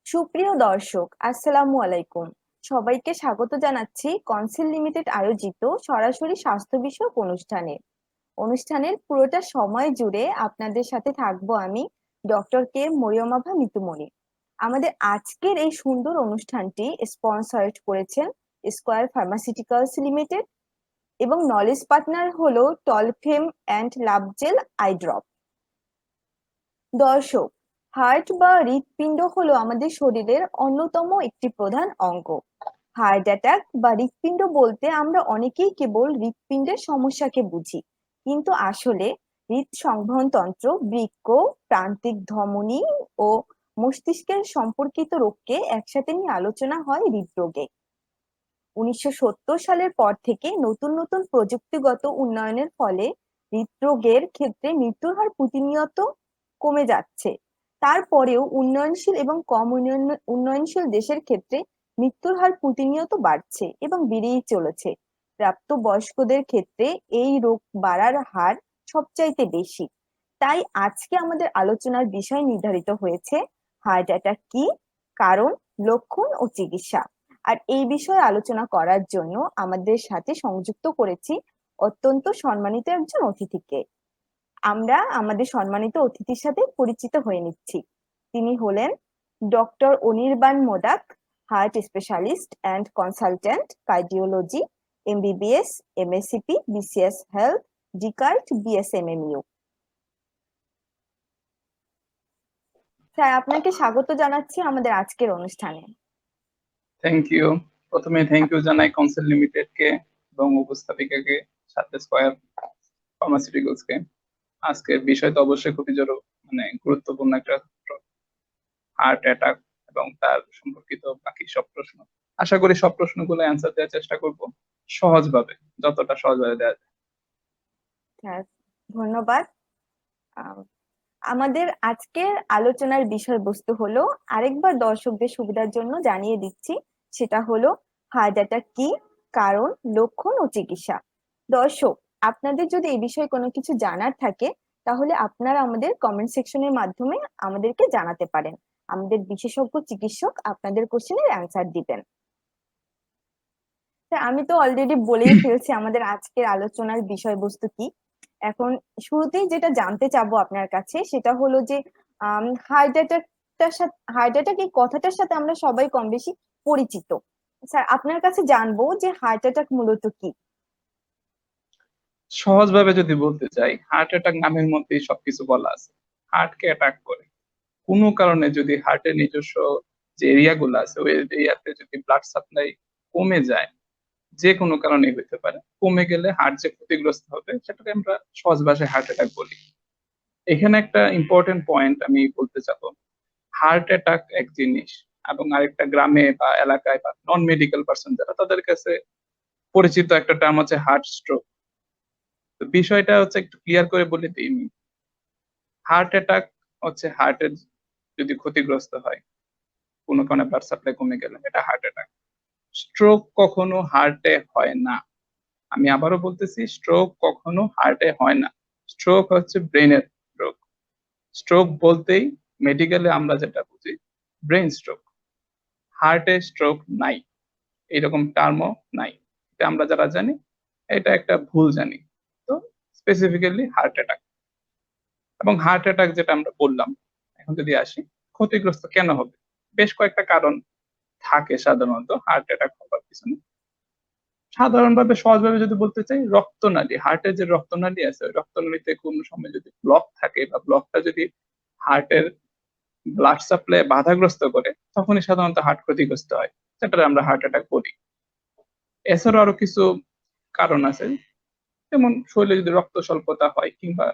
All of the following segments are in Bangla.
সুপ্রিয় দর্শক, আসসালামু আলাইকুম। সবাইকে স্বাগত জানাচ্ছি কনসিল লিমিটেড আয়োজিত সরাসরি স্বাস্থ্য বিষয়ক অনুষ্ঠানের পুরোটা সময় জুড়ে আপনাদের সাথে থাকবো আমি, ডক্টর কে মরিয়মাভা মিতুমণি। আমাদের আজকের এই সুন্দর অনুষ্ঠানটি স্পন্সরেড করেছেন স্কয়ার ফার্মাসিউটিক্যালস লিমিটেড এবং নলেজ পার্টনার হলো টলফেম অ্যান্ড লাভজেল আই ড্রপ। দর্শক, হার্ট বা হৃৎপিণ্ড হলো আমাদের শরীরের অন্যতম একটি প্রধান অঙ্গ। হার্ট অ্যাটাক বা হৃৎপিণ্ড বলতে আমরা অনেকেই কেবল হৃৎপিণ্ডের সমস্যাকে বুঝি, কিন্তু আসলে হৃদসংবহন তন্ত্র, বৃক্ক, প্রান্তিক ধমনী ও মস্তিষ্কের সম্পর্কিত রোগকে একসাথে নিয়ে আলোচনা হয় হৃদরোগে। 1970 সালের পর থেকে নতুন নতুন প্রযুক্তিগত উন্নয়নের ফলে হৃদরোগের ক্ষেত্রে মৃত্যুর হার প্রতিনিয়ত কমে যাচ্ছে। তারপরেও উন্নয়নশীল এবং কম উন্নয়নশীল দেশের ক্ষেত্রে মৃত্যুর হার প্রতিনিয়ত বাড়ছে এবং বেড়েই চলেছে। প্রাপ্তবয়স্কদের ক্ষেত্রে এই রোগ বাড়ার হার সবচাইতে বেশি। তাই আজকে আমাদের আলোচনার বিষয় নির্ধারিত হয়েছে হার্ট অ্যাটাক কি, কারণ, লক্ষণ ও চিকিৎসা। আর এই বিষয়ে আলোচনা করার জন্য আমাদের সাথে সংযুক্ত করেছি অত্যন্ত সম্মানিত একজন অতিথিকে। আমরা আমাদের সম্মানিত অতিথির সাথে পরিচিত হয়ে নিচ্ছি। তিনি হলেন doctor Anirban Modak, heart specialist and consultant, cardiology, MBBS, MSCP, BCS health, ডিকার্ট, বিএসএমএমইউ। স্যার, আপনাকে স্বাগত জানাচ্ছি আমাদের আজকের অনুষ্ঠানে। Thank you. প্রথমে থ্যাংক ইউ জানাই কনসেল লিমিটেড কে এবং উপস্থাপিকাকে, সাথে স্কয়ার ফার্মাসিউটিক্যালস কে। আজকের বিষয় তো অবশ্যই খুবই গুরুত্বপূর্ণ একটা হার্ট অ্যাটাক এবং তার সম্পর্কিত বাকি সব প্রশ্ন। আশা করি সব প্রশ্নগুলো অ্যান্সার দেওয়ার চেষ্টা করব সহজভাবে, যতটা সহজভাবে দেওয়া যায়। হ্যাঁ, ধন্যবাদ। আহ, আমাদের আজকের আলোচনার বিষয়বস্তু হলো, আরেকবার দর্শকদের সুবিধার জন্য জানিয়ে দিচ্ছি, সেটা হলো হার্ট অ্যাটাক কি, কারণ, লক্ষণ ও চিকিৎসা। দর্শক, আপনাদের যদি এই বিষয়ে কোনো কিছু জানার থাকে তাহলে আপনারা আমাদের কমেন্ট সেকশনের মাধ্যমে আমাদেরকে জানাতে পারেন। আমাদের বিশেষজ্ঞ চিকিৎসক আপনাদের কোশ্চেনের অ্যান্সার দিবেন। তা আমি তো অলরেডি বলেই ফেলছি আমাদের আজকের আলোচনার বিষয়বস্তু কি। এখন শুরুতেই যেটা জানতে চাবো আপনার কাছে সেটা হলো যে হার্ট অ্যাটাকটার সাথে, হার্ট অ্যাটাক এই কথাটার সাথে আমরা সবাই কম বেশি পরিচিত। স্যার, আপনার কাছে জানবো যে হার্ট অ্যাটাক মূলত কি। সহজভাবে যদি বলতে চাই, হার্ট অ্যাটাক নামের মধ্যেই সবকিছু বলা আছে। হার্টকে অ্যাটাক করে কোনো কারণে যদি হার্টের নিজস্ব যে এরিয়া গুলো আছে ওই এরিয়াতে যদি ব্লাড সাপ্লাই কমে যায়, যে কোনো কারণে হতে পারে, কমে গেলে হার্ট যে ক্ষতিগ্রস্ত হবে সেটাকে আমরা সহজ ভাষায় হার্ট অ্যাটাক বলি। এখানে একটা ইম্পর্টেন্ট পয়েন্ট আমি বলতে চাবো, হার্ট অ্যাটাক এক জিনিস এবং আরেকটা গ্রামে বা এলাকায় বা নন মেডিকেল পার্সন যারা, তাদের কাছে পরিচিত একটা টার্ম হচ্ছে হার্ট স্ট্রোক। তো বিষয়টা হচ্ছে একটু ক্লিয়ার করে বলে দিই। হার্ট অ্যাটাক হচ্ছে হার্টের যদি ক্ষতিগ্রস্ত হয়, কোনো কারণে ব্লাড সাপ্লাই কমে গেলে, এটা হার্ট অ্যাটাক। স্ট্রোক কখনো হার্টে হয় না। আমি আবারও বলতেছি, স্ট্রোক কখনো হার্টে হয় না। স্ট্রোক হচ্ছে ব্রেনের রোগ। স্ট্রোক বলতেই মেডিকেলে আমরা যেটা বুঝি ব্রেন স্ট্রোক। হার্টে স্ট্রোক নাই, এইরকম টার্মও নাই। এটা আমরা যারা জানি এটা একটা ভুল জানি। তো স্পেসিফিক্যালি হার্ট অ্যাটাক এবং হার্ট অ্যাটাক যেটা আমরা বললাম, এখন যদি আসি ক্ষতিগ্রস্ত কেন হবে, বেশ কয়েকটা কারণ থাকে সাধারণত হার্ট অ্যাটাক হওয়ার পিছনে। সাধারণভাবে সহজভাবে যদি বলতে চাই, রক্তনালী, হার্টের যে রক্তনালী আছে ওই রক্তনালীতে কোনো সময় যদি ব্লক থাকে বা ব্লকটা যদি হার্টের ব্লাড সাপ্লাই বাধাগ্রস্ত করে, তখনই সাধারণত হার্ট ক্ষতিগ্রস্ত হয়, যেটা আমরা হার্ট অ্যাটাক বলি। এছাড়াও আরো কিছু কারণ আছে, যেমন শরীরে যদি রক্ত স্বল্পতা হয় কিংবা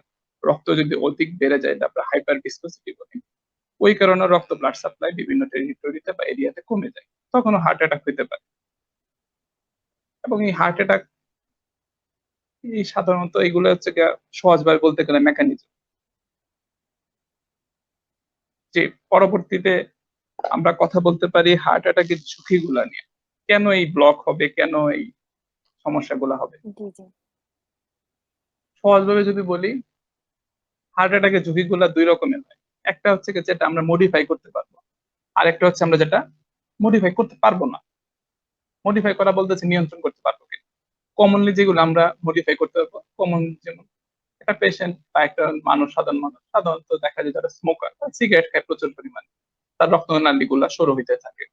রক্ত যদি অধিক বেড়ে যায়, যা আমরা হাইপার ভিসকোসিটি বলি, ওই কারণে রক্ত ব্লাড সাপ্লাই বিভিন্ন টেরিটরিতে বা এরিয়াতে কমে যায়, তখনও হার্ট অ্যাটাক হতে পারে। এবং এই হার্ট অ্যাটাক, এই সাধারণত এগুলো হচ্ছে গিয়া সহজভাবে বলতে গেলে মেকানিজম, যে পরবর্তীতে আমরা কথা বলতে পারি হার্ট অ্যাটাকের ঝুঁকিগুলা নিয়ে, কেন এই ব্লক হবে, কেন এই সমস্যাগুলো হবে। জি জি। সহজভাবে যদি বলি, হার্ট অ্যাটাকের ঝুঁকিগুলা দুই রকমের হয়। একটা হচ্ছে কি যেটা আমরা মডিফাই করতে পারবো, আরেকটা হচ্ছে আমরা যেটা মডিফাই করতে পারবো না। মডিফাই করা বলতে হচ্ছে নিয়ন্ত্রণ করতে পারবো কিনা। কমনলি যেগুলো আমরা মডিফাই করতে পারবো, কমন যেমন একটা পেশেন্ট বা একটা মানুষ, সাধারণ মানুষ সাধারণত দেখা যায় যারা স্মোকার বা সিগারেট খায় প্রচুর পরিমাণে, তার রক্তনালী গুলা সরু হইতে থাকে।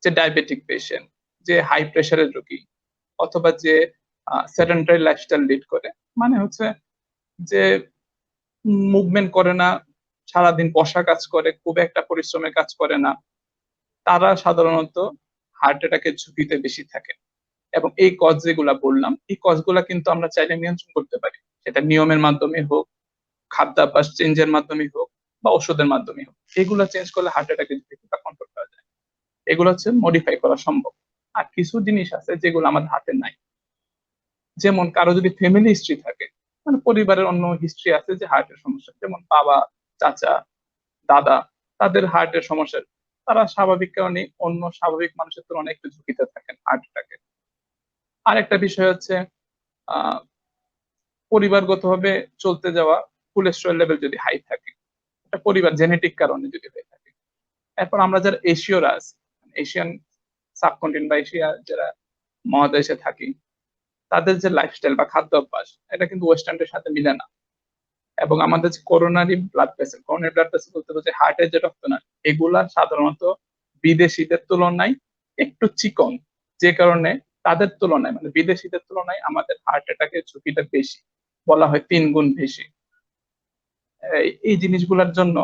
যে ডায়াবেটিক পেশেন্ট, যে হাই প্রেশারের রোগী, অথবা যে সেডেন্টারি লাইফস্টাইল লিড করে, মানে হচ্ছে যে মুভমেন্ট করে না, সারাদিন বসা কাজ করে, খুব একটা পরিশ্রমের কাজ করে না, তারা সাধারণত হার্ট অ্যাটাকের ঝুঁকিতে বেশি থাকে। এবং এই কজ যেগুলা বললাম, এই কজগুলা কিন্তু আমরা চাইলে নিয়ন্ত্রণ করতে পারি, সেটা নিয়মের মাধ্যমে হোক, খাদ্যাভ্যাস চেঞ্জের মাধ্যমে হোক, বা ওষুধের মাধ্যমে হোক। এগুলা চেঞ্জ করলে হার্ট অ্যাটাকের ঝুঁকিটা কন্ট্রোল করা যায়। এগুলো হচ্ছে মডিফাই করা সম্ভব। আর কিছু জিনিস আছে যেগুলো আমাদের হাতে নাই। যেমন কারো যদি ফ্যামিলি হিস্ট্রি থাকে, মানে পরিবারের অন্য হিস্ট্রি আছে যে হার্টের সমস্যা, যেমন বাবা, চাচা, দাদা, তাদের হার্টের সমস্যা, তারা স্বাভাবিক কারণে অন্য স্বাভাবিক মানুষের তুলনায় একটু ঝুঁকিতে থাকেন হার্ট অ্যাটাকে। আর একটা বিষয় হচ্ছে আহ পরিবারগতভাবে চলতে যাওয়া কোলেস্টেরল লেভেল যদি হাই থাকে, এটা পরিবার জেনেটিক কারণে যদি হয়ে থাকে। এরপর আমরা যারা এশীয়রা আছি, এশিয়ান সাবকন্টিনেন্ট বা এশিয়া যারা মহাদেশে থাকি, তাদের যে লাইফস্টাইল বা খাদ্য অভ্যাস, এটা কিন্তু ওয়েস্টার্নের সাথে মিলে না। এবং আমাদের যে করোনারি ব্লাড ভেসেল বলতে বোঝায় হার্টের যে রক্তনালী, এগুলা সাধারণত বিদেশিদের তুলনায় একটু চিকন, যে কারণে তাদের তুলনায়, মানে বিদেশিদের তুলনায় আমাদের হার্ট অ্যাটাকের ঝুঁকিটা বেশি, বলা হয় 3 গুণ বেশি। এই জিনিসগুলোর জন্য,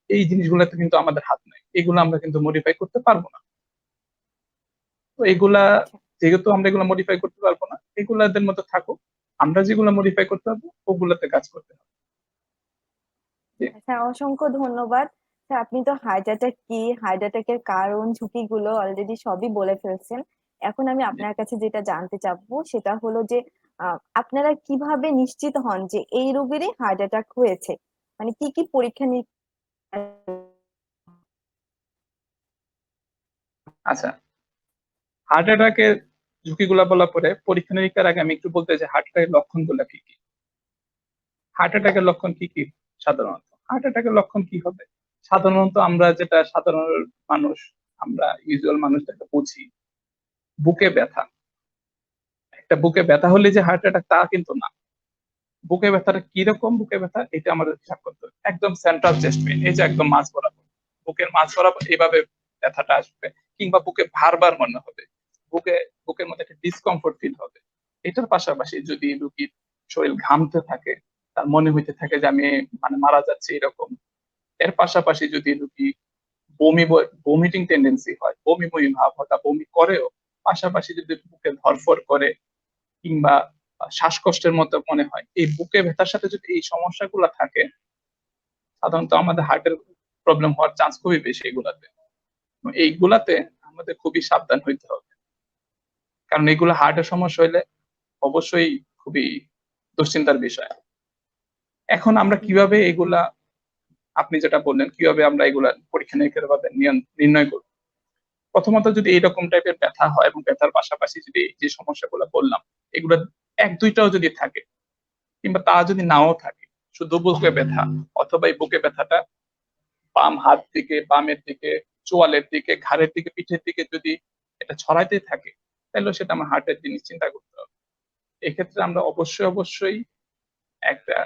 এই জিনিসগুলোতে কিন্তু আমাদের হাত নাই, এগুলো আমরা কিন্তু মডিফাই করতে পারবো না। তো এগুলা, আচ্ছা যেহেতু আমরা এগুলো মডিফাই করতে পারবো না, এগুলাদের মতো থাকুক, আমরা যেগুলো মডিফাই করতে পারবো ওগুলাতে কাজ করতে হবে। জি। আচ্ছা, অসংখ্য ধন্যবাদ। স্যার, আপনি তো হার্ট অ্যাটাক কি, হার্ট অ্যাটাকের কারণ, ঝুঁকিগুলো অলরেডি সবই বলে ফেলছেন। এখন আমি জি। আপনার কাছে যেটা জানতে চাবো সেটা হলো যে আপনারা কিভাবে নিশ্চিত হন যে এই রোগীরই হার্ট অ্যাটাক হয়েছে, মানে কি কি পরীক্ষা নিরীক্ষা? আচ্ছা, হার্ট অ্যাটাকের ঝুঁকিগুলা বলার পরে পরীক্ষা নিরীক্ষার আগে আমি একটু বলতে চাই হার্ট অ্যাটাকের লক্ষণগুলো কি কি। হার্ট অ্যাটাকের লক্ষণ কি কি? সাধারণত হার্ট অ্যাটাকের লক্ষণ কি হবে? সাধারণত আমরা যেটা সাধারণ মানুষ, আমরা ইউজুয়াল মানুষ যেটা বুঝি, বুকে ব্যথা। একটা বুকে ব্যথা হলে যে হার্ট অ্যাটাক তা কিন্তু না। বুকে ব্যথাটা কিরকম বুকে ব্যথা, এটা আমাদের হিসাব করতে হবে। একদম সেন্ট্রাল চেস্ট পেইন, এই যে একদম মাঝ বরাবর, বুকের মাঝ বরাবর এইভাবে ব্যথাটা আসবে, কিংবা বুকে ভারবার মনে হবে, বুকে বুকের মধ্যে একটা ডিসকমফোর্ট ফিল হবে। এটার পাশাপাশি যদি রোগীর শরীর ঘামতে থাকে, তার মনে হইতে থাকে যে আমি মানে মারা যাচ্ছি এরকম। এর পাশাপাশি যদি রোগী ভমিটিং টেন্ডেন্সি হয়, বমি বমি ভাব হয়, বা বমি করেও, পাশাপাশি যদি বুকে ধরফর করে, কিংবা শ্বাসকষ্টের মতো মনে হয়, এই বুকে ব্যথার সাথে যদি এই সমস্যাগুলো থাকে, সাধারণত আমাদের হার্টের প্রবলেম হওয়ার চান্স খুবই বেশি এগুলাতে। এইগুলাতে আমাদের খুবই সাবধান হইতে হবে, কারণ এগুলো হার্টের সমস্যা হইলে অবশ্যই খুবই দুশ্চিন্তার বিষয়। এখন আমরা কিভাবে এগুলা, আপনি যেটা বললেন কিভাবে আমরা এগুলা পরীক্ষা নিরীক্ষার ভাবে নির্ণয় করব। প্রথমত, যদি এইরকম টাইপের ব্যথা হয় এবং ব্যথার পাশাপাশি যদি এই যে সমস্যাগুলো বললাম, এগুলো এক দুইটাও যদি থাকে, কিংবা তা যদি নাও থাকে, শুধু বুকে ব্যথা, অথবা এই বুকে ব্যথাটা বাম হাত দিকে, বামের দিকে, চোয়ালের দিকে, ঘাড়ের দিকে, পিঠের দিকে যদি এটা ছড়াইতে থাকে, তাহলে সেটা আমার হার্টের জিনিস, চিন্তা করতে হবে। এক্ষেত্রে আমরা অবশ্যই অবশ্যই একটা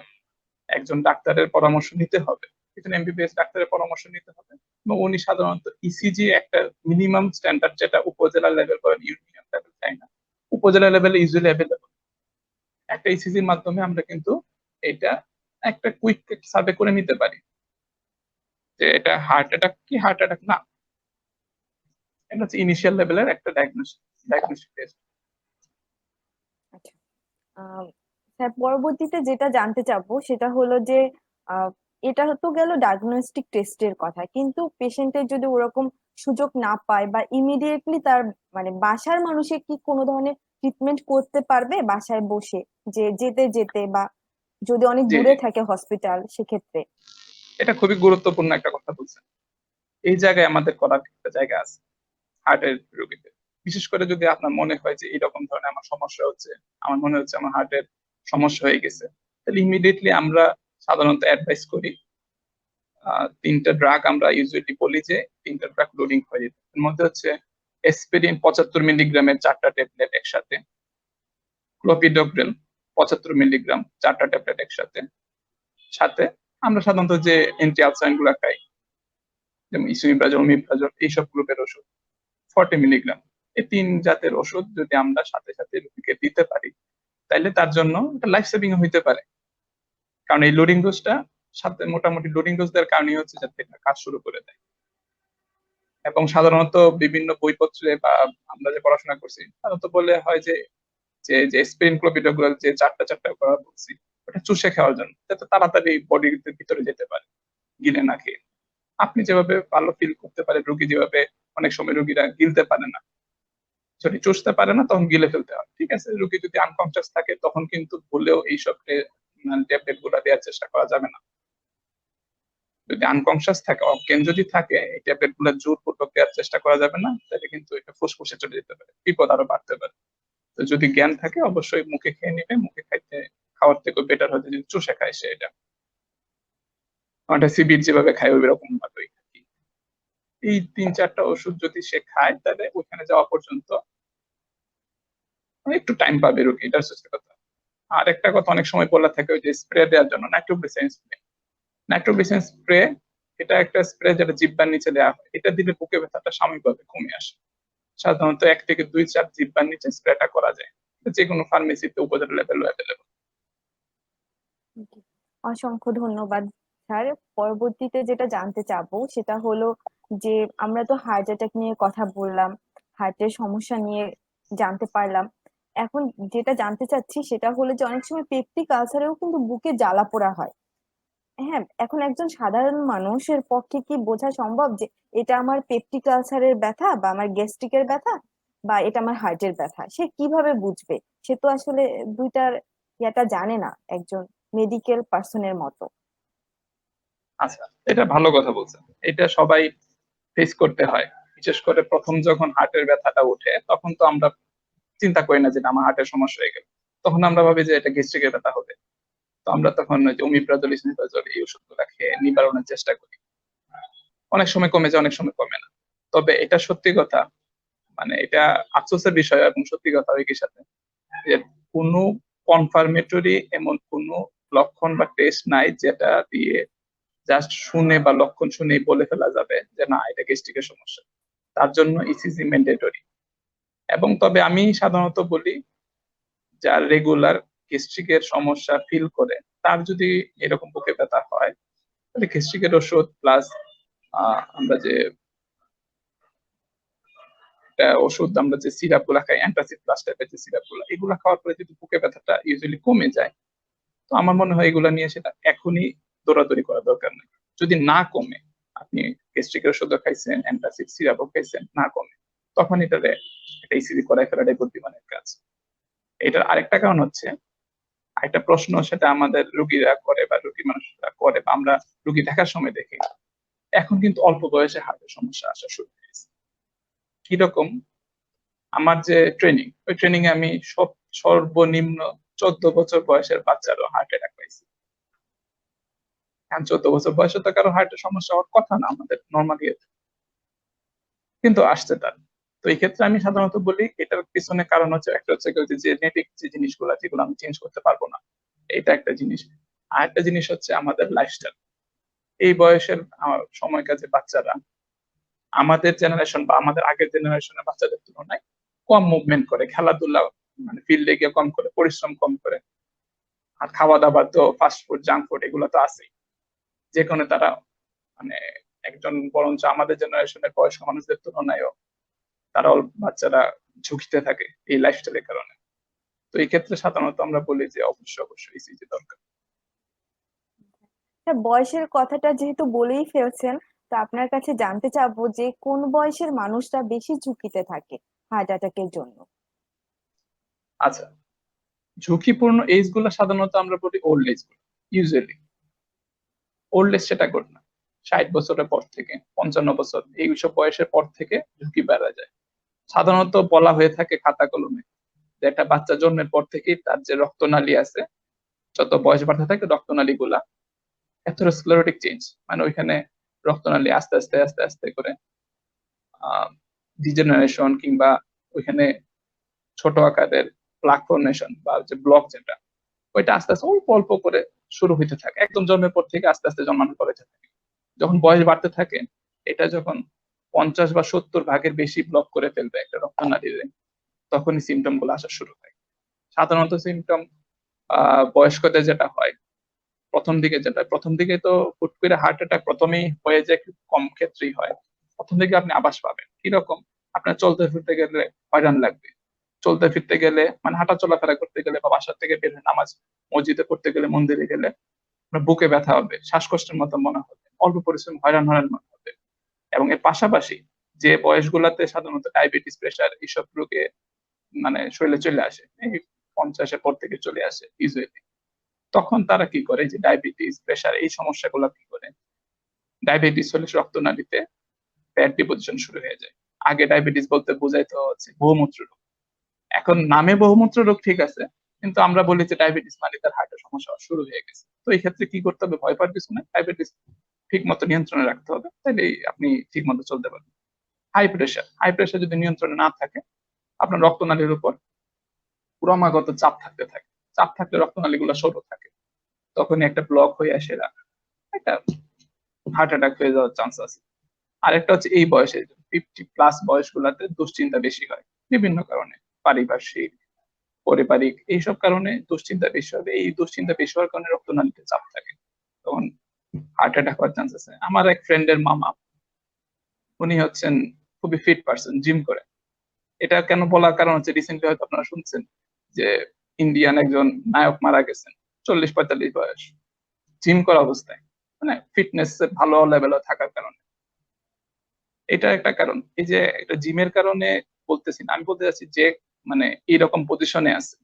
একজন ডাক্তারের পরামর্শ নিতে হবে, একজন এমবিবিএস ডাক্তারের পরামর্শ নিতে হবে। এবং উনি সাধারণত ইসিজি একটা মিনিমাম স্ট্যান্ডার্ড, যেটা উপজেলা লেভেল বা ইউনিয়ন লেভেল, তাই না, উপজেলা লেভেলে ইউজুয়ালি অ্যাভেলেবল। একটা ইসিজির মাধ্যমে আমরা কিন্তু এটা একটা কুইক সার্ভে করে নিতে পারি যে এটা হার্ট অ্যাটাক কি হার্ট অ্যাটাক না। এটা হচ্ছে ইনিশিয়াল লেভেলের একটা ডায়াগনস্টিক টেস্ট। আচ্ছা, আহ, স্যার, পরবর্তীতে যেটা জানতে চাবো সেটা হলো যে আহ, এটা তো গেল ডায়াগনস্টিক টেস্টের কথা, কিন্তু পেশেন্টের যদি ওরকম সুযোগ না পায় বা ইমিডিয়েটলি তার মানে বাসার মানুষে কি কোনো ধরনের ট্রিটমেন্ট করতে পারবে বাসায় বসে, যে যেতে যেতে বা যদি অনেক জি, দূরে জি, থাকে হসপিটাল সেক্ষেত্রে? এটা খুবই গুরুত্বপূর্ণ একটা কথা বলছেন। এই জায়গায় আমাদের করার একটা জায়গা আছে হার্টের রোগীদের। বিশেষ করে যদি আপনার মনে হয় যে এরকম ধরনের আমার সমস্যা হচ্ছে, আমার মনে হচ্ছে আমার হার্টের সমস্যা হয়ে গেছে, তাহলে ইমিডিয়েটলি আমরা সাধারণত অ্যাডভাইস করি তিনটা ড্রাগ আমরা ইউজুয়ালি বলি যে তিনটা ড্রাগ লোডিং হয়ে যেত। এর মধ্যে হচ্ছে এসপিরিন 75 মিলিগ্রামের 4টা ট্যাবলেট একসাথে, ক্লোপিডোগ্রেল 75 মিলিগ্রাম 4টা ট্যাবলেট একসাথে, সাথে আমরা সাধারণত যে অ্যান্টি আলসারিন গুলা খাই যেমন ইসুমিপ্রাজল, ওমিপ্রাজল, এইসব গ্রুপের ওষুধ 40 মিলিগ্রাম। এই তিন জাতের ওষুধ যদি আমরা সাথে সাথে রোগীকে দিতে পারি তাহলে তার জন্য এটা লাইফ সেভিং হইতে পারে। কারণ এই লোডিং ডোজটা সাথে মোটামুটি লোডিং ডোজ দেওয়ার কারণই হচ্ছে যাতে এটা কাজ শুরু করে দেয়। এবং সাধারণত বিভিন্ন বইপত্রে বা আমরা যে পড়াশোনা করছি সাধারণত বলে হয় যে যে যে স্পেন ক্লোপিডোগ্রাল যে 4টা করা বলছি ওটা চুষে খাওয়ার জন্য, যাতে তাড়াতাড়ি বডির ভিতরে যেতে পারে গিলে না খেয়ে। আপনি যেভাবে ভালো ফিল করতে পারে, রোগী যেভাবে অনেক সময় রোগীরা গিলতে পারে না, যদি চুষতে পারে না তখন গিলে ফেলতে হয়, ঠিক আছে। রোগী যদি আনকনসিয়াস থাকে তখন কিন্তু ভুলেও এইসব ট্যাবলেট গুলা দেওয়ার চেষ্টা করা যাবে না। যদি আনকনসিয়াস থাকে, অজ্ঞান যদি থাকে, এই ট্যাবলেট গুলা জোরপূর্বক দেওয়ার চেষ্টা করা যাবে না, তাহলে কিন্তু এটা ফুসফুসে চলে যেতে পারে, বিপদ আরো বাড়তে পারে। তো যদি জ্ঞান থাকে অবশ্যই মুখে খেয়ে নিবে, মুখে খাইতে খাওয়ার থেকে বেটার হতে যদি চুষে খায় সে এটা, আমাদের সিবির যেভাবে খায় ওই রকম ভাবেই। এই 3-4টা ওষুধ যদি সে খায় তাহলে ওখানে যাওয়া পর্যন্ত একটু টাইম পাবে রোগী, এটা হচ্ছে কথা। আর একটা কথা অনেক সময় বলা থাকে ওই যে স্প্রে দেওয়ার জন্য, নাইট্রোগ্লিসারিন স্প্রে। নাইট্রোগ্লিসারিন স্প্রে এটা একটা স্প্রে যেটা জিহ্বার নিচে দেওয়া হয়, এটা দিলে বুকে ব্যথাটা সাময়িকভাবে কমে আসে। সাধারণত 1 থেকে 2-4 জিহ্বার নিচে স্প্রেটা করা যায়, যে কোনো ফার্মেসিতে উপজেলা লেভেল অ্যাভেলেবল। অসংখ্য ধন্যবাদ স্যার। পরবর্তীতে যেটা জানতে চাবো সেটা হলো যে আমরা তো হার্ট অ্যাটাক নিয়ে কথা বললাম, হার্টের সমস্যা নিয়ে জানতে পারলাম। এখন যেটা জানতে চাচ্ছি সেটা হলো যে অনেক সময় পেপটিক আলসারেও কিন্তু বুকে জ্বালা পোড়া হয়। হ্যাঁ, এখন একজন সাধারণ মানুষের পক্ষে কি বোঝা সম্ভব যে এটা আমার পেপটিক আলসারের ব্যথা বা আমার গ্যাস্ট্রিকের ব্যথা বা এটা আমার হার্টের ব্যথা? সে কিভাবে বুঝবে? সে তো আসলে দুইটার ইয়াটা জানে না একজন মেডিকেল পার্সনের মতো। আচ্ছা, এটা ভালো কথা বলছেন। এটা সবাই ফেস করতে হয়। বিশেষ করে প্রথম যখন হার্টের ব্যথাটা ওঠে তখন তো আমরা চিন্তা করি না যে আমার হার্টের সমস্যা হয়ে গেল, তখন আমরা ভাবি যে এটা গ্যাস্ট্রিকের ব্যথা হবে। তো আমরা তখন ওই যে ওমিপ্রাজল, ইসমিপ্রাজল এই ওষুধগুলো খেয়ে নিবারণের চেষ্টা করি। অনেক সময় কমে যায়, অনেক সময় কমে না। তবে এটা সত্যি কথা, মানে এটা আফসোসের বিষয় এবং সত্যি কথা একই সাথে, যে কোনো কনফার্মেটরি এমন কোনো লক্ষণ বা টেস্ট নাই যেটা দিয়ে জাস্ট শুনে বা লক্ষণ শুনেই বলে ফেলা যাবে যে না এটা গ্যাস্ট্রিকের সমস্যা। তার জন্য ইসিজি ম্যান্ডেটরি। এবং তবে আমি সাধারণত বলি যার রেগুলার গ্যাস্ট্রিকের সমস্যা ফিল করে তার যদি এরকম বুকে ব্যথা হয় তাহলে গ্যাস্ট্রিকের ওষুধ প্লাস আমরা যে ওষুধ আমরা যে সিরাপ গুলা খাই, অ্যান্টাসিড প্লাস টাইপের যে সিরাপ গুলা, এগুলা খাওয়ার পরে যদি বুকে ব্যথাটা ইউজুয়ালি কমে যায়, তো আমার মনে হয় এগুলা নিয়ে সেটা এখনই দৌড়াদৌড়ি করা দরকার নেই। যদি না কমে, আপনি গ্যাস্ট্রিকের ওষুধও খাইছেন, অ্যান্টাসিড সিরাপও খাইছেন, না কমে, তখন এটারে এটা ইসিজি করাই ফেলাটাই বুদ্ধিমানের কাজ। এটার আরেকটা কারণ হচ্ছে, আরেকটা প্রশ্ন সেটা আমাদের রোগীরা করে বা রোগী মানুষরা করে বা আমরা রোগী দেখার সময় দেখি, এখন কিন্তু অল্প বয়সে হার্টের সমস্যা আসা শুরু হয়েছে। কিরকম? আমার যে ট্রেনিং, ওই ট্রেনিং এ আমি সর্বনিম্ন 14 বছর বয়সের বাচ্চারও হার্ট অ্যাটাক পাইছি। কারণ 14 বছর বয়সে তো কারো হার্টের সমস্যা হওয়ার কথা না আমাদের নর্মালি, কিন্তু আসছে তার। তো এই ক্ষেত্রে আমি সাধারণত বলি এটার পিছনে কারণ হচ্ছে, একটা হচ্ছে যে জেনেটিক যে জিনিসগুলো যেগুলো আমি চেঞ্জ করতে পারবো না, এটা একটা জিনিস। আর একটা জিনিস হচ্ছে আমাদের লাইফস্টাইল। এই বয়সের সময়কার যে বাচ্চারা আমাদের জেনারেশন বা আমাদের আগের জেনারেশনের বাচ্চাদের তুলনায় কম মুভমেন্ট করে, খেলাধুলা মানে ফিল্ডে গিয়ে কম করে, পরিশ্রম কম করে। আর খাওয়া দাওয়া তো ফাস্ট ফুড, জাঙ্ক ফুড এগুলো তো আছেই, যে কারণে তারা মানে একজন বরঞ্চ আমাদের জেনারেশনের বয়স্ক মানুষদের তুলনায়ও তারা বাচ্চারা ঝুঁকিতে থাকে এই লাইফস্টাইলের কারণে। তো এই ক্ষেত্রে সাধারণত আমরা বলি যে অবশ্যই অবশ্যই ইসিজি দরকার। হ্যাঁ, বয়সের কথাটা যেহেতু বলেই ফেলছেন, তো আপনার কাছে জানতে চাবো যে কোন বয়সের মানুষরা বেশি ঝুঁকিতে থাকে হার্ট অ্যাটাকের জন্য? আচ্ছা, ঝুঁকিপূর্ণ এজ গুলো সাধারণত আমরা বলি ওল্ড এজ গুলো। ইউজুয়ালি ওল্ড এজ সেটা করি না, 60 বছরের পর থেকে 55 বছর এইসব বয়সের পর থেকে ঝুঁকি বেড়া যায়। সাধারণত বলা হয়ে থাকে খাতা কলমে যে একটা বাচ্চা জন্মের পর থেকেই তার যে রক্তনালী আছে, যত বয়স বাড়তে থাকে রক্তনালী গুলা অ্যাথেরোস্ক্লেরোটিক চেঞ্জ, মানে ওইখানে রক্তনালী আস্তে আস্তে আস্তে আস্তে করে ডিজেনারেশন কিংবা ওইখানে ছোট আকারের প্লাক ফর্মেশন বা যে ব্লক যেটা, ওইটা আস্তে আস্তে অল্প অল্প করে শুরু হইতে থাকে, একদম জন্মের পর থেকে আস্তে আস্তে জন্মানোর পরে থাকে। যখন বয়স বাড়তে থাকে, এটা যখন 50 বা 70 ভাগের বেশি ব্লক করে ফেলবে একটা রক্তনালীতে, তখনই সিমটম গুলো আসা শুরু হয়। সাধারণত সিমটম বয়স্কদের যেটা হয়, প্রথম দিকে তো হুট করে হার্ট অ্যাটাক প্রথমেই হয়ে যায়, খুব কম ক্ষেত্রেই হয়। প্রথম দিকে আপনি আভাস পাবেন কিরকম, আপনার চলতে ফিরতে গেলে হয়রান লাগবে, চলতে ফিরতে গেলে মানে হাঁটা চলাফেরা করতে গেলে বা বাসা থেকে বের হয়ে নামাজ মসজিদে পড়তে গেলে, মন্দিরে গেলে আপনার বুকে ব্যথা হবে, শ্বাসকষ্টের মতো মনে হবে, অল্প পরিশ্রম হয়রান হয়রান মনে হবে। এবং এর পাশাপাশি যে বয়সগুলোতে সাধারণত ডায়াবেটিস, প্রেশার এইসব রোগে মানে শরীরে চলে আসে, এই 50-এর পর থেকে চলে আসে ইউজুয়ালি, তখন তারা কি করে, যে ডায়াবেটিস, প্রেশার এই সমস্যাগুলো কি করে, ডায়াবেটিস হলে রক্তনালীতে ফ্যাট ডিপোজিশন শুরু হয়ে যায়। আগে ডায়াবেটিস বলতে বোঝাইতো হচ্ছে বহুমূত্র রোগ, এখন নামে বহুমূত্র রোগ ঠিক আছে, কিন্তু আমরা বলি যে ডায়াবেটিস মানে তার হার্টের সমস্যা শুরু হয়ে গেছে। তো এই ক্ষেত্রে কি করতে হবে, ভয় পাওয়ার কিছু না, ডায়াবেটিস ঠিক মতো নিয়ন্ত্রণে রাখতে হবে, তাহলে আপনি ঠিক মতো চলতে পারবেন। হাই প্রেশার যদি নিয়ন্ত্রণে না থাকে, আপনার রক্তনালীর উপর ক্রমাগত চাপ থাকতে থাকে, চাপ থাকলে রক্তনালীগুলো সরু থাকে, তখনই একটা ব্লক হয়ে আসে, একটা হার্ট অ্যাটাক হয়ে যাওয়ার চান্স আছে। আরেকটা হচ্ছে এই বয়সে 50+ বয়সগুলোতে দুশ্চিন্তা বেশি হয় বিভিন্ন কারণে, পারিপার্শ্বিক, পারিবারিক এইসব কারণে দুশ্চিন্তা বেশি হবে। এই দুশ্চিন্তা বেশি হওয়ার কারণে রক্তনালীতে চাপ থাকে, তখন হার্ট অ্যাটাক হওয়ার চান্স আছে। আমার এক ফ্রেন্ডের মামা, উনি হচ্ছেন খুবই ফিট পার্সন, জিম করে। এটা কেন বলার কারণ হচ্ছে, রিসেন্টলি হয়তো আপনারা শুনছেন যে ইন্ডিয়ান একজন নায়ক মারা গেছেন, 40-45 বয়স, জিম করা অবস্থায়, মানে ফিটনেস ভালো লেভেলে থাকার কারণে। এটা একটা কারণ। এই যে একটা জিমের কারণে বলতেছি না, আমি বলতে চাচ্ছি যে মানে এইরকম পজিশনে আছে,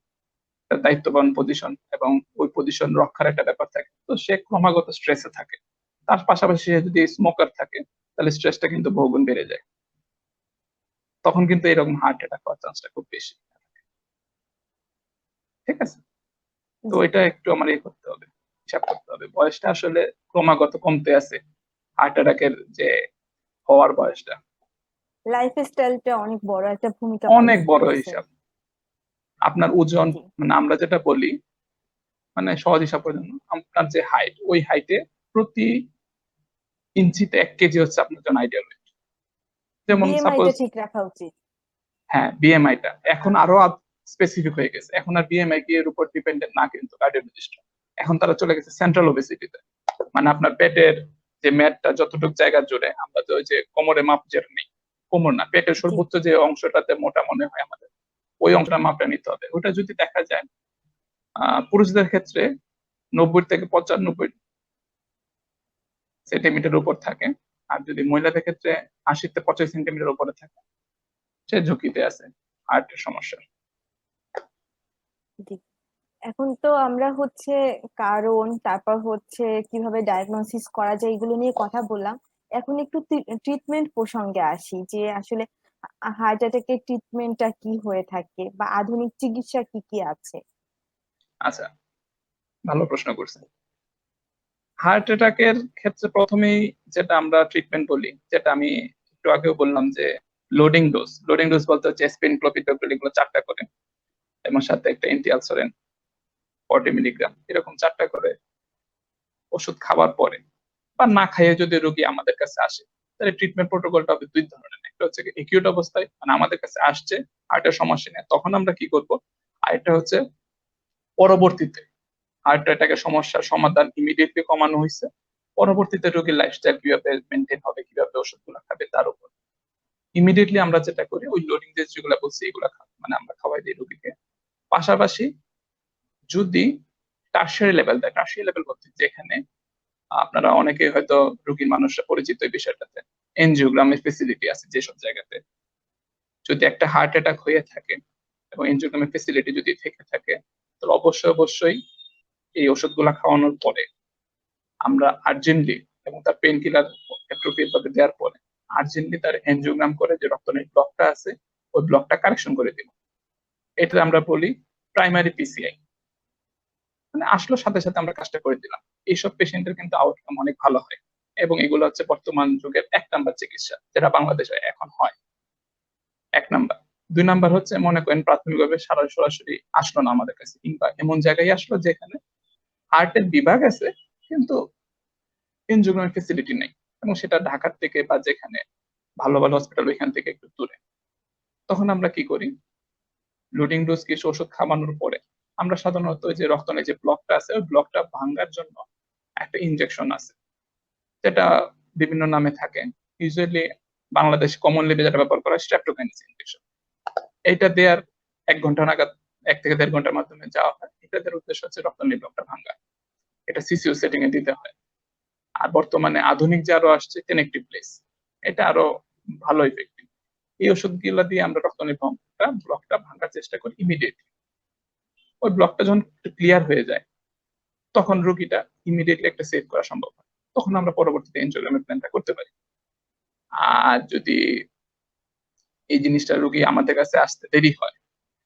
একটা দায়িত্ববান পজিশন এবং ওই পজিশন রক্ষার একটা ব্যাপার থাকে, তো সে ক্রমাগত স্ট্রেসে থাকে। তার পাশাপাশি সে যদি স্মোকার থাকে, তাহলে স্ট্রেসটা কিন্তু বহুগুণ বেড়ে যায়, তখন কিন্তু এরকম হার্ট অ্যাটাক হওয়ার চান্সটা খুব বেশি। ঠিক আছে, তো জি। এটা একটু আমার ইয়ে করতে হবে, হিসাব করতে হবে, বয়সটা আসলে ক্রমাগত কমতে আছে হার্ট অ্যাটাকের যে হওয়ার বয়সটা। লাইফস্টাইলটা অনেক বড় একটা ভূমিকা অনেক পালন বড় করতেছে। হিসাব। আপনার ওজন, জি। মানে আমরা যেটা বলি, মানে সহজ হিসাব করার জন্য, আপনার যে হাইট, ওই হাইটে প্রতি ইঞ্চিতে 1 কেজি হচ্ছে আপনার জন্য আইডিয়াল ওয়েট। যেমন সাপোজ, বিএমআইটা ঠিক রাখা উচিত। হ্যাঁ বিএমআইটা এখন আরো স্পেসিফিক হয়ে গেছে, এখন আর বিএমআই কি এর উপর ডিপেন্ডেন্ট না, কিন্তু কার্ডিওলজিস্ট এখন তারা চলে গেছে সেন্ট্রাল ওবেসিটিতে, মানে আপনার পেটের যে ম্যাটটা যতটুকু জায়গা জুড়ে, আমরা তো ওই যে কোমরে মাপ যেটা নেই, কোমর না, পেটের জি। সর্বোচ্চ যে অংশটাতে মোটা মনে হয় আমাদের, ওই অংশটা মাপটা নিতে হবে। ওটা যদি দেখা যায় পুরুষদের ক্ষেত্রে 90 থেকে 95 সেন্টিমিটার উপর থাকে, আর যদি মহিলাদের ক্ষেত্রে 80 থেকে 85 সেন্টিমিটার উপরে থাকে, সে ঝুঁকিতে আছে হার্টের সমস্যা। জি। এখন তো আমরা হচ্ছে কারণ, তারপর হচ্ছে কিভাবে ডায়াগনোসিস করা যায় এগুলো নিয়ে কথা বললাম। এখন একটু ট্রিটমেন্ট প্রসঙ্গে আসি, যে আসলে হার্ট অ্যাটাকের ট্রিটমেন্টটা কি হয়ে থাকে বা আধুনিক চিকিৎসা কি কি আছে। আচ্ছা, ভালো প্রশ্ন করছেন। হার্ট অ্যাটাকের ক্ষেত্রে প্রথমেই যেটা আমরা ট্রিটমেন্ট বলি, যেটা আমি একটু আগেও বললাম, যে লোডিং ডোজ বলতে হচ্ছে অ্যাসপিরিন, ক্লোপিডোগ্রেল এগুলো 4টা করে, এবং সাথে একটা অ্যান্টি আলসারেন্ট 40 মিলিগ্রাম, এরকম 4টা করে ওষুধ খাওয়ার পরে বা না খাইয়ে যদি রোগী আমাদের কাছে আসে, তাহলে ট্রিটমেন্ট প্রোটোকলটা হবে দুই ধরনের। একটা হচ্ছে একিউট অবস্থায়, মানে আমাদের কাছে আসছে হার্টের সমস্যা নিয়ে, তখন আমরা কি করব। আর একটা হচ্ছে পরবর্তীতে হার্ট অ্যাটাকের সমস্যার সমাধান ইমিডিয়েটলি কমানো হয়েছে, পরবর্তীতে রোগীর লাইফস্টাইল কিভাবে মেনটেন হবে, কিভাবে ওষুধগুলো খাবে তার উপর। ইমিডিয়েটলি আমরা যেটা করি, ওই লোডিং ডোজ যেগুলো বলছি এগুলো মানে আমরা খাওয়াই দিই রোগীকে। পাশাপাশি যদি টার্সিয়ারি লেভেল বলতে যেখানে আপনারা অনেকে হয়তো রোগীর মানুষরা পরিচিত এই বিষয়টাতে, এনজিওগ্রামের ফেসিলিটি আছে যেসব জায়গাতে, যদি একটা হার্ট অ্যাটাক হয়ে থাকে এবং এনজিওগ্রামের ফেসিলিটি যদি থেকে থাকে, তাহলে অবশ্যই অবশ্যই এই ওষুধগুলা খাওয়ানোর পরে আমরা আর্জেন্টলি, এবং তার পেন কিলার অ্যাপ্রোপ্রিয়েট ভাবে দেওয়ার পরে আর্জেন্টলি তার এনজিওগ্রাম করে যে রক্তনালীর ব্লকটা আছে, ওই ব্লকটা কারেকশন করে দিব। এটা আমরা বলি প্রাইমারি পিসিআই। মানে আসলো সাথে সাথে আমরা কাজটা করে দিলাম। এইসব পেশেন্টের কিন্তু আউটকাম অনেক ভালো হয়, এবং এগুলো হচ্ছে বর্তমান যুগের 1 নাম্বার চিকিৎসা যেটা বাংলাদেশে এখন হয়। 1 নাম্বার। 2 নাম্বার হচ্ছে মনে করেন প্রাথমিকভাবে সরাসরি আসলো না আমাদের কাছে, কিংবা এমন জায়গায় আসলো যেখানে হার্টের বিভাগ আছে কিন্তু এনজিওগ্রামের ফেসিলিটি নেই, এবং সেটা ঢাকার থেকে বা যেখানে ভালো ভালো হসপিটাল ওইখান থেকে একটু দূরে। তখন আমরা কি করি, লোডিং ডোজ কিছু ওষুধ খাওয়ানোর পরে আমরা সাধারণত ওই যে রক্তনালীর যে ব্লকটা আছে ওই ব্লকটা ভাঙার জন্য একটা ইনজেকশন আছে, যেটা বিভিন্ন নামে থাকে। ইউজুয়ালি বাংলাদেশ কমনলি যেটা ব্যবহার করা হয় স্ট্রেপ্টোকাইনাস ইনজেকশন। এইটা দেওয়ার 1 ঘন্টা নাগাদ, 1 থেকে 1.5 ঘন্টার মাধ্যমে যাওয়া হয়। এটা দেওয়ার উদ্দেশ্য হচ্ছে রক্তনালী ব্লকটা ভাঙা। এটা সিসিউ সেটিং এ দিতে হয়। আর বর্তমানে আধুনিক যে আরো আসছে টেনেক্টিভ প্লেস, এটা আরো ভালো ইফেক্টিভ। এই ওষুধগুলো দিয়ে আমরা রক্তনালী ব্লকটা ভাঙার চেষ্টা করি ইমিডিয়েটলি। ওই ব্লকটা যখন একটু ক্লিয়ার হয়ে যায় তখন রোগীটা ইমিডিয়েটলি একটা সেভ করা সম্ভব হয়। তখন আমরা পরবর্তীতে এনজিওগ্রামের প্ল্যানটা করতে পারি। আর যদি এই জিনিসটা রোগী আমাদের কাছে আসতে দেরি হয়,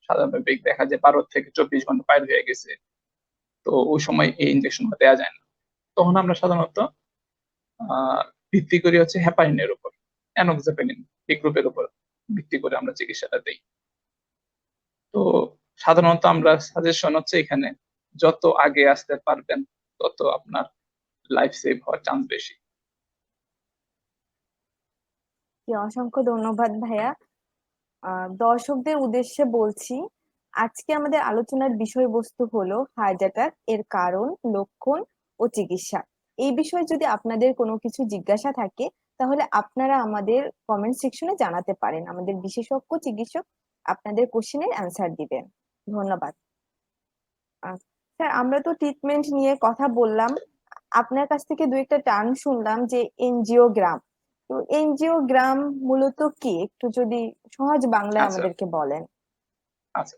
সাধারণত দেখা যায় 12 থেকে 24 ঘন্টা পার হয়ে গেছে, তো ওই সময় এই ইনজেকশনটা দেওয়া যায় না। তখন আমরা সাধারণত ভিত্তি করি হচ্ছে হেপারিনের উপর, অ্যানোক্সাপেনিন এই গ্রুপের উপর ভিত্তি করে আমরা চিকিৎসাটা দেই। তো সাধারণত আমরা সাজেশন হচ্ছে এখানে যত আগে আসতে পারবেন তত আপনার লাইফ সেভ হওয়ার চান্স বেশি। জি, অসংখ্য ধন্যবাদ ভাইয়া। দর্শকদের উদ্দেশ্যে বলছি, আজকে আমাদের আলোচনার বিষয়বস্তু হলো হার্ট অ্যাটাক এর কারণ, লক্ষণ ও চিকিৎসা। এই বিষয়ে যদি আপনাদের কোনো কিছু জিজ্ঞাসা থাকে তাহলে আপনারা আমাদের কমেন্ট সেকশনে জানাতে পারেন, আমাদের বিশেষজ্ঞ চিকিৎসক আপনাদের কোশ্চেনের অ্যান্সার দিবেন। ধন্যবাদ। স্যার, আমরা তো ট্রিটমেন্ট নিয়ে কথা বললাম, আপনার কাছ থেকে দু একটা টার্ম শুনলাম যে এনজিওগ্রাম। তো এনজিওগ্রাম মূলত কি, একটু যদি সহজ বাংলায় আচ্ছা আমাদেরকে বলেন। আচ্ছা,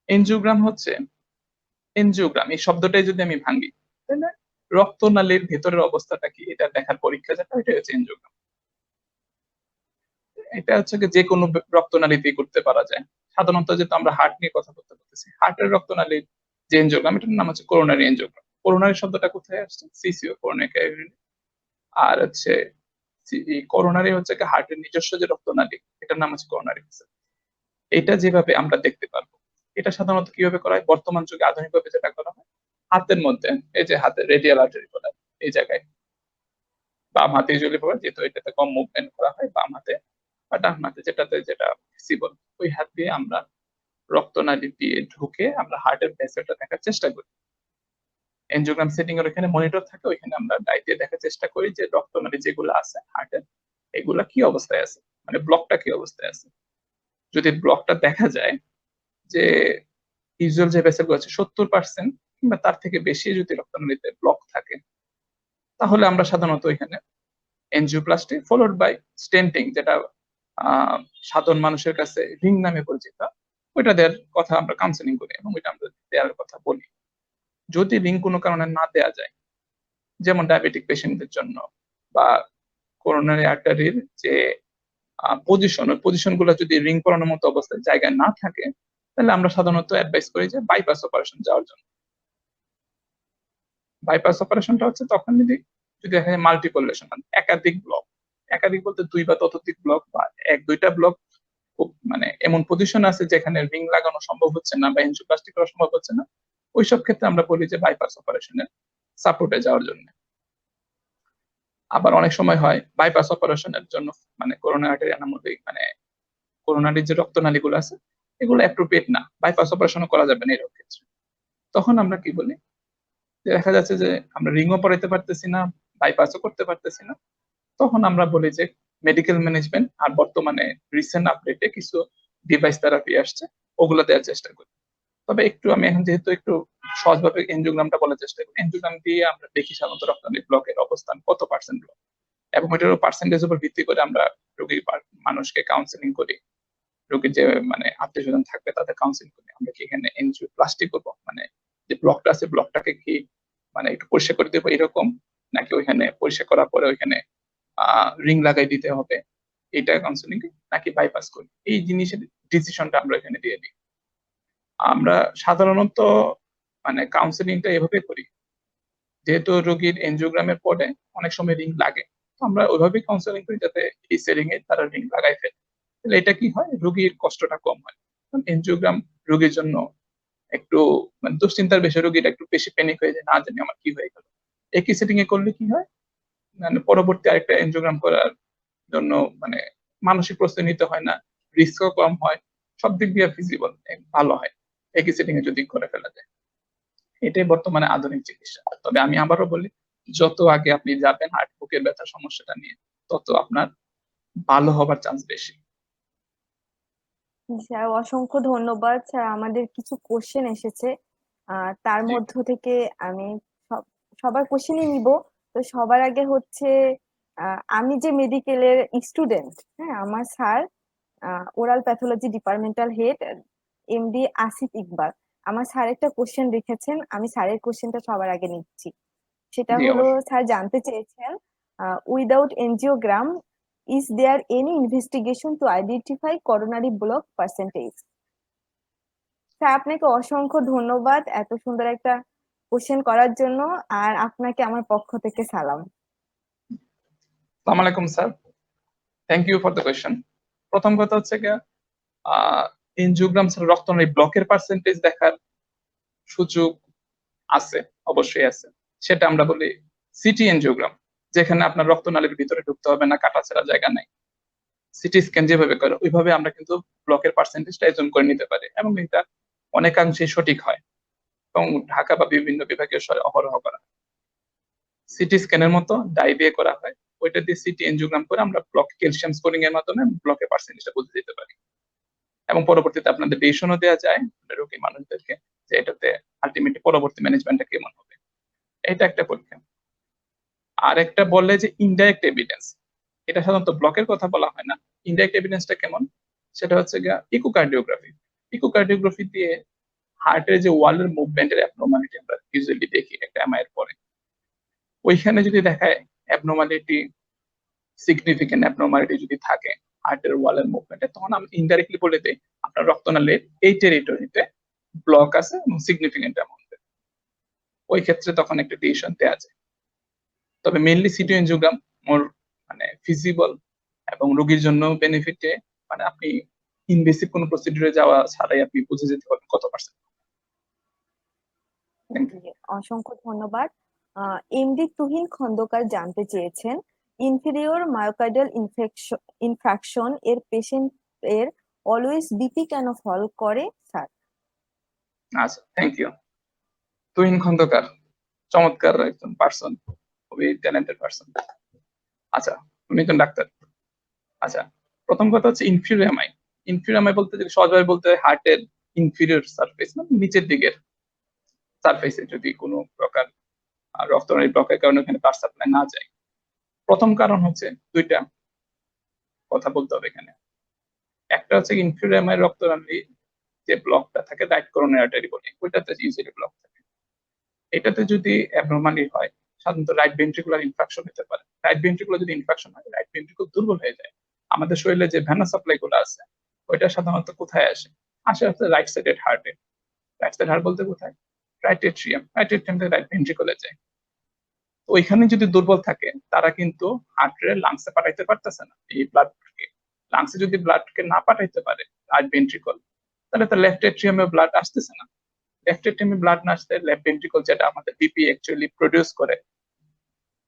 এনজিওগ্রাম হচ্ছে, এনজিওগ্রাম এই শব্দটাই যদি আমি ভাঙি, তাহলে রক্তনালীর ভেতরের অবস্থাটা কি এটা দেখার পরীক্ষা যেটা, এটা হচ্ছে এনজিওগ্রাম। এটা হচ্ছে যে কোনো রক্তনালীতেই করতে পারা যায়। সাধারণত যেহেতু আমরা হার্ট নিয়ে কথা বলতে বলতেছি, হার্টের রক্তনালীর যে এনজিওগ্রাম এটার নাম হচ্ছে করোনারি এনজিওগ্রাম। করোনারি শব্দটা কোথায় আসছে, সিসিও করোনারি। আর হচ্ছে করোনারি হচ্ছে হার্টের নিজস্ব যে রক্তনালী, এটার নাম হচ্ছে করোনারি। এটা যেভাবে আমরা দেখতে পারবো, এটা সাধারণত কিভাবে করা হয়, বর্তমান যুগে আধুনিকভাবে যেটা করা হয়, হাতের মধ্যে, এই যে হাতের রেডিয়াল আর্টারি বলা হয়, এই জায়গায় বাম হাতে ইউজুয়ালি পাওয়া, যেহেতু এটাতে কম মুভমেন্ট করা হয় বাম হাতে, বা ডান হাতে যেটাতে যেটা ফিজিবল, ওই হাত দিয়ে আমরা রক্তনালী দিয়ে ঢুকে আমরা হার্টের ভেসেলটা দেখার চেষ্টা করি। এনজিওগ্রাম সেটিং এর ওখানে মনিটর থাকে, ওইখানে আমরা ডাই দিয়ে দেখার চেষ্টা করি যে রক্তনালী যেগুলো আছে হার্টের, এগুলা কি অবস্থায় আছে, মানে ব্লকটা কি অবস্থায় আছে। যদি ব্লকটা দেখা যায় যে ইউজুয়াল যে ভেসেল গুলো আছে 70% কিংবা তার থেকে বেশি যদি রক্তনালীতে ব্লক থাকে, তাহলে আমরা সাধারণত এখানে এনজিওপ্লাস্টি ফলোড বাই স্টেন্টিং, যেটা আহ, সাধারণ মানুষের কাছে রিং নামে পরিচিত, ওইটা দেওয়ার কথা আমরা কাউন্সিলিং করি এবং ওইটা আমরা দেওয়ার কথা বলি। যদি রিং কোনো কারণে না দেওয়া যায়, যেমন ডায়াবেটিক পেশেন্টদের জন্য, বা করোনারি আর্টারির যে পজিশন, ওই পজিশন গুলো যদি রিং পরানোর মতো অবস্থায় জায়গায় না থাকে, তাহলে আমরা সাধারণত অ্যাডভাইস করি যে বাইপাস অপারেশন যাওয়ার জন্য। বাইপাস অপারেশনটা হচ্ছে তখন যদি যদি দেখা যায় মাল্টিপল লেশন, মানে একাধিক ব্লক, একাধিক বলতে 2 বা ততোধিক ব্লক, বা 1-2টা ব্লক খুব মানে এমন পজিশন আছে যেখানে রিং লাগানো সম্ভব হচ্ছে না বা এনজিওপ্লাস্টি করা সম্ভব হচ্ছে না, ওইসব ক্ষেত্রে আমরা বলি যে বাইপাস অপারেশনের সাপোর্টে যাওয়ার জন্য। আবার অনেক সময় হয় বাইপাস অপারেশনের জন্য মানে করোনারি আর্টারি অ্যানোমালি, মানে করোনারির যে রক্তনালী গুলো আছে এগুলো অ্যাপ্রোপ্রিয়েট না, বাইপাস অপারেশনও করা যাবে না এরকম ক্ষেত্রে। তখন আমরা কি বলি, যে দেখা যাচ্ছে যে আমরা রিংও পরাইতে পারতেছি না, বাইপাসও করতে পারতেছি না, তখন আমরা বলি যে মেডিকেল ম্যানেজমেন্ট আর বর্তমানে রিসেন্ট আপডেটে কিছু ডিভাইস থেরাপি আসছে, ওগুলো দেওয়ার চেষ্টা করি। তবে একটু আমি এখন যেহেতু একটু সহজভাবে এনজিওগ্রামটা বলার চেষ্টা করি, এনজিওগ্রাম দিয়ে আমরা দেখি সাধারণত রক্তনালী ব্লকের অবস্থান কত পার্সেন্ট ব্লক, এবং এটার পার্সেন্টেজ উপর ভিত্তি করে আমরা রোগী মানুষকে কাউন্সিলিং করি। রোগীর যে মানে আত্মীয় স্বজন থাকবে তাদের কাউন্সিলিং করি, আমরা কি এখানে এনজিওপ্লাস্টি করবো, মানে যে ব্লকটা আছে ব্লকটাকে কি মানে একটু পরিষ্কার করে দেবো এরকম, নাকি ওইখানে পরিষ্কার করার পরে ওইখানে রিং লাগাই দিতে হবে, এটা কাউন্সিলিং, নাকি বাইপাস করি, এই জিনিসের ডিসিশনটা আমরা এখানে দিয়ে দিই। আমরা সাধারণত মানে কাউন্সেলিংটা এভাবে করি, যেহেতু রোগীর এনজিওগ্রামের পরে অনেক সময় রিং লাগে, তো আমরা ওইভাবেই কাউন্সেলিং করি যাতে এই সেলিং এ তারা রিং লাগাই ফেলে। তাহলে এটা কি হয়, রোগীর কষ্টটা কম হয়। এনজিওগ্রাম রোগীর জন্য একটু মানে দুশ্চিন্তার বিষয়, রোগীটা একটু বেশি প্যানিক হয়ে যায়, না জানি আমার কি হয়ে গেল। একই সেটিং এ করলে কি হয়, মানে পরবর্তী আরেকটা এনজিওগ্রাম করার জন্য মানে মানসিক প্রস্তুতি নিতে হয় না, রিস্কও কম হয়, সব দিক দিয়ে ফিজিবল ভালো হয় একই সেটিং এ যদি করে ফেলা যায়। এটাই বর্তমানে আধুনিক চিকিৎসা। তবে আমি আবারও বলি, যত আগে আপনি যাবেন হার্ট বুকের ব্যথার সমস্যাটা নিয়ে, তত আপনার ভালো হবার চান্স বেশি। স্যার অসংখ্য ধন্যবাদ স্যার। আমাদের কিছু কোশ্চেন এসেছে, তার জি, মধ্য থেকে আমি সবার কোশ্চেনই নিব। তো সবার আগে হচ্ছে, আমি যে মেডিকেলের স্টুডেন্ট, হ্যাঁ, আমার sir oral pathology departmental head MD Asif Iqbal, আমার স্যার একটা কোশ্চেন রেখেছেন, আমি স্যারের কোশ্চেনটা সবার আগে নিচ্ছি। সেটা জি হলো, অবশ্যই। স্যার জানতে চেয়েছেন, without angiogram is there any investigation to identify coronary block percentage? Sir আপনাকে অসংখ্য ধন্যবাদ এত সুন্দর একটা কোশ্চেন করার জন্য, আর আপনাকে আমার পক্ষ থেকে সালাম। আসসালামু আলাইকুম sir, thank you for the question. প্রথম কথা হচ্ছে গিয়ে এনজিওগ্রাম ছাড়া রক্তনালী ব্লকের পার্সেন্টেজ দেখার সুযোগ আছে, অবশ্যই আছে। সেটা আমরা বলি সিটি এনজিওগ্রাম, যেখানে আপনার রক্তনালীর ভিতরে ঢুকতে হবে না, কাটা ছাড়া জায়গা নাই। সিটি স্ক্যান যেভাবে করে ওইভাবে আমরা কিন্তু ব্লকের পার্সেন্টেজটা এজুম করে নিতে পারি, এবং এটা অনেকাংশে সঠিক হয়, এবং ঢাকা বা বিভিন্ন বিভাগীয় শহরে অহরহ করা। সিটি স্ক্যানের মতো ডাই দিয়ে করা হয়, ওইটা দিয়ে সিটি এনজিওগ্রাম করে আমরা ব্লক ক্যালসিয়াম স্কোরিং এর মাধ্যমে ব্লকের পার্সেন্টেজটা বুঝে দিতে পারি, এবং পরবর্তীতে আপনাদের ডিসিশনও দেওয়া যায় রোগী মানুষদেরকে যে এটাতে আলটিমেটলি পরবর্তী ম্যানেজমেন্টটা কেমন হবে। এটা একটা পরীক্ষা। আর একটা বললে যে ইনডাইরেক্ট এভিডেন্স, এটা সাধারণত ব্লকের কথা বলা হয় না। ইনডাইরেক্ট এভিডেন্সটা কেমন, সেটা হচ্ছে গিয়া ইকোকার্ডিওগ্রাফি। ইকোকার্ডিওগ্রাফি দিয়ে হার্টের যে ওয়ালের মুভমেন্টের অ্যাবনর্মালিটি আমরা ইউজুয়ালি দেখি একটা এমআই এর পরে, ওইখানে যদি দেখায় অ্যাবনর্মালিটি, সিগনিফিকেন্ট অ্যাবনর্মালিটি যদি থাকে হার্টের ওয়ালের মুভমেন্টে, তখন আমি ইনডাইরেক্টলি বলে দিই আপনার রক্তনালীর এই টেরিটরিতে ব্লক আছে এবং সিগনিফিকেন্ট অ্যামাউন্টে। ওই ক্ষেত্রে তখন একটা ডিসিশন দেওয়া যায়। তবে মেইনলি সিটি এনজিওগ্রাম মোর মানে ফিজিবল এবং রোগীর জন্য বেনিফিটে, মানে আপনি ইনভেসিভ কোনো প্রসিডিউরে যাওয়া ছাড়াই আপনি বুঝে যেতে পারবেন কত পার্সেন্ট। Thank you. জি, অসংখ্য ধন্যবাদ। এমডি তুহিন খন্দকার জানতে চেয়েছেন, ইনফেরিয়র মায়োকার্ডিয়াল ইনফ্রাকশন এর পেশেন্ট এর অলওয়েজ বিপি কেন ফল করে স্যার? আচ্ছা, থ্যাংক ইউ। তুহিন খন্দকার চমৎকার একজন পার্সন, খুবই ট্যালেন্টেড পার্সন। আচ্ছা, উনি একজন ডাক্তার। আচ্ছা, প্রথম কথা হচ্ছে ইনফিরিয়র এমআই। ইনফিরিয়র এমআই বলতে যদি সহজভাবে বলতে হয়, হার্টের ইনফিরিয়র সারফেস, মানে নিচের দিকের সারফেসে যদি কোনো প্রকার রক্তনালী ব্লকের কারণে ওখানে ব্লাড সাপ্লাই না যায়। প্রথম কারণ হচ্ছে দুইটা কথা বলতে হবে এখানে। একটা হচ্ছে ইনফিরিয়র এমআই রক্তনালী যে ব্লকটা থাকে রাইট করোনারি আর্টারি বলে, ওইটাতে ইউজুয়ালি ব্লক থাকে। এটাতে যদি অ্যাবনর্মালি হয়, সাধারণত রাইট ভেন্ট্রিকুলার ইনফেকশন হতে পারে। রাইট ভেন্ট্রিকুলার যদি ইনফেকশন হয়, রাইট ভেন্ট্রিকুল দুর্বল হয়ে যায়। আমাদের শরীরে যে ভেনাস সাপ্লাই গুলো আছে, ওইটা সাধারণত কোথায় আসে, আসে হচ্ছে রাইট সাইডেড হার্টে। রাইট সাইড হার্ট বলতে কোথায়, রাইট এট্রিয়াম। রাইট এট্রিয়াম থেকে রাইট ভেন্ট্রিকুলে যায়। তো ওইখানে যদি দুর্বল থাকে, তারা কিন্তু হার্টের লাংসে পাঠাইতে পারতেছে না এই ব্লাডকে। লাংসে যদি ব্লাডকে না পাঠাইতে পারে রাইট ভেন্ট্রিকল, তাহলে তো লেফট এট্রিয়ামে ব্লাড আসতেছে না। লেফট এট্রিয়ামে ব্লাড না আসতে লেফট ভেন্ট্রিকল, যেটা আমাদের বিপি অ্যাকচুয়ালি প্রডিউস করে,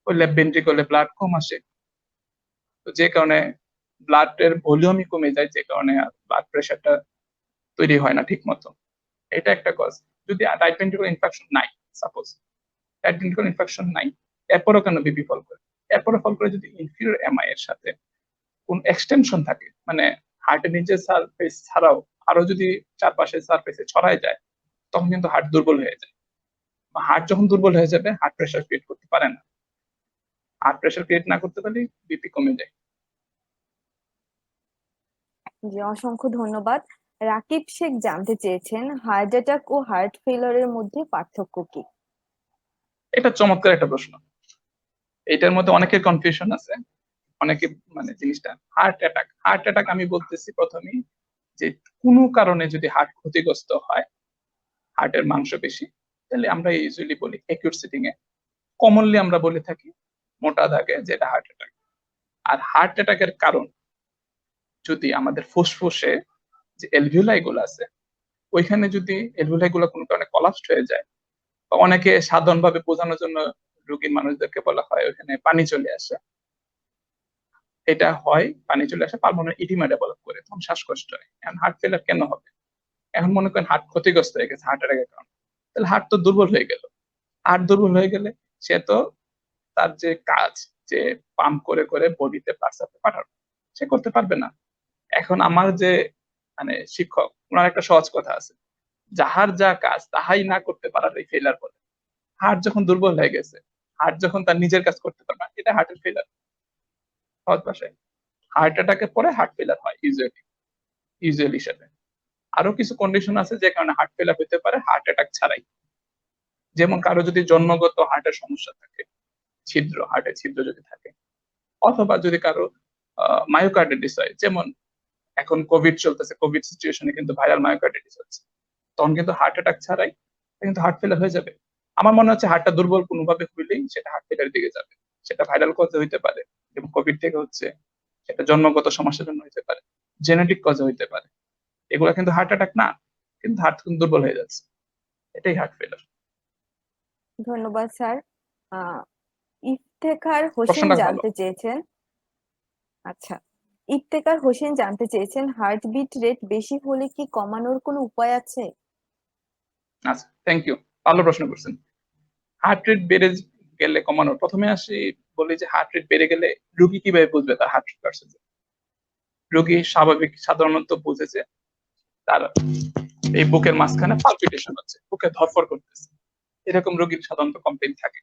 ওই লেফট ভেন্ট্রিকলে ব্লাড কম আসে। তো যে কারণে ব্লাডের ভলিউমই কমে যায়, যে কারণে ব্লাড প্রেশারটা তৈরি হয় না ঠিক মতো। এটা একটা কজ। যদি রাইট ভেন্ট্রিকল ইনফেকশন নাই, সাপোজ রাইট ভেন্ট্রিকল ইনফেকশন নাই, এরপরও কেন বিপি ফল করে? এরপরে ফল করে যদি ইনফিরিয়র এমআই এর সাথে কোন এক্সটেনশন থাকে, মানে হার্টের নিচের সারফেস ছাড়াও আরো যদি চারপাশের সারফেসে ছড়ায় যায়, তখন কিন্তু হার্ট দুর্বল হয়ে যায়। হার্ট যখন দুর্বল হয়ে যাবে, হার্ট প্রেশার ক্রিয়েট করতে পারে না। হার্ট প্রেশার ক্রিয়েট না করতে পারলে বিপি কমে যায়। জি, অসংখ্য ধন্যবাদ। রাকিব শেখ জানতে চেয়েছেন, হার্ট অ্যাটাক ও হার্ট ফেইলিউরের মধ্যে পার্থক্য কি? এটা চমৎকার একটা প্রশ্ন। এটার মধ্যে অনেকের কনফিউশন আছে। অনেকে মানে জিনিসটা হার্ট অ্যাটাক আমি বলতেছি প্রথমেই, যে কোনো কারণে যদি হার্ট ক্ষতিগ্রস্ত হয়, হার্টের মাংসপেশি, তাহলে আমরা ইউজুয়ালি বলি অ্যাকিউট সিটিং এ, কমনলি আমরা বলে থাকি মোটা দাগে যেটা হার্ট অ্যাটাক। আর হার্ট অ্যাটাকের কারণ যদি আমাদের ফুসফুসে যে এলভিওলাই গুলো আছে ওইখানে যদি এলভিওলাই গুলো কোনো কারণে কলাপসড হয়ে যায়, বা অনেকে সাধারণভাবে বোঝানোর জন্য রোগীর মানুষদেরকে বলা হয় ওখানে পানি চলে আসে, এটা হয় পানি চলে আসে পালমোনারি ইডিমা ডেভেলপ করে, তখন শ্বাসকষ্ট হয়। এখন হার্ট ফেলার কেন হবে? এখন মনে করেন হার্ট ক্ষতিগ্রস্ত হয়ে গেছে হার্ট অ্যাটাকের কারণে, তাহলে হার্ট তো দুর্বল হয়ে গেল। হার্ট দুর্বল হয়ে গেলে সে তো তার যে কাজ, যে পাম্প করে করে বডিতে ব্লাড সাপ্লাই পাঠানো, সে করতে পারবে না। এখন আমার যে মানে শিক্ষক, ওনার একটা সহজ কথা আছে, যাহার যা কাজ তাহাই না করতে পারাটাই ফেলার বলে। হার্ট যখন দুর্বল হয়ে গেছে, হার্ট যখন তার নিজের কাজ করতে পারবে না, এটা হার্টের ফেলার। সহজ ভাষায় হার্ট অ্যাটাকের পরে হার্ট ফেলার হয় ইউজুয়ালি হিসেবে। আরো কিছু কন্ডিশন আছে যে কারণে হার্ট ফেলার হতে পারে হার্ট অ্যাটাক ছাড়াই। যেমন কারো যদি জন্মগত হার্টের সমস্যা থাকে, হার্টের ছিদ্র যদি থাকে, অথবা যদি কারো মায়োকার্ডিটিস হয়, যেমন এখন কোভিড চলতেছে, কোভিড সিচুয়েশনে কিন্তু ভাইরাল মায়োকার্ডিটিস হচ্ছে, তখন কিন্তু হার্ট অ্যাটাক ছাড়াই কিন্তু হার্ট ফেলার হয়ে যাবে। আমার মনে হচ্ছে হার্টটা দুর্বল কোনোভাবে হইলেই সেটা হার্ট ফেলার দিকে যাবে। সেটা ভাইরাল কজে হইতে পারে, যেমন কোভিড থেকে হচ্ছে, সেটা জন্মগত সমস্যার জন্য হইতে পারে, জেনেটিক কজে হইতে পারে। এগুলো কিন্তু হার্ট অ্যাটাক না, কিন্তু হার্ট কিন্তু দুর্বল হয়ে যাচ্ছে, এটাই হার্ট ফেলার। ধন্যবাদ স্যার। ইফতেখার হোসেন প্রশ্নটা ভালো। জানতে চেয়েছেন, আচ্ছা, ইফতেখার হোসেন জানতে চেয়েছেন হার্টবিট রেট বেশি হলে কি কমানোর কোনো উপায় আছে? আচ্ছা, থ্যাংক ইউ, ভালো প্রশ্ন করছেন। হার্ট রেট বেড়ে গেলে কমানোর, প্রথমে আসি বলি যে হার্ট রেট বেড়ে গেলে রোগী কিভাবে বুঝবে তার হার্ট রেট বাড়ছে। রোগী স্বাভাবিক সাধারণত বুঝে যে তার এই বুকের মাঝখানে পালপিটেশন হচ্ছে, বুকে ধরফর করতেছে, এরকম রোগীর সাধারণত কমপ্লেইন থাকে।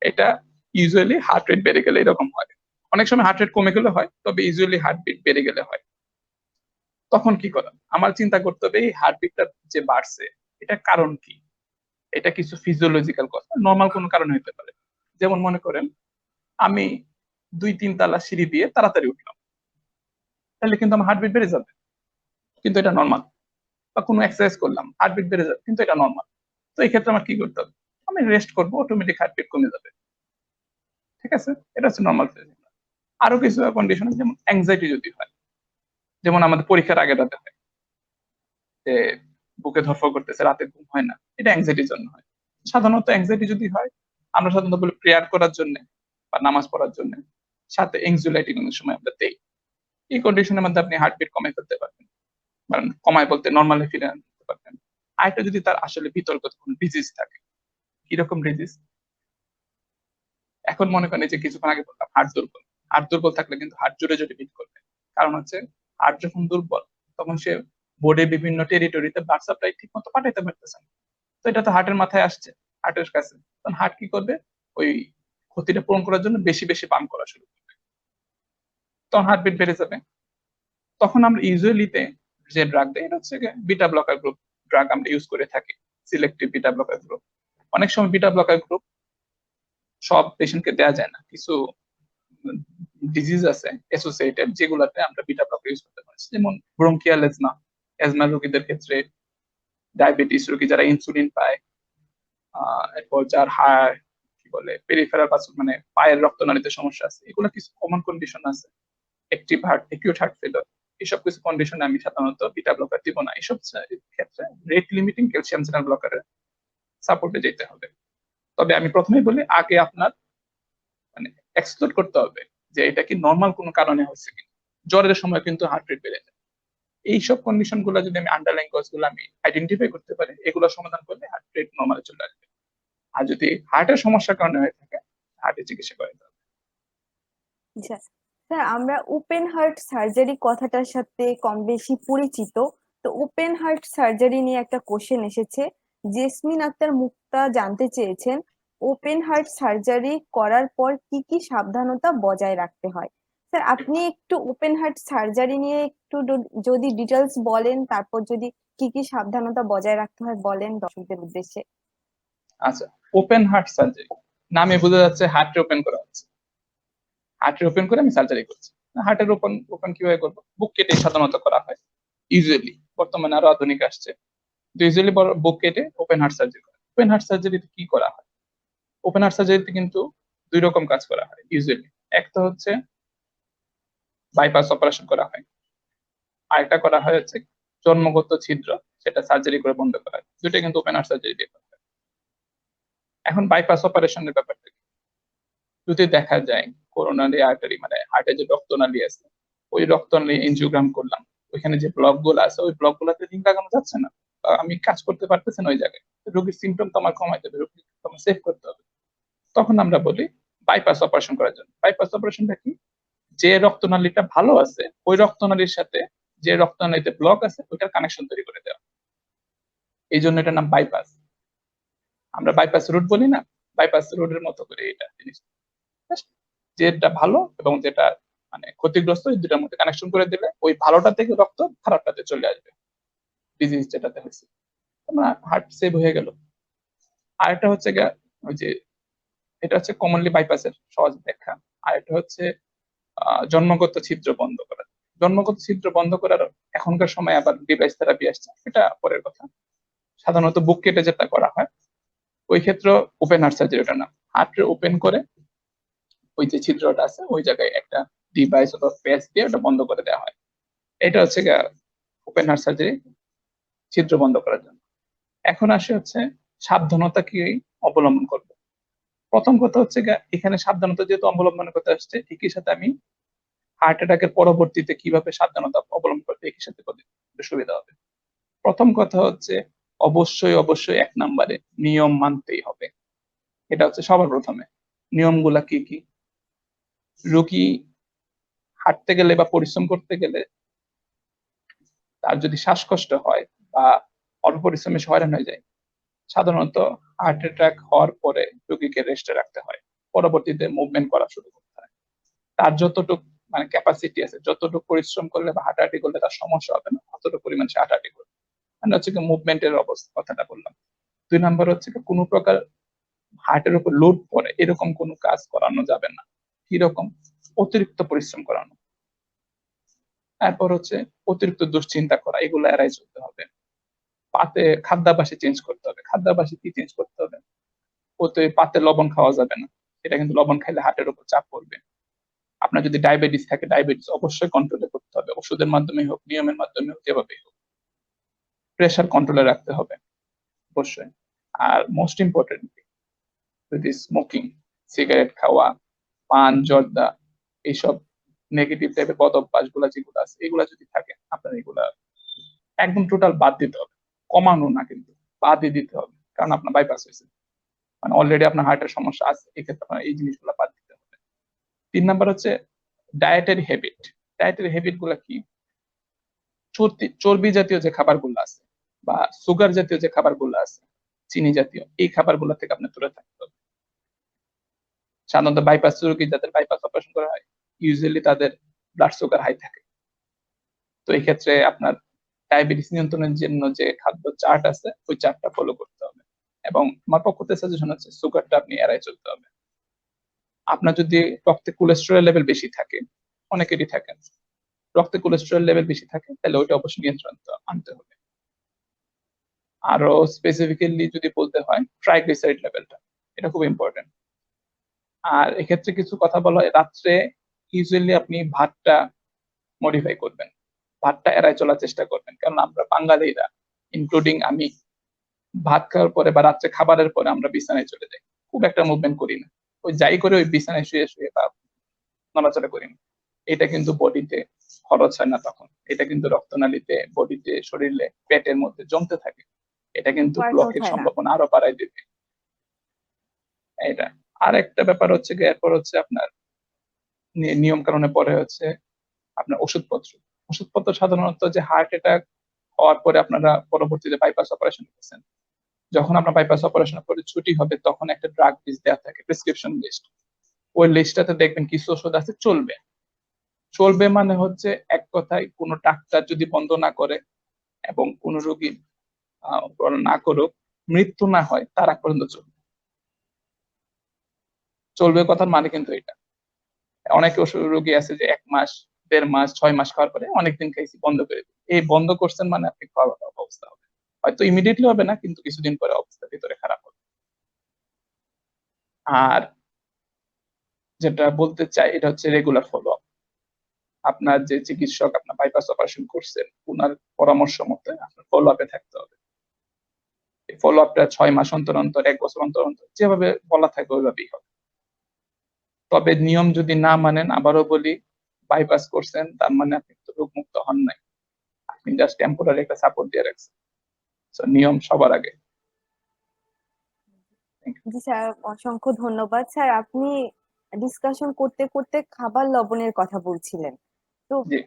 এটা ইউজুয়ালি হার্ট রেট বেড়ে গেলে এরকম হয়। অনেক সময় হার্ট রেট কমে গেলে হয়, তবে ইউজুয়ালি হার্ট বিট বেড়ে গেলে হয়। তখন কি করা? আমার চিন্তা করতে হবে এই হার্ট বিটটা যে বাড়ছে, এটা কারণ কি? এটা কিছু ফিজিওলজিক্যাল কথা, নর্মাল কোনো কারণে হতে পারে। যেমন মনে করেন আমি 2-3 তলা সিঁড়ি দিয়ে তাড়াতাড়ি উঠলাম, তাহলে কিন্তু আমার হার্টবিট বেড়ে যাবে, কিন্তু এটা নর্মাল। বা কোনো এক্সারসাইজ করলাম, হার্টবিট বেড়ে যাবে, কিন্তু এটা নর্মাল। তো এই ক্ষেত্রে আমার কি করতে হবে? আমি রেস্ট করবো, অটোমেটিক হার্টবিট কমে যাবে। ঠিক আছে, এটা হচ্ছে নর্মাল ফেজ। আরো কিছু কন্ডিশন যেমন অ্যাংজাইটি যদি হয়, যেমন আমাদের পরীক্ষার আগে রাতে হয় যে বুকে ধরফর করতেছে, রাতে ঘুম হয় না, এটা অ্যাংজাইটির জন্য হয়। সাধারণত অ্যাংজাইটি যদি হয়, আমরা সাধারণত বলি প্রেয়ার করার জন্য বা নামাজ পড়ার জন্য, সাথে এংজাইটি অনেক সময় আমরা দেই। এই কন্ডিশনের মধ্যে আপনি হার্টবিট কমাই ফেলতে পারবেন, মানে কমায় বলতে নর্মালি ফিরে আনতে পারবেন। আরেকটা যদি তার আসলে বিতর্কিত কোনো ডিজিজ থাকে, কিরকম ডিজিজ? এখন মনে করেন এই যে কিছুক্ষণ আগে বললাম হার্ট দুর্বল, হার্ট দুর্বল থাকলে কিন্তু হার্ট জোরে জোরে বিট করবে। কারণ হচ্ছে হার্ট যখন দুর্বল, তখন সে বডির বিভিন্ন টেরিটরিতে ব্লাড সাপ্লাই ঠিক মতো পাঠাইতে পারতেছে না। তো এটা তো হার্টের মাথায় আসছে, হার্টের কাছে, তখন হার্ট কি করবে? ওই ক্ষতিটা পূরণ করার জন্য বেশি বেশি পাম্প করা শুরু করবে, তখন হার্টবিট বেড়ে যাবে। তখন আমরা ইউজুয়ালিতে যে ড্রাগ দেয় এটা হচ্ছে বিটা ব্লকার গ্রুপ ড্রাগ আমরা ইউজ করে থাকি, সিলেক্টিভ বিটা ব্লকার গ্রুপ। অনেক সময় বিটা ব্লকার গ্রুপ সব পেশেন্টকে দেওয়া যায় না, কিছু ডিজিজ আছে অ্যাসোসিয়েটেড যেগুলোতে আমরা বিটা ব্লকার ইউজ করতে পারি, যেমন ব্রঙ্কিয়াল এজমা, এজমা রোগীদের ক্ষেত্রে, ডায়াবেটিস রোগী যারা ইনসুলিন পায়, এরপর যার হাড় কি বলে পেরিফেরাল মানে পায়ের রক্তনালীতে সমস্যা আছে, এগুলো কিছু কমন কন্ডিশন আছে। Active heart, acute heart failure, এসব কিছু কন্ডিশনে আমি সাধারণত বিটা ব্লকার দিব না। এসব ক্ষেত্রে রেট লিমিটিং ক্যালসিয়াম চ্যানেল ব্লকারের সাপোর্টে যেতে হবে। তবে আমি প্রথমেই বলি আগে আপনার মানে এক্সপ্লোর করতে হবে যে এটা কি নর্মাল কোনো কারণে হচ্ছে কিনা। জ্বরের সময় কিন্তু হার্ট রেট বেড়ে যায়, এইসব কন্ডিশন গুলো যদি আমি আন্ডারলাইন কজ গুলো আমি আইডেন্টিফাই করতে পারি, এগুলো সমাধান করলে হার্ট রেট নর্মালে চলে আসবে। আর যদি হার্টের সমস্যার কারণে হয়ে থাকে, হার্টের চিকিৎসা করে দিতে হবে। আচ্ছা স্যার, আমরা ওপেন হার্ট সার্জারি কথাটার সাথে কম বেশি পরিচিত। তো ওপেন হার্ট সার্জারি নিয়ে একটা কোশ্চেন এসেছে, জেসমিন আক্তার মুক্তা জানতে চেয়েছেন ওপেন হার্ট সার্জারি করার পর কি কি সাবধানতা বজায় রাখতে হয়। স্যার আপনি একটু ওপেন হার্ট সার্জারি নিয়ে একটু যদি ডিটেলস বলেন, তারপর যদি কি কি সাবধানতা বজায় রাখতে হয় বলেন দর্শকদের উদ্দেশ্যে। আচ্ছা, ওপেন হার্ট সার্জারি নামে বোঝা যাচ্ছে হার্ট ওপেন করা হচ্ছে, হার্টের ওপেন করে আমি সার্জারি করছি। হার্টের ওপেন ওপেন কিভাবে করবো? বুক কেটে সাধারণত করা হয় ইউজুয়ালি, বর্তমানে আরো আধুনিক আসছে। ইউজুয়ালি বুক কেটে ওপেন হার্ট সার্জারি করে। ওপেন হার্ট সার্জারিতে কি করা হয়? ওপেন হার্ট সার্জারিতে কিন্তু দুই রকম কাজ করা হয় ইউজুয়ালি। একটা হচ্ছে বাইপাস অপারেশন করা হয়, আরেকটা করা হয় হচ্ছে জন্মগত ছিদ্র, সেটা সার্জারি করে বন্ধ করা হয়। দুইটা কিন্তু ওপেন হার্ট সার্জারি দিয়ে করা হয়। এখন বাইপাস অপারেশনের ব্যাপারটা কি? যদি দেখা যায় করোনারি আর্টারি মানে হার্টে যে রক্তনালী আছে, ওই রক্তনালী এনজিওগ্রাম করলাম, ওইখানে যে ব্লক গুলো আছে ওই ব্লক গুলাতে রিং লাগানো যাচ্ছে না, বা আমি কাজ করতে পারতেছি না ওই জায়গায়, রোগীর সিমটম তো আমার কমাইতে হবে, রোগীকে আমার সেভ করতে হবে, তখন আমরা বলি বাইপাস অপারেশন করার জন্য। বাইপাস অপারেশনটা কি? যে রক্তনালীটা ভালো আছে ওই রক্তনালীর সাথে যে রক্তনালীতে ব্লক আছে ওইটার কানেকশন তৈরি করে দেওয়া, এই জন্য এটার নাম বাইপাস। আমরা বাইপাস রুট বলি না, বাইপাস রুটের মতো করে এটা জিনিস, যেটা ভালো এবং যেটা মানে ক্ষতিগ্রস্ত এই দুটার মধ্যে কানেকশন করে দিলে ওই ভালোটা থেকে রক্ত খারাপটাতে চলে আসবে, ডিজিজ যেটাতে হয়েছে, তোমার হার্ট সেভ হয়ে গেল। আরেকটা হচ্ছে ওই যে এটা হচ্ছে কমনলি বাইপাসের সহজ ব্যাখ্যা। আরেকটা হচ্ছে জন্মগত ছিদ্র বন্ধ করা। জন্মগত ছিদ্র বন্ধ করার এখনকার সময় আবার ডিভাইস থেরাপি আসছে, এটা পরের কথা। সাধারণত বুক কেটে যেটা করা হয় ওই ক্ষেত্রে ওপেন হার্ট সার্জারি, ওটা না, হার্টে ওপেন করে ওই যে ছিদ্রটা আছে ওই জায়গায় একটা ডিভাইস অথবা প্যাচ দিয়ে ওটা বন্ধ করে দেওয়া হয়। এটা হচ্ছে ওপেন হার্ট সার্জারি ছিদ্র বন্ধ করার জন্য। এখন আসে হচ্ছে সাবধানতা কি অবলম্বন করবো। প্রথম কথা হচ্ছে এখানে সাবধানতা যেহেতু অবলম্বন করতে আসছে, একই সাথে আমি হার্ট অ্যাটাকের পরবর্তীতে কিভাবে সাবধানতা অবলম্বন করতে একই সাথে করতে সুবিধা হবে। প্রথম কথা হচ্ছে অবশ্যই অবশ্যই 1 নম্বরে নিয়ম মানতেই হবে। এটা হচ্ছে সবার প্রথমে। নিয়মগুলা কি কি? রোগী হাঁটতে গেলে বা পরিশ্রম করতে গেলে তার যদি শ্বাসকষ্ট হয় বা অল্প পরিশ্রমে হয়রান হয়ে যায়, সাধারণত হার্ট অ্যাটাক হওয়ার পরে রোগীকে রেস্টে রাখতে হয়, পরবর্তীতে মুভমেন্ট করা শুরু করতে হয়। তার যতটুকু মানে ক্যাপাসিটি আছে, যতটুকু পরিশ্রম করলে বা হাঁটাহাঁটি করলে তার সমস্যা হবে না, ততটুকু পরিমাণ সে হাঁটাহাঁটি করবে। মানে হচ্ছে কি মুভমেন্টের অবস্থা কথাটা বললাম। 2 নম্বর হচ্ছে কি কোনো প্রকার হার্টের উপর লোড পড়ে এরকম কোনো কাজ করানো যাবে না। কিরকম? অতিরিক্ত পরিশ্রম করানো। তারপর হচ্ছে অতিরিক্ত দুশ্চিন্তা করা, এগুলো এড়াই চলতে হবে। পাতে খাদ্যাভ্যাসে চেঞ্জ করতে হবে। খাদ্যাভ্যাসে কি চেঞ্জ করতে হবে? ওতে পাতে লবণ খাওয়া যাবে না, এটা কিন্তু লবণ খাইলে হার্টের উপর চাপ পড়বে। আপনার যদি ডায়াবেটিস থাকে, ডায়াবেটিস অবশ্যই কন্ট্রোলে করতে হবে, ওষুধের মাধ্যমে হোক, নিয়মের মাধ্যমে হোক, যেভাবেই হোক। প্রেশার কন্ট্রোলে রাখতে হবে অবশ্যই। আর মোস্ট ইম্পর্টেন্ট, যদি স্মোকিং, সিগারেট খাওয়া, পান, জর্দা, এইসব নেগেটিভ টাইপের বদ অভ্যাস গুলা যেগুলো আছে এগুলা যদি থাকে, আপনার এগুলা একদম টোটাল বাদ দিতে হবে। কমানো না, কিন্তু বাদই দিতে হবে, কারণ আপনার বাইপাস হয়েছে, মানে অলরেডি আপনার হার্টের সমস্যা আছে, এক্ষেত্রে আপনার এই জিনিসগুলো বাদ দিতে হবে। 3 নম্বর হচ্ছে ডায়েটারি হ্যাবিট। ডায়েটারি হ্যাবিট গুলা কি? চর্বি জাতীয় যে খাবারগুলো আছে বা সুগার জাতীয় যে খাবারগুলো আছে, চিনি জাতীয়, এই খাবারগুলো থেকে আপনার দূরে থাকতে হবে। সাধারণত বাইপাস রোগী যাদের বাইপাস অপারেশন করা হয় ইউজুয়ালি তাদের ব্লাড সুগার হাই থাকে। তো এই ক্ষেত্রে আপনার ডায়াবেটিস নিয়ন্ত্রণের জন্য যে খাদ্য চার্ট আছে ওই চার্টটা ফলো করতে হবে, এবং আমার পক্ষ থেকে সাজেশন হচ্ছে সুগারটা আপনি এড়াই চলতে হবে। আপনার যদি রক্তে কোলেস্টেরল লেভেল বেশি থাকে, অনেকেরই থাকে, রক্তে কোলেস্টেরল লেভেল বেশি থাকে, তাহলে ওইটা অবশ্যই নিয়ন্ত্রণ আনতে হবে। আরো স্পেসিফিক্যালি যদি বলতে হয় ট্রাইগ্লিসারাইড লেভেলটা, এটা খুব ইম্পর্টেন্ট। আর এক্ষেত্রে কিছু কথা বলা হয়, রাত্রে ইউজুয়ালি আপনি ভাতটা মডিফাই করবেন, ভাতটা এড়াই চলার চেষ্টা করবেন, কারণ আমরা বাঙালিরা ইনক্লুডিং আমি ভাত খাওয়ার পরে বা রাত্রে খাবারের পরে আমরা বিছানায় চলে যাই, খুব একটা মুভমেন্ট করি না, ওই যাই করে ওই বিছানায় শুয়ে শুয়ে বা নড়াচড়া করি না। এটা কিন্তু বডিতে খরচ হয় না তখন, এটা কিন্তু রক্তনালীতে, বডিতে, শরীরে, পেটের মধ্যে জমতে থাকে, এটা কিন্তু ওয়ার্কআউট ব্লকের হয় না। সম্ভাবনা আরো বাড়ায় দেবে। এটা আর একটা ব্যাপার হচ্ছে এরপর হচ্ছে আপনার নিয়ম কানুনে পরে হচ্ছে আপনার ওষুধপত্র। ওষুধপত্র সাধারণত যে হার্ট অ্যাটাক হওয়ার পরে আপনারা পরবর্তীতে বাইপাস অপারেশন করছেন, যখন আপনার বাইপাস অপারেশন করে ছুটি হবে তখন একটা ড্রাগ লিস্ট দেওয়া থাকে, প্রেসক্রিপশন লিস্ট। ওই লিস্টটাতে দেখবেন কিছু ওষুধ আছে চলবে। চলবে মানে হচ্ছে এক কথায় কোনো ডাক্তার যদি বন্ধ না করে এবং কোন রোগী না করুক, মৃত্যু না হয় তার আগ পর্যন্ত চলবে। চলবে কথার মানে কিন্তু এটা। অনেক রোগী আছে যে 1 মাস, 1.5 মাস, 6 মাস খাওয়ার পরে অনেকদিন খাইছি বন্ধ করে দিই, এই বন্ধ করছেন মানে আপনি খাওয়ার অবস্থা হবে, হয়তো ইমিডিয়েটলি হবে না কিন্তু কিছুদিন পরে অবস্থা ভিতরে খারাপ হবে। আর যেটা বলতে চাই এটা হচ্ছে রেগুলার ফলো আপ। আপনার যে চিকিৎসক আপনার বাইপাস অপারেশন করছেন ওনার পরামর্শ মতে আপনার ফলো আপে থাকতে হবে। এই ফলো আপটা 6 মাস অন্তর অন্তর, 1 বছর অন্তর অন্তর যেভাবে বলা থাকে ওইভাবেই হবে। তবে নিয়ম যদি না মানেন, আবারও বলি, বাইপাস করছেন তার মানে আপনি তো রোগমুক্ত হন নাই, আপনি জাস্ট টেম্পোরারি একটা সাপোর্ট দিয়ে রাখছেন। সো নিয়ম সবার আগে। Thank you. জি স্যার, অসংখ্য ধন্যবাদ স্যার। আপনি ডিসকাশন করতে করতে খাবার লবণের কথা বলছিলেন। তো জি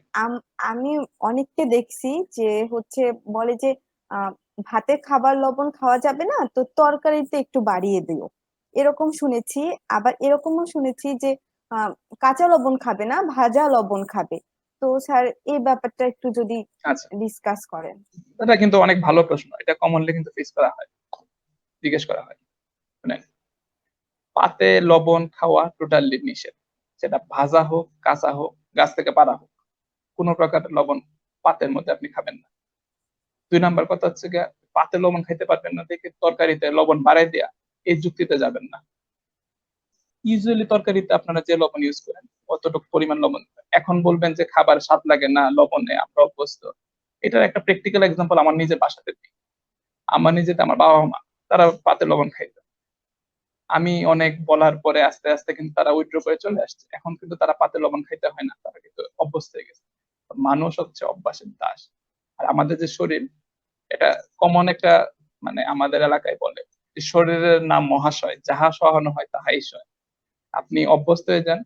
আমি অনেককে দেখছি যে হচ্ছে বলে যে আহ, ভাতে খাবার লবণ খাওয়া যাবে না, তো তরকারিতে একটু বাড়িয়ে দিও, এরকম শুনেছি। আবার এরকমও শুনেছি যে আহ, কাঁচা লবণ খাবে না, ভাজা লবণ খাবে। তো স্যার এই ব্যাপারটা একটু যদি আচ্ছা, ডিসকাস করেন। এটা কিন্তু অনেক ভালো প্রশ্ন, এটা কমনলি কিন্তু ফেস করা হয়, জিজ্ঞেস করা হয়। মানে পাতে লবণ খাওয়া টোটালি নিষেধ, সেটা ভাজা হোক কাঁচা হোক গাছ থেকে পাড়া হোক, কোনো প্রকার লবণ পাতের মধ্যে আপনি খাবেন না। 2 নাম্বার কথা হচ্ছে গিয়ে পাতে লবণ খাইতে পারবেন না দেখে তরকারিতে লবণ বাড়াই দেয়া, এই যুক্তিতে যাবেন না। ইউজুয়ালি তরকারিতে আপনারা যে লবণ ইউজ করেন অতটুকু পরিমাণ লবণ দিবেন। এখন বলবেন যে খাবার স্বাদ লাগে না লবণে, আমরা অভ্যস্ত। এটার একটা প্র্যাকটিক্যাল এক্সাম্পল আমার নিজের বাসাতে দিই। আমার নিজেতে আমার বাবা মা তারা পাতে লবণ খাইতো, আমি অনেক বলার পরে আস্তে আস্তে কিন্তু তারা উইথড্র করে চলে আসছে, এখন কিন্তু তারা পাতে লবণ খাইতে হয় না, তারা কিন্তু অভ্যস্ত হয়ে গেছে। মানুষ হচ্ছে অভ্যাসের দাস। আর আমাদের যে শরীর, এটা কমন একটা, মানে আমাদের এলাকায় বলে যে শরীরের নাম মহাশয়, যাহা সহানো হয় তাহাই সয়। আপনি অভ্যস্ত হয়ে যান,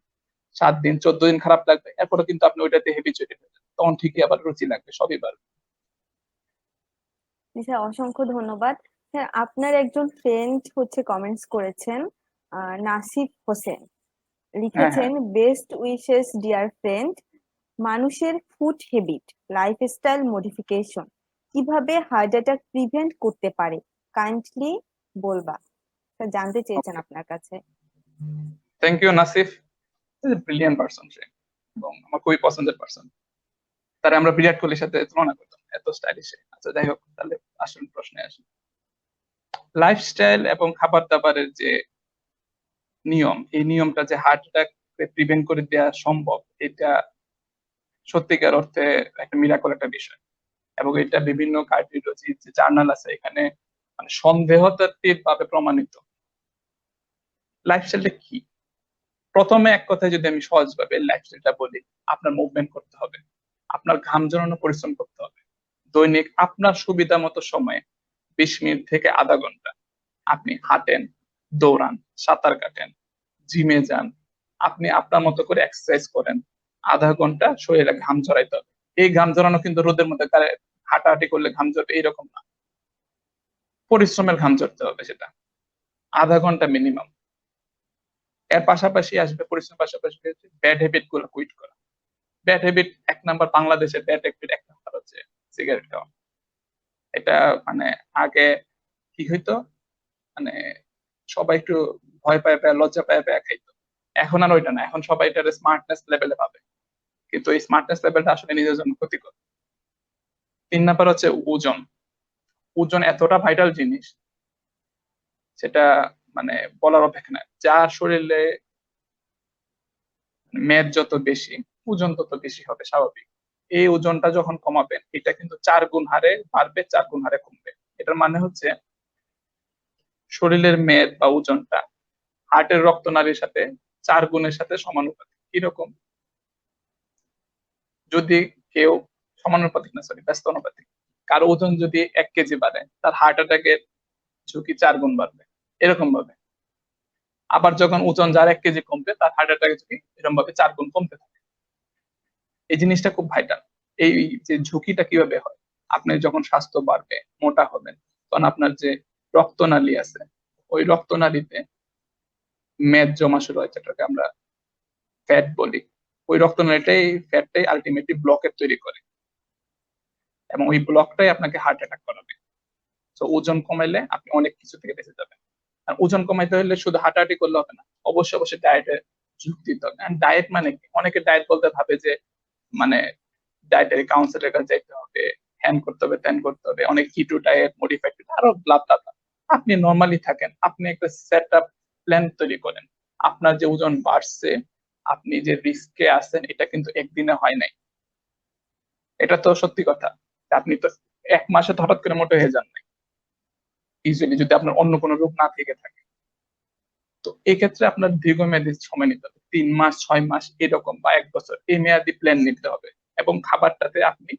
7 দিন 14 দিন খারাপ লাগবে, এরপরে কিন্তু আপনি ওইটাতে হেবিচুয়েটেড হয়ে যান, তখন ঠিকই আবার রুচি লাগবে, সবই পারবে। জি স্যার, অসংখ্য ধন্যবাদ। স্যার, আপনার একজন ফ্রেন্ড হচ্ছে কমেন্টস করেছেন, নাসিফ হোসেন হ্যাঁ হ্যাঁ, লিখেছেন, বেস্ট উইশেস ডিয়ার ফ্রেন্ড। মানুষের ফুড হ্যাবিট, লাইফস্টাইল মডিফিকেশন কিভাবে হার্ট অ্যাটাক প্রিভেন্ট করতে পারে, কাইন্ডলি বলবা। স্যার, জানতে চেয়েছেন ওকে, আপনার কাছে। Thank you Nasif, brilliant person সে, এবং আমার খুবই পছন্দের পারসন। তারা আমরা বিরাট কোহলির সাথে তুলনা করতাম, এত স্টাইলিশ। আচ্ছা যাই হোক, তাহলে আসল প্রশ্নে আসি। লাইফস্টাইল এবং খাবার দাবারের যে নিয়ম, এই নিয়মটা যে হার্ট অ্যাটাক প্রিভেন্ট করে দেওয়া সম্ভব, এটা সত্যিকার অর্থে একটা মিরাকল একটা বিষয়। এবং এটা বিভিন্ন কার্ডিওলজি যে জার্নাল আছে এখানে মানে সন্দেহতাতীত ভাবে প্রমাণিত। লাইফস্টাইলটা কি? প্রথমে এক কথায় যদি আমি সহজভাবে লাইফস্টাইলটা বলি, আপনার মুভমেন্ট করতে হবে, আপনার ঘাম ঝরানো পরিশ্রম করতে হবে। দৈনিক আপনার সুবিধা মতো সময়ে 20 মিনিট থেকে আধা ঘন্টা আপনি হাঁটেন, দৌড়ান, সাঁতার কাটেন, জিমে যান, আপনি আপনার মতো করে এক্সারসাইজ করেন। আধা ঘন্টা শরীরে ঘাম ঝরাইতে হবে। এই ঘাম ঝরানো কিন্তু রোদের মধ্যে হাঁটাহাঁটি করলে ঘাম ঝরবে এইরকম না, পরিশ্রমের ঘাম ঝরতে হবে সেটা, আধা ঘন্টা মিনিমাম। এর পাশাপাশি আসবে, পরিশ্রমের পাশাপাশি ব্যাড হ্যাবিট গুলো কুইট করা। ব্যাড হ্যাবিট 1 নাম্বার, বাংলাদেশের ব্যাড হ্যাবিট 1 নাম্বার হচ্ছে সিগারেট খাওয়া। এটা মানে আগে কি হইতো, মানে সবাই একটু ভয় পায় পায় লজ্জা পায় পায় খাইতো, এখন আর ওইটা না, এখন সবাই এটার স্মার্টনেস লেভেলে পাবে, কিন্তু এই স্মার্টনেস লেভেলটা আসলে নিজের জন্য ক্ষতিকর। 3 নাম্বার হচ্ছে ওজন। ওজন এতটা ভাইটাল জিনিস, সেটা মানে বলার অপেক্ষা নাই। যার শরীরে মেদ যত বেশি, ওজন তত বেশি হবে স্বাভাবিক। এই ওজনটা যখন কমাবেন, এটা কিন্তু 4 গুণ হারে বাড়বে, 4 গুণ হারে কমবে। এটার মানে হচ্ছে শরীরের মেদ বা ওজনটা হার্টের রক্তনালীর সাথে 4 গুণের সাথে সমানুপাতিক। কিরকম? যদি কেউ সমানুপাতিক না, সরি, ব্যস্তানুপাতিক। কারো ওজন যদি 1 কেজি বাড়ে, তার হার্ট অ্যাটাকের ঝুঁকি 4 গুণ বাড়বে, এরকম ভাবে। আবার যখন ওজন যার 1 কেজি কমবে, তার হার্ট অ্যাটাকের ঝুঁকি এরকম ভাবে 4 গুণ কমতে থাকে। এই জিনিসটা খুব ভাইটাল। এই যে ঝুঁকিটা কিভাবে হয়, আপনি যখন স্বাস্থ্য বাড়বে, মোটা হবেন, তখন আপনার যে রক্তনালী আছে, ওই রক্তনালীতে মেদ জমা শুরু হয়, যেটাকে আমরা ফ্যাট বলি। ওই রক্তনালীটাই, ফ্যাটটাই আলটিমেটলি ব্লকেট তৈরি করে, এবং ওই ব্লকটাই আপনাকে হার্ট অ্যাটাক করাবে। তো ওজন কমাইলে আপনি অনেক কিছু থেকে বেঁচে যাবেন। আর ওজন কমাইতে হলে শুধু হাঁটাহাঁটি করলে হবে না, অবশ্যই অবশ্যই ডায়েটে ঝুঁক দিতে হবে। ডায়েট মানে কি? অনেকে ডায়েট বলতে ভাবে যে মানে ডায়েটারি কাউন্সিলের কাছে যাইতে হবে, হ্যান করতে হবে, ত্যান করতে হবে, অনেক কিটো ডায়েট, মডিফাইড আরো ব্লা ব্লা ব্লা। আপনি নর্মালি থাকেন, আপনি একটা সেট আপ প্ল্যান তৈরি করেন। আপনার যে ওজন বাড়ছে, আপনি যে রিস্কে আছেন, এটা কিন্তু একদিনে হয় নাই। এটা তো সত্যি কথা। আপনি তো 1 মাসে তো হঠাৎ করে মোটা হয়ে যান নাই ইউজুয়ালি, যদি আপনার অন্য কোনো রোগ না থেকে থাকে। তো এক্ষেত্রে আপনার দীর্ঘমেয়াদী সময় নিতে হবে, 3 মাস, 6 মাস এরকম, বা 1 বছর, এই মেয়াদি প্ল্যান নিতে হবে। এবং খাবারটাতে আপনি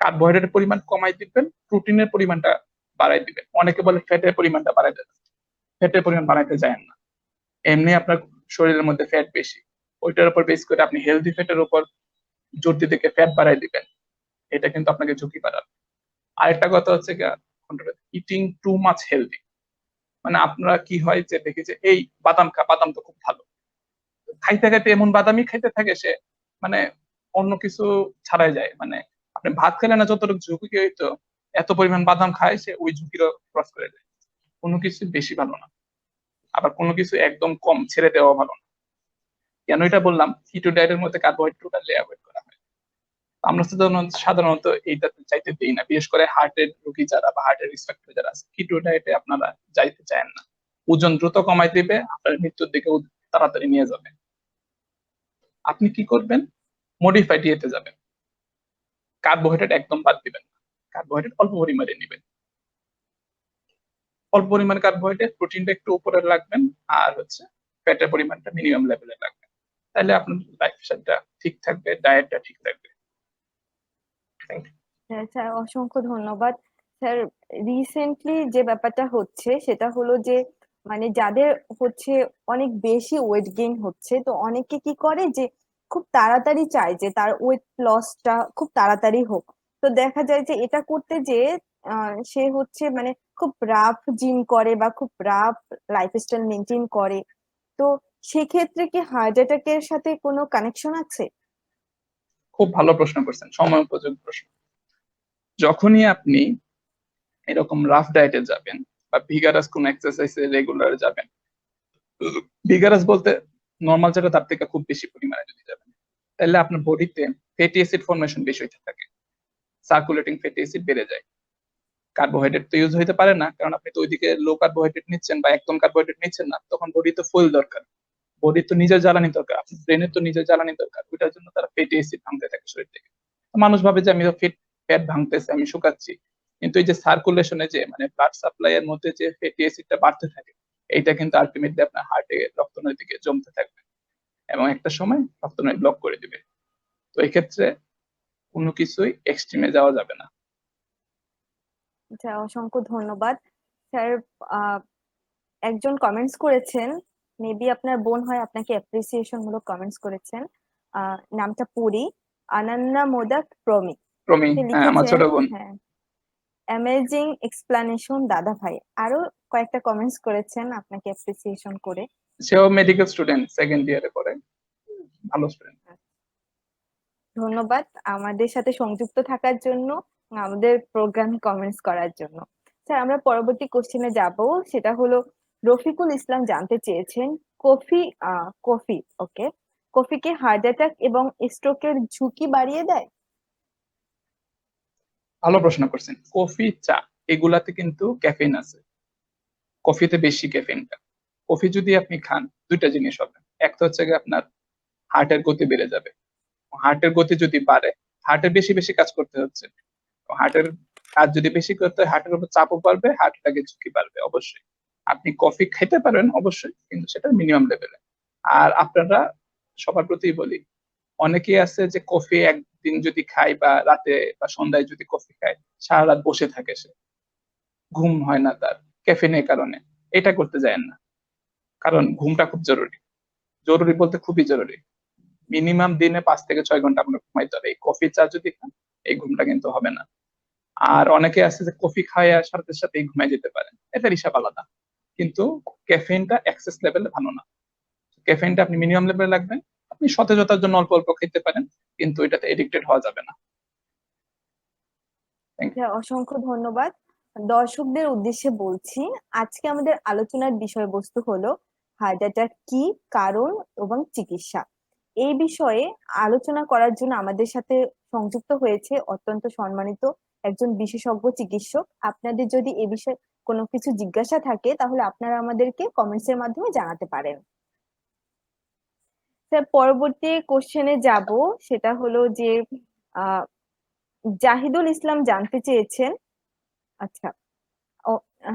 কার্বোহাইড্রেটের পরিমাণ কমাই দিবেন, প্রোটিনের পরিমাণটা বাড়াই দিবেন। অনেকে বলে ফ্যাটের পরিমাণটা বাড়াই দেবেন, ফ্যাটের পরিমাণ বাড়াইতে যায় না। এমনি আপনার শরীরের মধ্যে ফ্যাট বেশি, ওইটার উপর বেস করে আপনি হেলদি ফ্যাটের উপর জোর দিতে গিয়ে ফ্যাট বাড়াই দিবেন, এটা কিন্তু আপনাকে ঝুঁকি বাড়াবে। আরেকটা কথা হচ্ছে ইটিং টু মাচ হেলদি, মানে আপনারা কি হয় যে দেখি যে এই বাদাম খা, বাদাম তো খুব ভালো, খাইতে খাইতে এমন বাদামই খাইতে থাকে সে, মানে অন্য কিছু ছাড়াই যায়। মানে আপনি ভাত খেলে না যতটুকু ঝুঁকি হইতো, এত পরিমাণ বাদাম খায় সে ওই ঝুঁকিরও ক্রস করে যায়। কোনো কিছু বেশি ভালো না, আবার কোনো কিছু একদম কম ছেড়ে দেওয়া ভালো না। কেন এটা বললাম, কিটো ডায়েটের মধ্যে কার্বোহাইড্রেট টোটালি অ্যাভয়েড করা হয়। আমরা সাধারণত এইটা চাইতে দিই না, বিশেষ করে হার্টের রোগী যারা বা হার্টের রিস্ক ফ্যাক্টর যারা আছে, কিটো ডায়েটে আপনারা যাইতে চান না। ওজন দ্রুত কমাই দিবে, আপনার মৃত্যুর দিকে তাড়াতাড়ি নিয়ে যাবে। আপনি কি করবেন, মডিফাইড ডিয়েটে যাবেন, কার্বোহাইড্রেট একদম বাদ দিবেন না, কার্বোহাইড্রেট অল্প পরিমাণে নেবেন, অল্প পরিমাণে কার্বোহাইড্রেট, প্রোটিনটা একটু উপরে রাখবেন, আর হচ্ছে ফ্যাটের পরিমাণটা মিনিমাম লেভেলে রাখবেন। তাহলে আপনার লাইফস্টাইলটা ঠিক থাকবে, ডায়েটটা ঠিক থাকবে। Thank you. হ্যাঁ স্যার, অসংখ্য ধন্যবাদ। স্যার, রিসেন্টলি যে ব্যাপারটা হচ্ছে সেটা হলো যে মানে যাদের হচ্ছে অনেক বেশি ওয়েট গেইন হচ্ছে, তো অনেকে কি করে যে খুব তাড়াতাড়ি চায় যে তার ওয়েট লসটা খুব তাড়াতাড়ি হোক। তো দেখা যায় যে এটা করতে যে সে হচ্ছে মানে খুব রাফ জিম করে বা খুব রাফ লাইফস্টাইল মেনটেন করে। তো সেক্ষেত্রে কি হার্ট অ্যাটাকের সাথে কোনো কানেকশন আছে? খুব ভালো প্রশ্ন করছেন, সময় উপযোগী প্রশ্ন। যখনই আপনি এরকম রাফ ডায়েটে যাবেন বা ভিগারাস কোন এক্সারসাইজে রেগুলার যাবেন, ভিগারাস বলতে নর্মাল যেটা তার থেকে খুব বেশি পরিমাণে যদি যাবেন, তাহলে আপনার বডিতে ফ্যাটি অ্যাসিড ফর্মেশন বেশি হইতে থাকে, সার্কুলেটিং ফ্যাটি অ্যাসিড বেড়ে যায়। কার্বোহাইড্রেট তো ইউজ হইতে পারে না, কারণ আপনি তো ওইদিকে লো কার্বোহাইড্রেট নিচ্ছেন বা একদম কার্বোহাইড্রেট নিচ্ছেন না, তখন বডি তো ফুল দরকার, বডির তো নিজের জ্বালানি দরকার, আপনার ব্রেনের তো নিজের জ্বালানি দরকার, ওইটার জন্য তারা ফ্যাটি অ্যাসিড ভাঙতে থাকে শরীর থেকে। মানুষ ভাবে যে আমি তো ফ্যাট ভাঙতেছে, আমি শুকাচ্ছি, কিন্তু এই যে সার্কুলেশনে যে মানে ব্লাড সাপ্লাই এর মধ্যে যে ফ্যাটি অ্যাসিডটা বাড়তে থাকে, এইটা কিন্তু আলটিমেটলি আপনার হার্টে রক্তনলীতে জমতে থাকবে এবং একটা সময় রক্তনলী ব্লক করে দিবে। তো এই ক্ষেত্রে কোনো কিছুই এক্সট্রিমে যাওয়া যাবে না। আচ্ছা, অসংখ্য ধন্যবাদ। স্যার, আহ, একজন কমেন্টস করেছেন, মেবি আপনার বোন হয়, আপনাকে অ্যাপ্রিসিয়েশন মূলক কমেন্টস করেছেন। নামটা পুরি, আনান্না মোদক প্রমি। প্রমি, সে হ্যাঁ, আমার লিখেছেন, ছোট বোন। হ্যাঁ, অ্যামেজিং এক্সপ্লানেশন দাদা ভাই। আরো কয়েকটা কমেন্টস করেছেন আপনাকে অ্যাপ্রিসিয়েশন করে। সেও মেডিকেল স্টুডেন্ট, সেকেন্ড ইয়ারে পড়ে, ভালো স্টুডেন্ট। ধন্যবাদ আমাদের সাথে সংযুক্ত থাকার জন্য, আমাদের প্রোগ্রামে কমেন্টস করার জন্য। স্যার, আমরা পরবর্তী কোশ্চেনে যাব। সেটা হলো, রফিকুল ইসলাম জানতে চেয়েছেন, কফি কফি ওকে, কফি কি হার্ট অ্যাটাক এবং স্ট্রোকের ঝুঁকি বাড়িয়ে দেয়? ভালো প্রশ্ন করছেন। কফি, চা, এগুলাতে কিন্তু ক্যাফেইন আছে, কফিতে বেশি ক্যাফেইনটা। কফি যদি আপনি খান, দুইটা জিনিস হবে। একটা হচ্ছে গিয়ে আপনার হার্টের গতি বেড়ে যাবে, হার্টের গতি যদি বাড়ে, হার্টের বেশি বেশি কাজ করতে হচ্ছে, হার্টের কাজ যদি বেশি করতে হয়, হার্টের উপর চাপও বাড়বে, হার্ট অ্যাটাকের ঝুঁকি বাড়বে অবশ্যই। আপনি কফি খেতে পারেন অবশ্যই, কিন্তু সেটা মিনিমাম লেভেলে। আর আপনারা সবার প্রতি বলি, অনেকেই আছে যে কফি একদিন যদি খায় বা রাতে বা সন্ধ্যায় যদি কফি খায়, সারা রাত বসে থাকে সে, ঘুম হয় না তার ক্যাফেইনের কারণে। এটা করতে যায় না, কারণ ঘুমটা খুব জরুরি, জরুরি বলতে খুবই জরুরি। মিনিমাম দিনে 5 থেকে 6 ঘন্টা আপনার ঘুমাইতে হবে। এই কফি চা যদি খান, এই ঘুমটা কিন্তু হবে না। আর অনেকে আছে যে কফি খায় আর সাথে সাথে ঘুমাই যেতে পারেন, এটা হিসাব আলাদা। কিন্তু ক্যাফেইনটা এক্সেস লেভেলে ভালো না, ক্যাফেইনটা আপনি মিনিমাম লেভেলে রাখবেন। আপনি সতেজতার জন্য অল্প অল্প খেতে পারেন, কিন্তু এটাতে এডিক্টেড হওয়া যাবে না। Thank you. হ্যাঁ, অসংখ্য ধন্যবাদ। দর্শকদের উদ্দেশ্যে বলছি, আজকে আমাদের আলোচনার বিষয়বস্তু হলো হার্ট অ্যাটাক কি, কারণ এবং চিকিৎসা। এই বিষয়ে আলোচনা করার জন্য আমাদের সাথে সংযুক্ত হয়েছে অত্যন্ত সম্মানিত একজন বিশেষজ্ঞ চিকিৎসক। আপনাদের যদি এ বিষয়ে কোনো কিছু জিজ্ঞাসা থাকে তাহলে আপনারা আমাদেরকে কমেন্টস এর মাধ্যমে জানাতে পারেন। স্যার, পরবর্তী কোশ্চেনে যাব। সেটা হলো যে আহ জাহিদুল ইসলাম জানতে চেয়েছেন। আচ্ছা, ও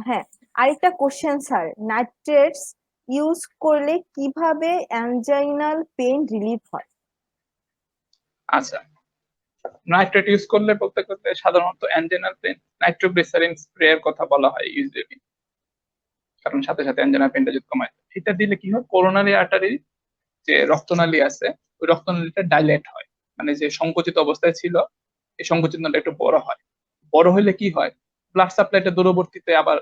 হ্যাঁ, আরেকটা কোশ্চেন স্যার, নাইট্রেটস ইউজ করলে কিভাবে অ্যানজাইনাল পেইন রিলিভ হয়? আচ্ছা, নাইট্রেট ইউজ করলে বলতে করতে সাধারণত অ্যাঞ্জেনাল পেন নাইট্রোগ্লিসারিন স্প্রে এর কথা বলা হয় ইউজুয়ালি, কারণ সাথে সাথে অ্যাঞ্জেনা পেনটা যদি কমায়। এটা দিলে কি হয়, করোনারি আর্টারি যে রক্তনালী আছে ওই রক্তনালীটা ডাইলেট হয়, মানে যে সংকুচিত অবস্থায় ছিল এই সংকুচিত নালীটা একটু বড় হয়। বড় হলে কি হয়, ব্লাড সাপ্লাইটা দূরবর্তীতে আবার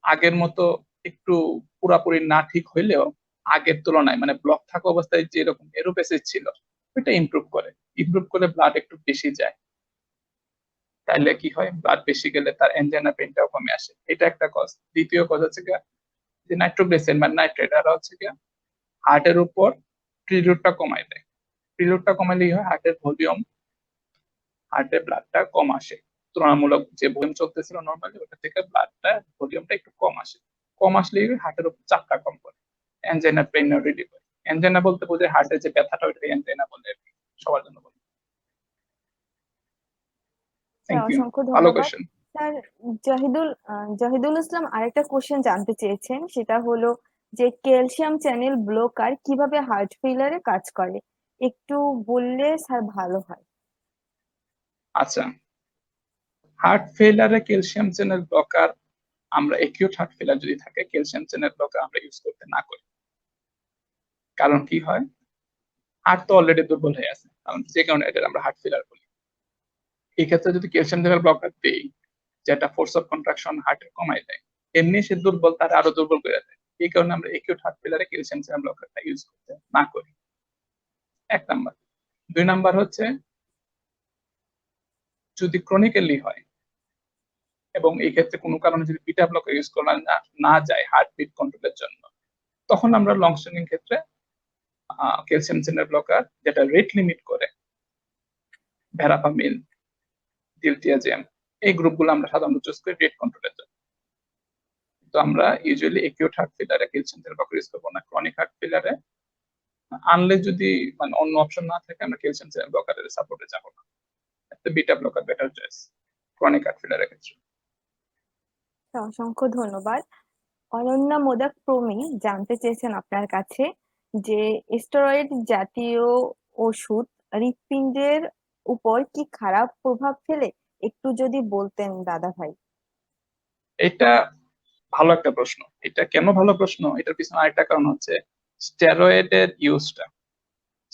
আগের মতো একটু পুরাপুরি না ঠিক হইলেও আগের তুলনায় মানে ব্লক থাকা অবস্থায় যেরকম এরোপেসিস ছিল ওইটা ইমপ্রুভ করে। ইমপ্রুভ করলে ব্লাড একটু বেশি যায়, তাইলে কি হয়, ব্লাড বেশি গেলে তার অ্যাঞ্জাইনা পেনটাও কমে আসে। এটা একটা কজ। দ্বিতীয় কজ হচ্ছে গিয়া যে নাইট্রোগ্লিসারিন মানে নাইট্রেট আর হচ্ছে গিয়া হার্টের উপর প্রিলোডটা কমায় দেয়। প্রিলোডটা কমালেই হয় হার্টের ভলিউম, হার্টের ব্লাডটা কম আসে, তুলনামূলক যে ভলিউম চলতেছিল নর্মালি ওটা থেকে ব্লাডটা ভলিউমটা একটু কম আসে। কম আসলেই হার্টের উপর চাপটা কম করে অ্যাঞ্জাইনা পেন রিলিভ হয়। অ্যাঞ্জাইনা বলতে বোঝায় হার্টের যে ব্যথাটা ওইটাকে অ্যাঞ্জাইনা বলে আর কি। সবার জন্য বলি। স্যার, থ্যাংক ইউ, অসংখ্য ভালো ধন্যবাদ। কোয়েশ্চেন। স্যার, জাহিদুল ইসলাম আরেকটা কোশ্চেন জানতে চেয়েছেন। সেটা হলো যে ক্যালসিয়াম চ্যানেল ব্লকার কিভাবে হার্ট ফেইলারে কাজ করে, একটু বললে স্যার ভালো হয়। আচ্ছা, হার্ট ফেইলারে ক্যালসিয়াম চ্যানেল ব্লকার, আমরা একিউট হার্ট ফেইলার যদি থাকে ক্যালসিয়াম চ্যানেল ব্লকার আমরা ইউজ করতে না করি। কারণ কি হয়, হার্ট তো অলরেডি দুর্বল হয়ে আছে, কারণ যে কারণে এটা আমরা হার্ট ফেইলার বলি। এই ক্ষেত্রে যদি ক্যালসিয়াম চ্যানেল ব্লকার দেই, যেটা ফোর্স অফ কন্ট্রাকশন হার্টের কমাই দেয়, এমনি সে দুর্বল তার আরো দুর্বল করে দেয়। এই কারণে আমরা একিউট হার্ট ফেইলারে ক্যালসিয়াম চ্যানেল ব্লকারটা ইউজ করতে না করি। এক নাম্বার। দুই নাম্বার হচ্ছে যদি ক্রনিক্যালি হয় এবং এই ক্ষেত্রে কোনো কারণে যদি বিটা ব্লকার ইউজ করা না যায় হার্টবিট কন্ট্রোলের জন্য, তখন আমরা লং স্ট্যান্ডিং ক্ষেত্রে ক্যালসিয়াম চ্যানেল ব্লকার যেটা রেট লিমিট করে, ভেরাপামিল, ডিলটিয়াজিয়াম, এই গ্রুপগুলো আমরা সাধারণত চুজ করি রেট কন্ট্রোলের জন্য। তো আমরা ইউজুয়ালি একিউট হার্ট ফেইলারে ক্যালসিয়াম চ্যানেল ব্লকার ইউজ করবো না। ক্রনিক হার্ট ফেইলারে আনলে যদি মানে অন্য অপশন না থাকে আমরা ক্যালসিয়াম চ্যানেল ব্লকারের সাপোর্টে যাবো না। Beta blocker better choice chronic heart ফেইলারের ক্ষেত্রে। স্যার, অসংখ্য ধন্যবাদ। অনন্যা মোদক প্রমি জানতে চেয়েছেন আপনার কাছে যে স্টেরয়েড জাতীয় ওষুধ হৃৎপিণ্ডের উপর কি খারাপ প্রভাব ফেলে, একটু যদি বলতেন দাদা ভাই। এটা ভালো একটা প্রশ্ন। এটা কেন ভালো প্রশ্ন, এটার পিছনে আরেকটা কারণ হচ্ছে স্টেরয়েডের ইউজটা।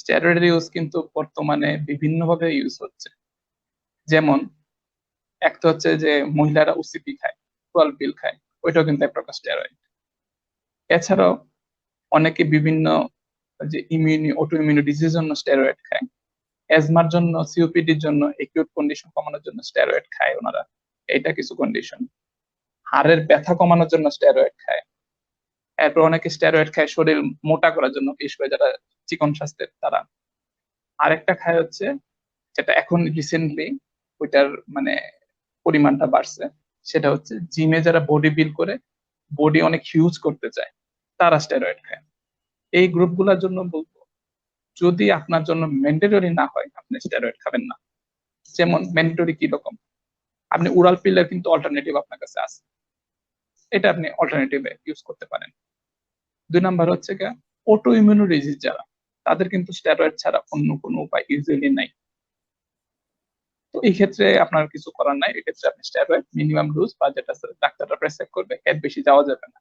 স্টেরয়েডের ইউজ কিন্তু বর্তমানে বিভিন্ন ভাবে ইউজ হচ্ছে। যেমন একটা হচ্ছে যে মহিলারা ওসিপি খায়, 12 পিল খায়, ওইটাও কিন্তু এক প্রকার স্টেরয়েড। এছাড়াও অনেকে বিভিন্ন যে অটো ইমিউনি ডিজিজের জন্য স্টেরয়েড খায়, অ্যাজমার জন্য, সিওপিডির জন্য, একিউট কন্ডিশন কমানোর জন্য স্টেরয়েড খায় ওনারা, এটা কিছু কন্ডিশন। হাড়ের ব্যথা কমানোর জন্য স্টেরয়েড খায়। এরপর অনেকে স্টেরয়েড খায় শরীর মোটা করার জন্য, বিশেষ করে যারা চিকন স্বাস্থ্যের তারা। আরেকটা খায় হচ্ছে, যেটা এখন রিসেন্টলি ওইটার মানে পরিমাণটা বাড়ছে, সেটা হচ্ছে জিমে যারা বডি বিল্ড করে, বডি অনেক হিউজ করতে চায়, তারা স্টেরয়েড খায়। এই গ্রুপগুলোর জন্য বলবো, যদি আপনার জন্য ম্যান্ডেটরি না হয় আপনি স্টেরয়েড খাবেন না। যেমন ম্যান্ডেটরি কি রকম, আপনি উরাল পিলের কিন্তু অল্টারনেটিভ আপনার কাছে আছে, এটা আপনি অল্টারনেটিভে ইউজ করতে পারেন। দুই নাম্বার হচ্ছে গিয়ে অটো ইমিউনো ডিজিজ যারা, তাদের কিন্তু স্টেরয়েড ছাড়া অন্য কোনো উপায় ইউজুয়ালি নাই। তো এই ক্ষেত্রে আপনার কিছু করার নাই, এক্ষেত্রে আপনি স্টেরয়েড মিনিমাম ডোজ বা যেটা ডাক্তাররা প্রেসক্রাইব করবে এর বেশি যাওয়া যাবে না।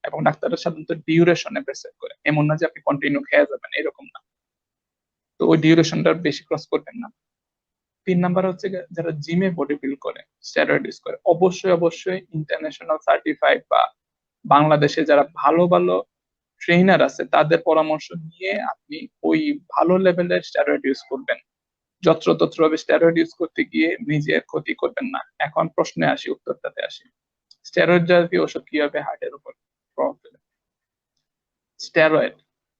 এবং ডাক্তাররা সাধারণত ডিউরেশনে প্রেসক্রাইব করে, এমন না যে আপনি কন্টিনিউ খেয়ে যাবেন, এরকম না। তো ওই ডিউরেশনটা বেশি ক্রস করবেন না। তিন নাম্বার হচ্ছে যারা জিমে বডি বিল্ড করে, স্টেরয়েড ইউজ করে, অবশ্যই অবশ্যই ইন্টারন্যাশনাল সার্টিফাইড বা বাংলাদেশে যারা ভালো ভালো ট্রেনার আছে তাদের পরামর্শ নিয়ে আপনি ওই ভালো লেভেলের স্টেরয়েড ইউজ করবেন। যত্রতত্র ভাবে স্টেরয়েড ইউজ করতে গিয়ে নিজের ক্ষতি করবেন না। এখন প্রশ্নে আসি, উত্তরটাতে আসি। স্টেরয়েড জাতীয় ওষুধ কিভাবে হার্টের উপর প্রভাব ফেলে? স্টেরয়েড,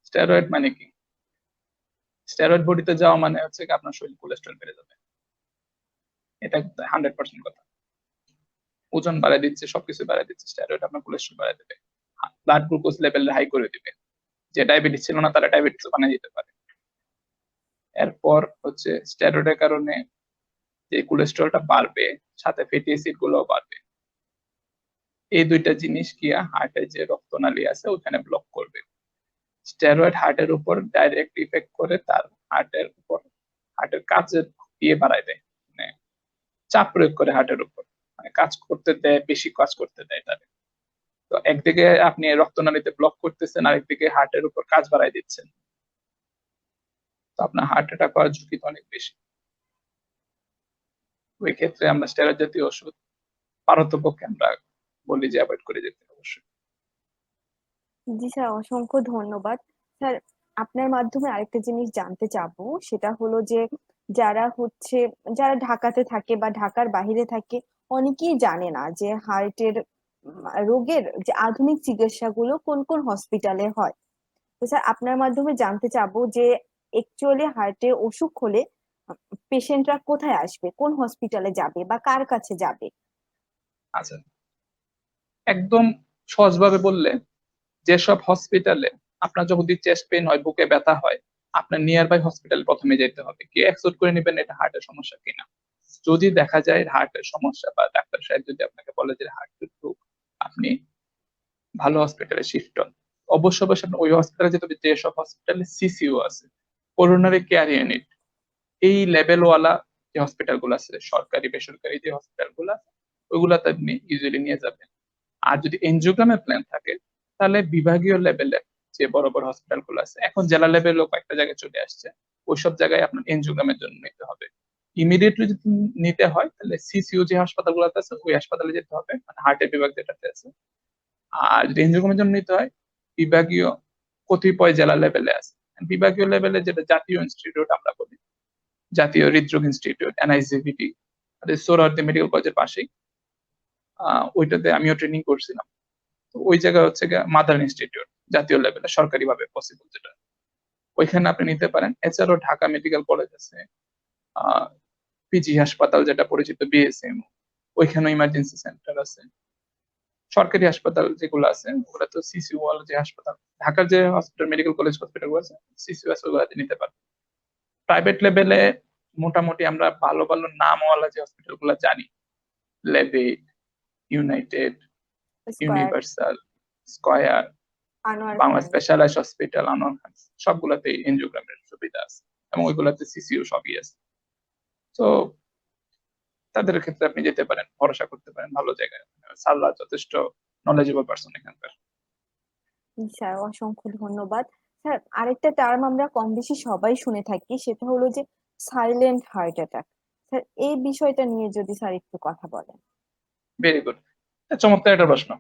স্টেরয়েড মানে কি? স্টেরয়েড বডিতে যাওয়া মানে হচ্ছে আপনার শরীরে কোলেস্ট্রল বেড়ে যাবে, এটা 100% কথা। ওজন বাড়ায় দিচ্ছে, সবকিছু বাড়ায় দিচ্ছে। স্টেরয়েড আপনার কোলেস্ট্রল বাড়ায় দেবে, ব্লাড গ্লুকোজ লেভেল হাই করে দিবে, যে ডায়াবেটিস ছিল না তারা ডায়াবেটিস বানিয়ে দিতে পারে। এরপর হচ্ছে স্টেরয়েডের কারণে যে কোলেস্ট্রলটা বাড়বে, সাথে ফ্যাটি অ্যাসিড গুলোও বাড়বে। এই দুইটা জিনিস গিয়া হার্টের যে রক্তনালী আছে ওখানে ব্লক করবে। স্টেরয়েড হার্টের উপর ডাইরেক্ট ইফেক্ট করে, তার হার্টের উপর, হার্টের কাজের দিয়ে বাড়ায় দেয়, মানে চাপ প্রয়োগ করে হার্টের উপর, মানে কাজ করতে দেয়, বেশি কাজ করতে দেয় তাদের। তো একদিকে আপনি রক্তনালীতে ব্লক করতেছেন, আরেকদিকে হার্টের উপর কাজ বাড়ায় দিচ্ছেন, তো আপনার হার্ট অ্যাটাক হওয়ার ঝুঁকি তো অনেক বেশি। ওই ক্ষেত্রে আমরা স্টেরয়েড জাতীয় ওষুধ পারতপক্ষে আমরা বলি যে অ্যাভয়েড করে যেতে অবশ্যই। জি স্যার, অসংখ্য ধন্যবাদ। স্যার, আপনার মাধ্যমে আরেকটা জিনিস জানতে চাবো, সেটা হলো যে যারা হচ্ছে যারা ঢাকাতে থাকে বা ঢাকার বাইরে থাকে, অনেকেই জানে না যে হার্টের রোগের যে আধুনিক চিকিৎসাগুলো কোন কোন হসপিটালে হয়। তো স্যার, আপনার মাধ্যমে জানতে চাবো যে একচুয়ালি হার্টে অসুখ হলে পেশেন্টরা কোথায় আসবে, কোন হসপিটালে যাবে বা কার কাছে যাবে? আচ্ছা, একদম সহজভাবে বললে, যেসব হসপিটালে আপনার যদি চেস্ট পেইন হয়, বুকে ব্যথা হয়, আপনার নিয়ার বাই হসপিটাল প্রথমে যেতে হবে, গিয়ে এক্সপোর্ট করে নেবেন এটা হার্টের সমস্যা কিনা। যদি দেখা যায় হার্টের সমস্যা, বা ডাক্তার সাহেব যদি আপনাকে বলে যে হার্টের রোগ, আপনি ভালো হসপিটালে শিফট হন। অবশ্য অবশ্যই আপনি ওই হসপিটালে যেতে হবে যেসব হসপিটালে সিসিইউ আছে, করোনারি কেয়ার ইউনিট, এই লেভেল ওয়ালা যে হসপিটাল গুলো আছে, সরকারি বেসরকারি যে হসপিটাল গুলো আছে, ওইগুলাতে আপনি ইউজুয়ালি নিয়ে যাবেন। আর যদি এনজিওগ্রামের প্ল্যান থাকে, তাহলে বিভাগীয় লেভেলে যে বড় বড় হসপিটাল গুলো আছে, এখন জেলা লেভেলেও কয়েকটা জায়গায় চলে আসছে, ওইসব জায়গায় আপনার এনজিওগ্রামের জন্য নিতে হবে। ইমিডিয়েটলি যদি নিতে হয় তাহলে সিসিইউ যে হাসপাতালগুলোতে আছে ওই হাসপাতালে যেতে হবে, মানে হার্টের বিভাগ যেটাতে আছে। আর যদি এনজিওগ্রামের জন্য নিতে হয়, বিভাগীয় কতিপয় জেলা লেভেলে আছে। বিভাগীয় লেভেলে যেটা জাতীয় ইনস্টিটিউট আমরা বলি, জাতীয় হৃদরোগ ইনস্টিটিউট এনআইসিভিটি, সোহরাওয়ার্দী মেডিকেল কলেজের পাশেই, ওইটাতে আমিও ট্রেনিং করছিলাম। তো ওই জায়গায় হচ্ছে মাদার ইনস্টিটিউট, জাতীয় লেভেলে সরকারি ভাবে পসিবল যেটা, ওইখানে আপনি নিতে পারেন। এছাড়াও ঢাকা মেডিকেল কলেজ আছে, পিজি হাসপাতাল যেটা পরিচিত বিএসএম, ওইখানে ইমার্জেন্সি সেন্টার আছে। সরকারি হাসপাতাল যেগুলো আছে ওগুলো তো সিসিউ ওয়ালা যে হাসপাতাল, ঢাকার যে হসপিটাল মেডিকেল কলেজ হসপিটাল গুলো আছে সিসিউ আছে, ওগুলোতে নিতে পারেন। প্রাইভেট লেভেলে মোটামুটি আমরা ভালো ভালো নামওয়ালা যে হসপিটাল গুলো জানি, লেভিট, United, Square, Universal, Square, Anwar Bangla Khan. Specialise hospital, Anwar Khan, সবগুলাতেই এনজিওগ্রামের সুবিধা আছে, এবং ওইগুলাতে সিসিও সবই আছে। তো তাদের ক্ষেত্রে আপনি যেতে পারেন, ভরসা করতে পারেন, ভালো জায়গায়। সাল্লাহ যথেষ্ট নলেজেবল পারসন এখানকার। স্যার, অসংখ্য ধন্যবাদ। স্যার, আরেকটা টার্ম আমরা কম বেশি সবাই শুনে থাকি, সেটা হলো যে সাইলেন্ট হার্ট অ্যাটাক। স্যার, এই বিষয়টা নিয়ে যদি স্যার একটু কথা বলেন। ভেরি গুড, চমৎকার একটা প্রশ্ন।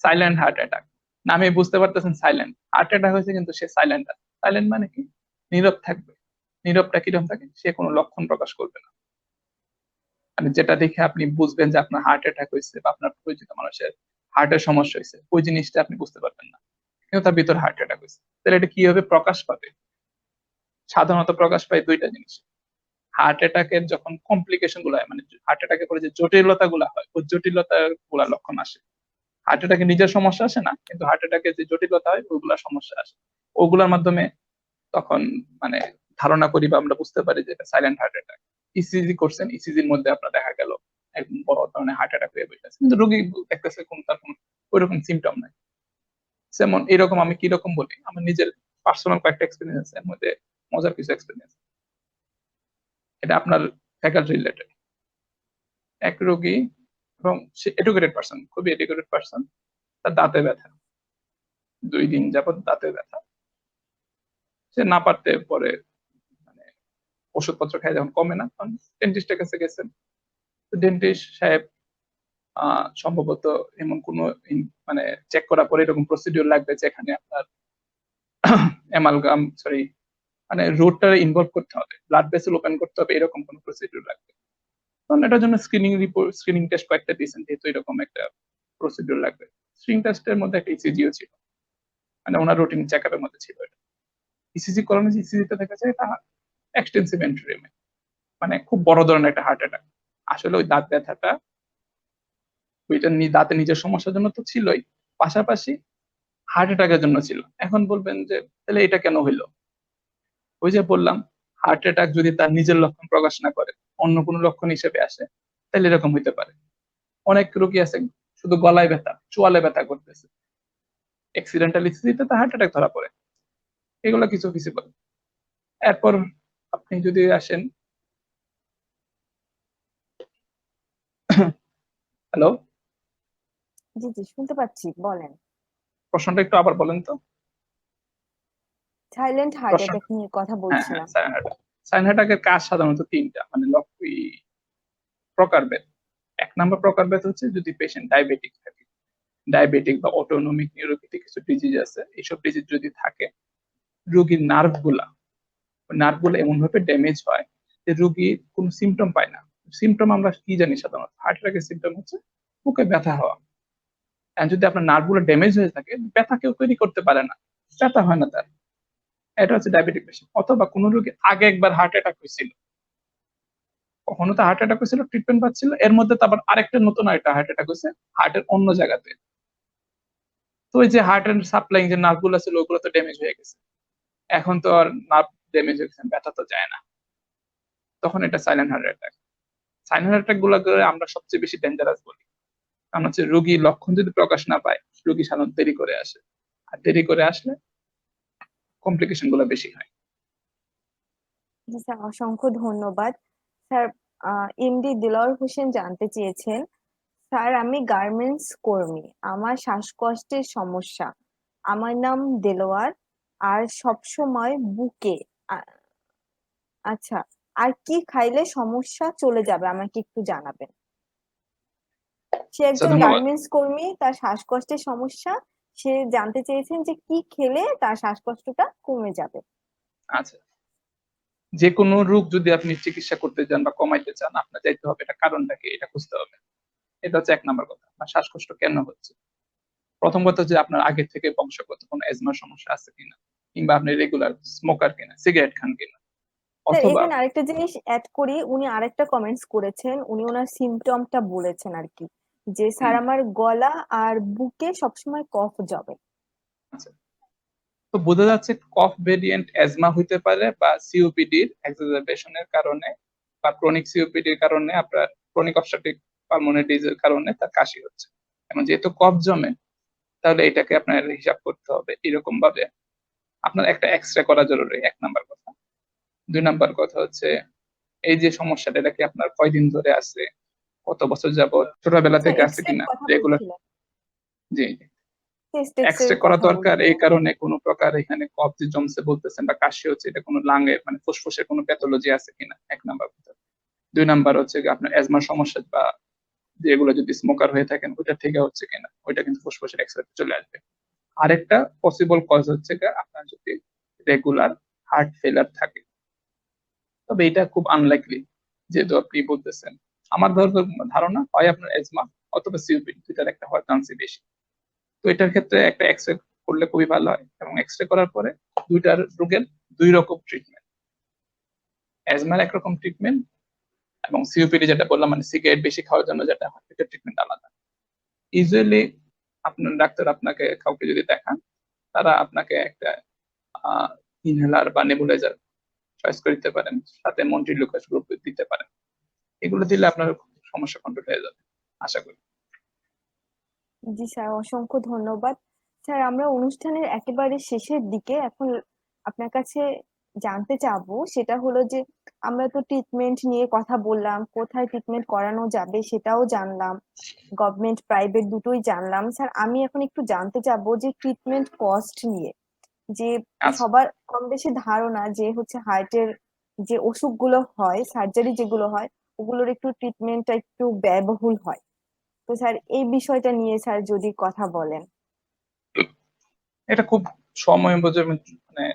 সাইলেন্ট হার্ট অ্যাটাক, নামে বুঝতে পারতেছেন সাইলেন্ট হার্ট অ্যাটাক হয়েছে, কিন্তু সে সাইলেন্ট আছে। সাইলেন্ট মানে কি? নীরব থাকবে। নীরবটা কিরকম থাকে? সে কোনো লক্ষণ প্রকাশ করবে না, মানে যেটা দেখে আপনি বুঝবেন যে আপনার হার্ট অ্যাটাক হয়েছে, বা আপনার পরিচিত মানুষের হার্টের সমস্যা হয়েছে, ওই জিনিসটা আপনি বুঝতে পারবেন না, কিন্তু তার ভিতর হার্ট অ্যাটাক হয়েছে। তাহলে এটা কিভাবে প্রকাশ পাবে? সাধারণত প্রকাশ পায় দুইটা জিনিস। হার্ট অ্যাটাকের যখন কমপ্লিকেশন গুলো হয়, মানে হার্ট অ্যাটাকের পরে যে জটিলতা গুলা হয়, ওই জটিলতা গুলা লক্ষণ আসে। হার্ট অ্যাটাকে নিজের সমস্যা আসে না, কিন্তু হার্ট অ্যাটাকের যে জটিলতা হয় ওইগুলা সমস্যা আসে। ওগুলার মাধ্যমে তখন মানে ধারণা করি বা আমরা বুঝতে পারি যে এটা সাইলেন্ট হার্ট অ্যাটাক। ইসিজি করছেন, ইসিজির মধ্যে আপনার দেখা গেল একদম বড় ধরনের হার্ট অ্যাটাক হয়ে বসেছে, কিন্তু রোগী দেখতেছে কোন তার কোনো ওইরকম সিমটম নাই। যেমন এরকম আমি কিরকম বলি, আমার নিজের পার্সোনাল কয়েকটা এক্সপিরিয়েন্স আছে, এর মধ্যে মজার কিছু এক্সপিরিয়েন্স। এটা আপনার ফ্যাকাল্টি রিলেটেড। এক রোগী, এবং সে এডুকেটেড পার্সন, খুবই এডুকেটেড পার্সন, তার দাঁতে ব্যথা, 2 দিন যাবত দাঁতে ব্যথা। সে না পারতে পরে মানে ওষুধপত্র খায়, যখন কমে না তখন ডেন্টিস্টের কাছে গেছেন। ডেন্টিস্ট সাহেব সম্ভবত এমন কোন মানে চেক করার পরে এরকম প্রসিডিউর লাগবে যেখানে আপনার অ্যামালগাম, সরি, মানে রুটটা ইনভলভ করতে হবে, ব্লাড ভেসেল ওপেন করতে হবে, এরকম কোন প্রসিডিউর লাগবে। কারণ এটার জন্য স্ক্রিনিং রিপোর্ট, স্ক্রিনিং টেস্ট কয়েকটা দিয়েছেন, যেহেতু এরকম একটা প্রসিডিউর লাগবে। স্ক্রিনিং টেস্টের মধ্যে একটা ইসিজিও ছিল, মানে ওনার রুটিন চেক আপের মধ্যে ছিল এটা। ইসিজি করানো, ইসিজিতে দেখা যায় এটা এক্সটেন্সিভ এন্ট্রিমে, মানে খুব বড় ধরনের একটা হার্ট অ্যাটাক। আসলে ওই দাঁত ব্যথাটা ওইটা দাঁতে নিজের সমস্যার জন্য তো ছিলই, পাশাপাশি হার্ট অ্যাটাকের জন্য ছিল। এখন বলবেন যে তাহলে এটা কেন হইলো? ওই যে বললাম, হার্ট অ্যাটাক যদি তার নিজের লক্ষণ প্রকাশ না করে, অন্য কোনো লক্ষণ হিসেবে আসে, তাহলে এরকম হইতে পারে। অনেক রোগী আছে শুধু গলায় ব্যথা, চোয়ালে ব্যথা করতেছে, অ্যাক্সিডেন্টাল স্থিতিতে তার হার্ট অ্যাটাক ধরা পড়ে। এগুলো কিছু ভিজিবল। এরপর আপনি যদি আসেন, হ্যালো, জি জি, শুনতে পাচ্ছি, বলেন। প্রশ্নটা একটু আবার বলেন তো। সাইলেন্ট হার্ট প্রশ্ন, অ্যাটাক নিয়ে কথা হ্যাঁ হ্যাঁ, বলছিলাম। Sinus attack. সাইনাস অ্যাটাকের কাজ সাধারণত তিনটা, মানে প্রকারভেদ। এক নম্বর প্রকারভেদ হচ্ছে যদি পেশেন্ট ডায়াবেটিক থাকে, ডায়াবেটিক বা অটোনমিক নিউরোপ্যাথিক কিছু ডিজিজ আছে, এইসব ডিজিজ যদি থাকে, রোগীর নার্ভ গুলো এমন ভাবে ড্যামেজ হয় যে রোগী কোনো সিমটম পায় না। সিমটম আমরা কি জানি সাধারণত, হার্ট অ্যাটাকের সিমটম হচ্ছে বুকে ব্যথা হওয়া। আর যদি আপনার নার্ভ গুলো ড্যামেজ হয়ে থাকে, ব্যথা কেউ তৈরি করতে পারে না, ব্যথা হয় না তার। এটা হচ্ছে ডায়াবেটিক পেশেন্ট। অথবা কোনো রোগী আগে একবার হার্ট অ্যাটাক হয়েছিল, কখনো তো হার্ট অ্যাটাক হয়েছিল, ট্রিটমেন্ট পাচ্ছিল, এর মধ্যে তো আবার আরেকটা নতুন একটা হার্ট অ্যাটাক হয়েছে হার্টের অন্য জায়গাতে। তো ওই যে হার্টের সাপ্লাইং যে নার্ভ গুলো ছিল ওগুলো তো ড্যামেজ হয়ে গেছে, এখন তো আর নার্ভ ড্যামেজ হয়ে গেছে, ব্যথা তো যায় না, তখন এটা silent heart attack. Silent heart attack গুলোকে আমরা সবচেয়ে বেশি ডেঞ্জারাস বলি, কারণ হচ্ছে রোগী লক্ষণ যদি প্রকাশ না পায়, রোগী সাধারণত দেরি করে আসে, আর দেরি করে আসলে কমপ্লিকেশন গুলো বেশি হয়। জি স্যার, অসংখ্য ধন্যবাদ। স্যার, এমডি দিলওয়ার হোসেন জানতে চেয়েছেন, স্যার আমি গার্মেন্টস কর্মী, আমার শ্বাসকষ্টের সমস্যা, আমার নাম দেলোয়ার, আর সব সময় বুকে। আ- আচ্ছা, আর কি খাইলে সমস্যা চলে যাবে আমাকে একটু জানাবেন। সে আচ্ছা, একজন ধন্যবাদ। গার্মেন্টস কর্মী, তার শ্বাসকষ্টের সমস্যা, সে জানতে চেয়েছেন যে কি খেলে তার শ্বাসকষ্টটা কমে যাবে। আচ্ছা, যে কোনো রোগ যদি আপনি চিকিৎসা করতে চান বা কমাইতে চান, আপনার যাইতে হবে এটা কারণটা কি, এটা খুঁজতে হবে। এটা হচ্ছে এক নাম্বার কথা। আপনার শ্বাসকষ্ট কেন হচ্ছে? প্রথম কথা যে আপনার আগে থেকে বংশগত কোনো অ্যাজমার সমস্যা আছে কিনা, কিংবা আপনি রেগুলার স্মোকার কিনা, সিগারেট খান কিনা, স্যার অথবা এখানে আরেকটা জিনিস অ্যাড করি, উনি আরেকটা কমেন্টস করেছেন, উনি ওনার সিমটমটা বলেছেন আর কি, যে স্যার হুম, আমার গলা আর বুকে সবসময় কফ জবে। আচ্ছা, তো বোঝা যাচ্ছে কফ ভেরিয়েন্ট অ্যাজমা হইতে পারে, বা সিওপিডির এক্সাজারবেশনের কারণে, বা ক্রনিক সিওপিডির কারণে, আপনার ক্রনিক অবস্ট্রাকটিভ পালমোনারি ডিজিজের কারণে তার কাশি হচ্ছে। এবং যেহেতু কফ জমে, তাহলে এটাকে আপনার হিসাব করতে হবে এরকম ভাবে। আপনার একটা এক্সরে করা জরুরি, এক নাম্বার কথা। দুই নাম্বার কথা হচ্ছে, এই যে সমস্যাটা, এটা কি আপনার কয়দিন ধরে আছে, কত বছর যাবত, ছোটবেলা স্যার থেকে আছে এক্স এর কিনা, কথা রেগুলার। বলছিলেন, জি জি। চেস্ট এক্স এর এক্সরে করা কথা দরকার এই বলছিলেন। কারণে, কোনো প্রকার এখানে কফ যে জমছে বলতেছেন বা কাশি হচ্ছে, এটা কোনো লাঙে মানে ফুসফুসের কোনো প্যাথোলজি আছে কিনা, এক নাম্বার কথা। দুই নাম্বার হচ্ছে কি আপনার অ্যাজমার সমস্যা বা যেগুলো যদি স্মোকার হয়ে থাকেন ওইটা থেকে হচ্ছে কিনা, ওইটা কিন্তু ফুসফুসের এক্সরে চলে আসবে। আরেকটা পসিবল কজ হচ্ছে কি আপনার যদি রেগুলার হার্ট ফেলার থাকে, তবে এটা খুব আনলাইকলি, যেহেতু আপনি বলতেছেন। আমার ধারণা হয় আপনার এজমা অথবা সিওপিডি, দুইটার একটা হওয়ার চান্সই বেশি। তো এটার ক্ষেত্রে একটা এক্সরে করলে খুবই ভালো হয়, এবং এক্সরে করার পরে দুইটার রোগের দুই রকম ট্রিটমেন্ট, এজমার একরকম ট্রিটমেন্ট, এবং সিওপিডি যেটা বললাম মানে সিগারেট বেশি খাওয়ার জন্য যেটা হয়, এটা ট্রিটমেন্ট আলাদা। ইউজুয়ালি আপনার ডাক্তার আপনাকে কাউকে যদি দেখান, তারা আপনাকে একটা ইনহেলার বা নেবুলাইজার চয়েস করে দিতে পারেন, সাথে মন্টিলুকাস গ্রুপ দিতে পারেন। এগুলো দিলে আপনার সমস্যা কন্ট্রোল হয়ে যাবে আশা করি। জি স্যার, অসংখ্য ধন্যবাদ। স্যার আমরা অনুষ্ঠানের একেবারে শেষের দিকে এখন আপনার কাছে জানতে চাবো, সেটা হলো যে আমরা তো ট্রিটমেন্ট নিয়ে কথা বললাম, কোথায় ট্রিটমেন্ট করানো যাবে সেটাও জানলাম, গভর্নমেন্ট প্রাইভেট দুটোই জানলাম। স্যার আমি এখন একটু জানতে চাবো যে ট্রিটমেন্ট কস্ট নিয়ে, যে আচ্ছা, সবার কম বেশি ধারণা যে হচ্ছে হার্টের যে অসুখগুলো হয়, সার্জারি যেগুলো হয়, ওগুলোর একটু ট্রিটমেন্টটা একটু ব্যয়বহুল হয়। তো স্যার এই বিষয়টা নিয়ে স্যার যদি কথা বলেন। এটা খুব সময় বোঝে, মানে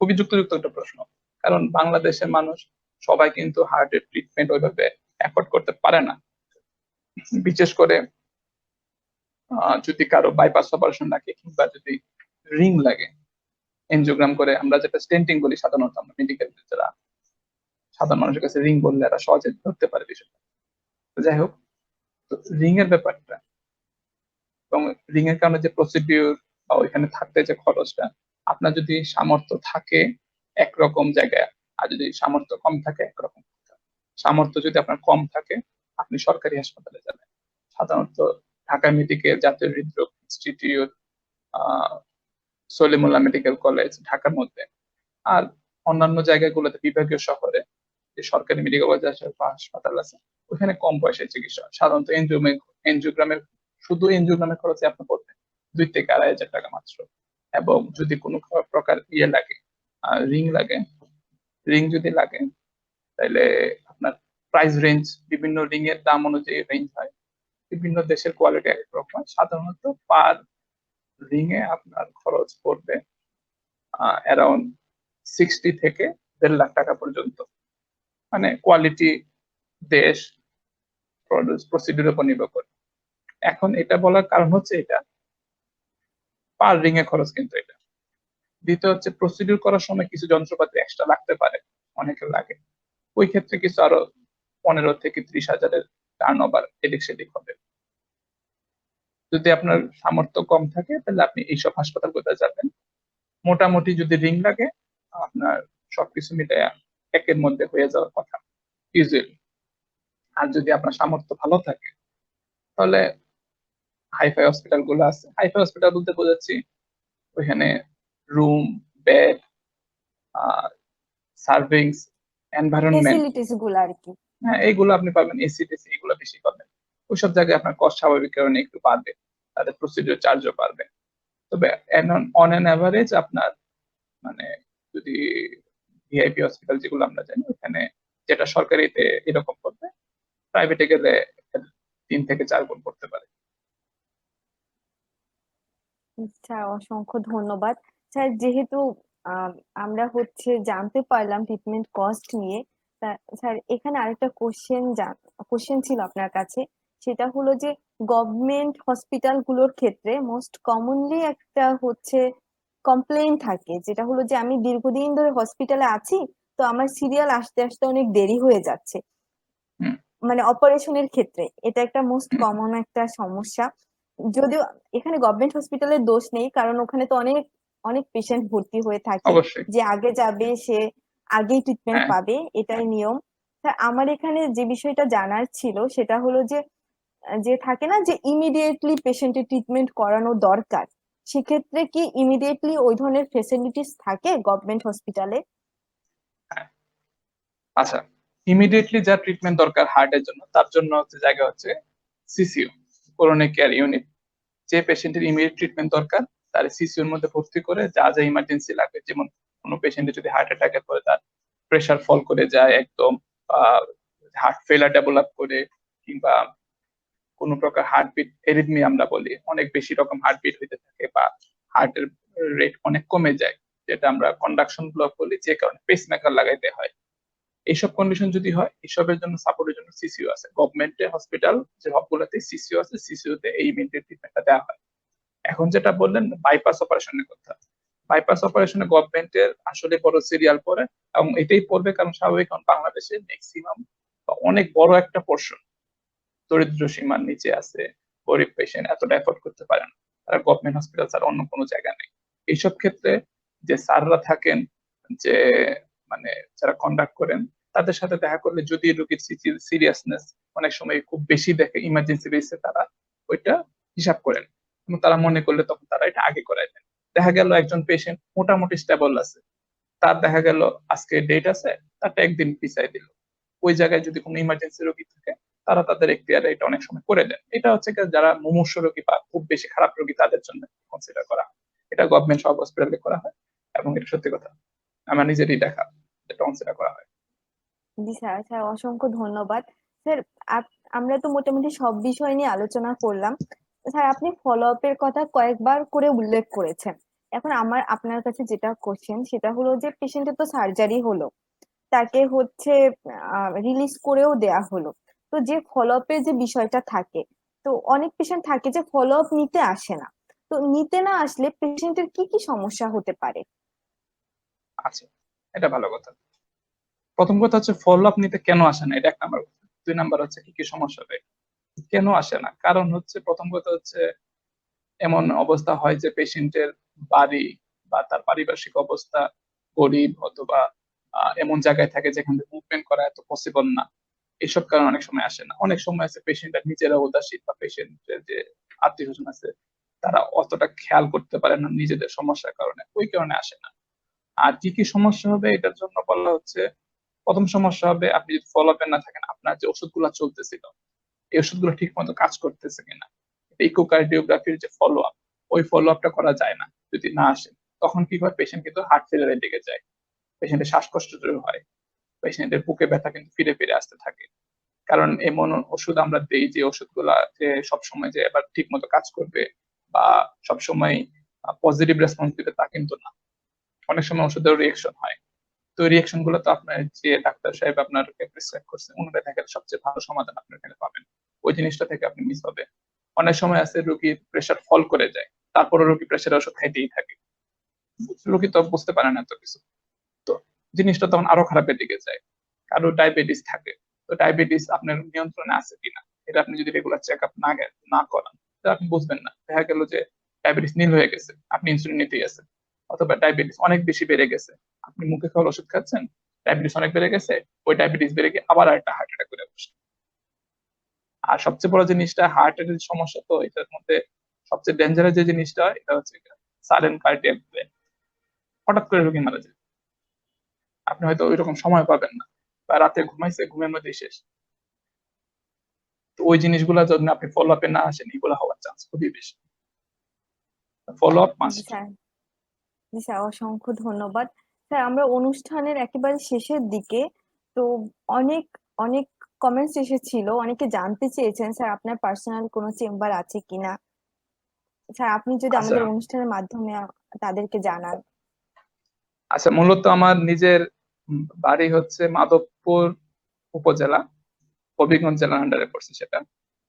খুবই যুক্তিযুক্ত একটা প্রশ্ন। কারণ বাংলাদেশের মানুষ সবাই কিন্তু হার্টের ট্রিটমেন্ট ওইভাবে অ্যাফোর্ড করতে পারে না। বিশেষ করে যদি কারো বাইপাস অপারেশন লাগে, কিংবা যদি রিং লাগে, এনজিওগ্রাম করে, আমরা যেটা স্টেন্টিং বলি সাধারণত, আমরা মেডিকেল যারা সাধারণ মানুষের কাছে রিং বললে এরা সহজে ধরতে পারে বিষয়টা। তো যাই হোক, তো রিং এর ব্যাপারটা এবং রিং এর কারণে যে প্রসিডিউর বা ওইখানে থাকতে যে খরচটা, আপনার যদি সামর্থ্য থাকে একরকম জায়গায়, আর যদি সামর্থ্য কম থাকে একরকম। সামর্থ্য যদি আপনার কম থাকে আপনি সরকারি হাসপাতালে যাবেন, সাধারণত ঢাকা মেডিকেল, জাতীয় হৃদরোগ ইনস্টিটিউট, আহ সলিমুল্লাহ মেডিকেল কলেজ ঢাকার মধ্যে, আর অন্যান্য জায়গাগুলোতে বিভাগীয় শহরে যে সরকারি মেডিকেল কলেজ আছে বা হাসপাতাল আছে, ওখানে কম পয়সায় চিকিৎসা হয়। সাধারণত এনজিওগ্রামের শুধু এনজিওগ্রামের খরচে আপনার পড়বে 2 থেকে 2,500 টাকা মাত্র। এবং যদি কোনো প্রকার ইয়ে লাগে, রিং লাগে, রিং যদি লাগে তাহলে আপনার প্রাইস রেঞ্জ, বিভিন্ন রিং এর দাম অনুযায়ী রেঞ্জ হয়, বিভিন্ন দেশের কোয়ালিটি এক এক রকম হয়। সাধারণত পার রিং এ আপনার খরচ পড়বে অ্যারাউন্ড 60 থেকে 1.5 লাখ টাকা পর্যন্ত। মানে কোয়ালিটি, দেশ, প্রসিডিউর উপর নির্ভর করে। এখন এটা বলার কারণ হচ্ছে এটা পার রিং এর খরচ কিন্তু এটা। দ্বিতীয় হচ্ছে প্রসিডিউর করার সময় কিছু যন্ত্রপাতি এক্সট্রা লাগতে পারে, অনেকের লাগে। ওই ক্ষেত্রে কিছু আরো 15 থেকে 30 হাজারের টার্ন ওভার এদিক সেদিক হবে। যদি আপনার সামর্থ্য কম থাকে তাহলে আপনি এইসব হাসপাতালগুলোতে যাবেন। মোটামুটি যদি রিং লাগে আপনার সবকিছু মিলে একের মধ্যে হয়ে যাওয়ার কথা ইউজুয়ালি। আর যদি আপনার সামর্থ্য ভালো থাকে তাহলে হাইফাই হসপিটাল গুলো আছে। হাইফাই হসপিটাল বলতে বোঝাচ্ছি ওইখানে room, bed, servings, environment, facilities গুলো আর কি। হ্যাঁ এইগুলো আপনি পাবেন। এসি টেসি এগুলো বেশি পাবেন। ওইসব জায়গায় আপনার কস্ট স্বাভাবিক কারণে একটু বাড়বে, তাদের প্রসিডিউর চার্জও বাড়বে। তবে অন অ্যান অ্যাভারেজ আপনার মানে যদি ভিআইপি হসপিটাল যেগুলো আমরা জানি ওখানে যেটা সরকারিতে এরকম করবে, প্রাইভেটে গেলে 3 থেকে 4 গুণ করতে পারে। স্যার অসংখ্য ধন্যবাদ। স্যার যেহেতু আহ, আমরা হচ্ছে জানতে পারলাম ট্রিটমেন্ট কস্ট নিয়ে, স্যার এখানে আরেকটা কোশ্চেন ছিল আপনার কাছে। সেটা হলো যে গভর্নমেন্ট হসপিটাল গুলোর ক্ষেত্রে মোস্ট কমনলি একটা হচ্ছে কমপ্লেইন থাকে, যেটা হলো যে আমি দীর্ঘদিন ধরে হসপিটালে আছি, তো আমার সিরিয়াল আসতে আসতে অনেক দেরি হয়ে যাচ্ছে, হুম, মানে অপারেশনের ক্ষেত্রে এটা একটা মোস্ট হুম, কমন একটা সমস্যা। যদিও এখানে গভর্নমেন্ট হসপিটালের দোষ নেই, কারণ ওখানে তো অনেক অনেক পেশেন্ট ভর্তি হয়ে থাকে, অবশ্যই। যে আগে যাবে সে আগেই ট্রিটমেন্ট হ্যাঁ, পাবে, এটাই নিয়ম। তা আমার এখানে যে বিষয়টা জানার ছিল সেটা হলো যে যে থাকে না যে ইমিডিয়েটলি পেশেন্টের ট্রিটমেন্ট করানো দরকার, সেক্ষেত্রে কি ইমিডিয়েটলি ওই ধরনের ফেসিলিটিস থাকে গভর্নমেন্ট হসপিটালে? হ্যাঁ। আচ্ছা, ইমিডিয়েটলি যা ট্রিটমেন্ট দরকার হার্টের জন্য তার জন্য হচ্ছে জায়গা হচ্ছে সিসিইউ, করোনারি কেয়ার ইউনিট। যে পেশেন্টের ইমিডিয়েট ট্রিটমেন্ট দরকার তার সিসিইউর মধ্যে ভর্তি করে যা যা ইমার্জেন্সি লাগবে, যেমন কোনো পেশেন্টের যদি হার্ট অ্যাটাকের পরে তার প্রেশার ফল করে যায় একদম, হার্ট ফেলার ডেভেলপ করে, কিংবা কোনো প্রকার হার্টবিট এরিথমি আমরা বলি, অনেক বেশি রকম হার্টবিট হইতে থাকে বা হার্টের রেট অনেক কমে যায়, যেটা আমরা কন্ডাকশন ব্লক বলি, যে কারণে পেসমেকার লাগাইতে হয়। এইসব কন্ডিশন যদি হয়, এসবের জন্য সাপোর্টের জন্য সিসিইউ আছে। গভর্নমেন্টের হসপিটাল যে সবগুলোতে সিসিইউ আছে, সিসিইউতে এই ইমিডিয়েট ট্রিটমেন্টটা দেওয়া হয়। এখন যেটা বললেন বাইপাস অপারেশনের কথা, বাইপাস অপারেশনে গভর্নমেন্টের আসলে বড় সিরিয়াল পড়ে, এবং এটাই পড়বে কারণ স্বাভাবিক, কারণ বাংলাদেশে ম্যাক্সিমাম বা অনেক বড় একটা পোর্শন দরিদ্র সীমার নিচে আছে, গরিব পেশেন্ট এতটা এফোর্ড করতে পারে না, তারা গভর্নমেন্ট হসপিটাল ছাড়া অন্য কোনো জায়গা নেই। এইসব ক্ষেত্রে যে স্যাররা থাকেন, যে মানে যারা কন্ডাক্ট করেন, তাদের সাথে দেখা করলে যদি রোগীর সিরিয়াসনেস অনেক সময় খুব বেশি দেখে ইমার্জেন্সি বেসে, তারা ওইটা হিসাব করেন এবং তারা মনে করলে তখন তারা এটা আগে করাই দেন। দেখা গেল একজন পেশেন্ট মোটামুটি স্টেবল আছে, তার দেখা গেল আজকে ডেট আছে, তারটা একদিন পিছাই দিল। ওই জায়গায় যদি কোনো ইমার্জেন্সি রোগী থাকে তারা তাদের এখতিয়ারে এটা অনেক সময় করে দেন। এটা হচ্ছে কি, যারা মুমূর্ষু রোগী বা খুব বেশি খারাপ রোগী তাদের জন্য কনসিডার করা হয়। এটা গভর্নমেন্ট সব হসপিটালে করা হয় এবং এটা সত্যি কথা, আমার নিজেরই দেখা, এটা কনসিডার করা হয়। জি স্যার, স্যার অসংখ্য ধন্যবাদ। স্যার আমরা তো মোটামুটি সব বিষয় নিয়ে আলোচনা করলাম। স্যার আপনি ফলো আপের কথা কয়েকবার করে উল্লেখ করেছেন। এখন আমার আপনার কাছে যেটা কোশ্চেন সেটা হলো যে পেশেন্টের তো সার্জারি হলো, তাকে হচ্ছে রিলিজ করেও দেয়া হলো, তো যে ফলো আপের যে বিষয়টা থাকে, তো অনেক পেশেন্ট থাকে যে ফলো আপ নিতে আসে না, তো নিতে না আসলে পেশেন্টের কি কি সমস্যা হতে পারে? আচ্ছা, এটা ভালো কথা। প্রথম কথা হচ্ছে ফলো আপ নিতে কেন আসে না, এটা 1 নাম্বার কথা। 2 নাম্বার হচ্ছে কি কি সমস্যা হবে। কেন আসে না? কারণ হচ্ছে, প্রথম কথা হচ্ছে, এমন অবস্থা হয় যে পেশেন্টের বাড়ি বা তার পারিপার্শ্বিক অবস্থা গরিব, অথবা এমন জায়গায় থাকে যেখানে মুভমেন্ট করা এত পসিবল না। এসব কারণে অনেক সময় আসে না। অনেক সময় আছে পেশেন্টরা নিজেরা উদাসীন, বা পেশেন্টের যে আত্মীয় স্বজন আছে তারা অতটা খেয়াল করতে পারে না নিজেদের সমস্যার কারণে, ওই কারণে আসে না। আর কি কি সমস্যা হবে এটার জন্য বলা হচ্ছে, প্রথম সমস্যা হবে আপনি যদি ফলো আপে না থাকেন, আপনার যে ওষুধগুলো চলতেছিল এই ওষুধগুলো ঠিক মতো কাজ করতেছে কিনা। ইকোকার্ডিওগ্রাফির যে ফলো আপ, ওই ফলো আপটা করা যায় না যদি না আসে। তখন কি হয়, পেশেন্ট কিন্তু হার্ট ফেলিয়ারের দিকে যায়, পেশেন্টের শ্বাসকষ্ট শুরু হয়, পেশেন্টের বুকে ব্যথা কিন্তু ফিরে ফিরে আসতে থাকে। কারণ এমন ওষুধ আমরা দেই যে ওষুধগুলা যে সবসময় যে এবার ঠিক মতো কাজ করবে বা সবসময় পজিটিভ রেসপন্স দিবে তা কিন্তু না। অনেক সময় ওষুধের রিয়েকশন হয়। তো রিয়েকশন গুলো তো আপনার যে ডাক্তার সাহেব আপনাকে প্রেসক্রাইব করছে ওনারা দেখেন সবচেয়ে ভালো সমাধান আপনার এখানে পাবেন, ওই জিনিসটা থেকে আপনি মিস হবে। অনেক সময় আছে রোগীর প্রেশার ফল করে যায়, তারপরে রোগী প্রেশার ওষুধ খাইতেই থাকে, রোগী তো বুঝতে পারে না এত কিছু। তো জিনিসটা তখন আরো খারাপের দিকে যায়। কারো ডায়াবেটিস থাকে, তো ডায়াবেটিস আপনার নিয়ন্ত্রণে আছে কিনা এটা আপনি যদি রেগুলার চেক আপ না করান তাহলে আপনি বুঝবেন না। দেখা গেল যে ডায়াবেটিস নীল হয়ে গেছে, আপনি ইনসুলিন নিতেই আছেন, অথবা ডায়াবেটিস অনেক বেশি বেড়ে গেছে, আপনি মুখে খাওয়ার ওষুধ খাচ্ছেন, ডায়াবেটিস অনেক বেড়ে গেছে, ওই ডায়াবেটিস বেড়ে গিয়ে আবার একটা হার্ট অ্যাটাক করে বসে। আর সবচেয়ে বড় জিনিসটা হার্ট অ্যাটাকের সমস্যা, তো এটার মধ্যে সবচেয়ে ডেঞ্জারাস যে জিনিসটা এটা হচ্ছে সাডেন কার্ডিয়াক ডেথ। হঠাৎ করে রোগী মারা যায়, আপনি হয়তো ওই রকম সময় পাবেন না, বা রাতে ঘুমাইছে ঘুমের মধ্যেই শেষ। তো ওই জিনিসগুলো যদি আপনি ফলো আপে না আসেন, এগুলো হওয়ার চান্স খুবই বেশি। ফলো আপ জি মাস্ট। স্যার। জি স্যার, অসংখ্য ধন্যবাদ। স্যার, আমরা অনুষ্ঠানের একেবারে শেষের দিকে, তো অনেক অনেক কমেন্টস এসেছিল, অনেকে জানতে চেয়েছেন স্যার আপনার পার্সোনাল কোনো চেম্বার আছে কিনা। স্যার, আপনি যদি আচ্ছা, আমাদের অনুষ্ঠানের মাধ্যমে তাদেরকে জানান। আচ্ছা, মূলত আমার নিজের বাড়ি হচ্ছে মাধবপুর উপজেলা, হবিগঞ্জ জেলার আন্ডারে পড়ছে সেটা।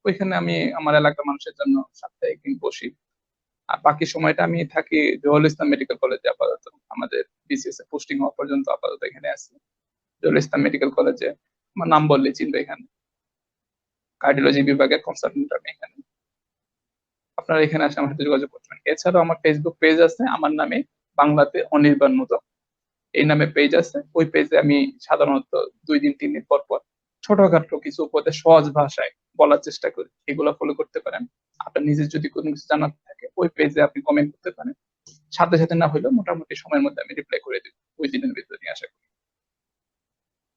ওইখানে আমি আমার এলাকার মানুষের জন্য সাপ্তাহিক দিন বসি। আর বাকি সময়টা আমি থাকি জহুরুল ইসলাম মেডিকেল কলেজে আপাতত। আমাদের বিসিএস এ পোস্টিং হওয়া পর্যন্ত আপাতত এখানে আছি, জহুরুল ইসলাম মেডিকেল কলেজে। আমার নাম বললে চিনবে, এখানে কার্ডিওলজি বিভাগের কনসালটেন্ট আমি এখানে। আপনারা এখানে আসে আমার সাথে যোগাযোগ করতে পারেন। এছাড়াও আমার ফেসবুক পেজ আছে আমার নামে, বাংলাতে অনির্বাণ মতো এই নামে পেজ আছে। ওই পেজে আমি সাধারণত 2 দিন 3 দিন পর পর ছোটখাটো কিছু উপদেশ সহজ ভাষায় বলার চেষ্টা করি, এগুলো ফলো করতে পারেন। আপনার নিজের যদি কোনো কিছু জানার থাকে ওই পেজে আপনি কমেন্ট করতে পারেন, সাথে সাথে না হলেও মোটামুটি সময়ের মধ্যে আমি রিপ্লাই করে দিব, ওই দিনের ভিতরে আশা করি।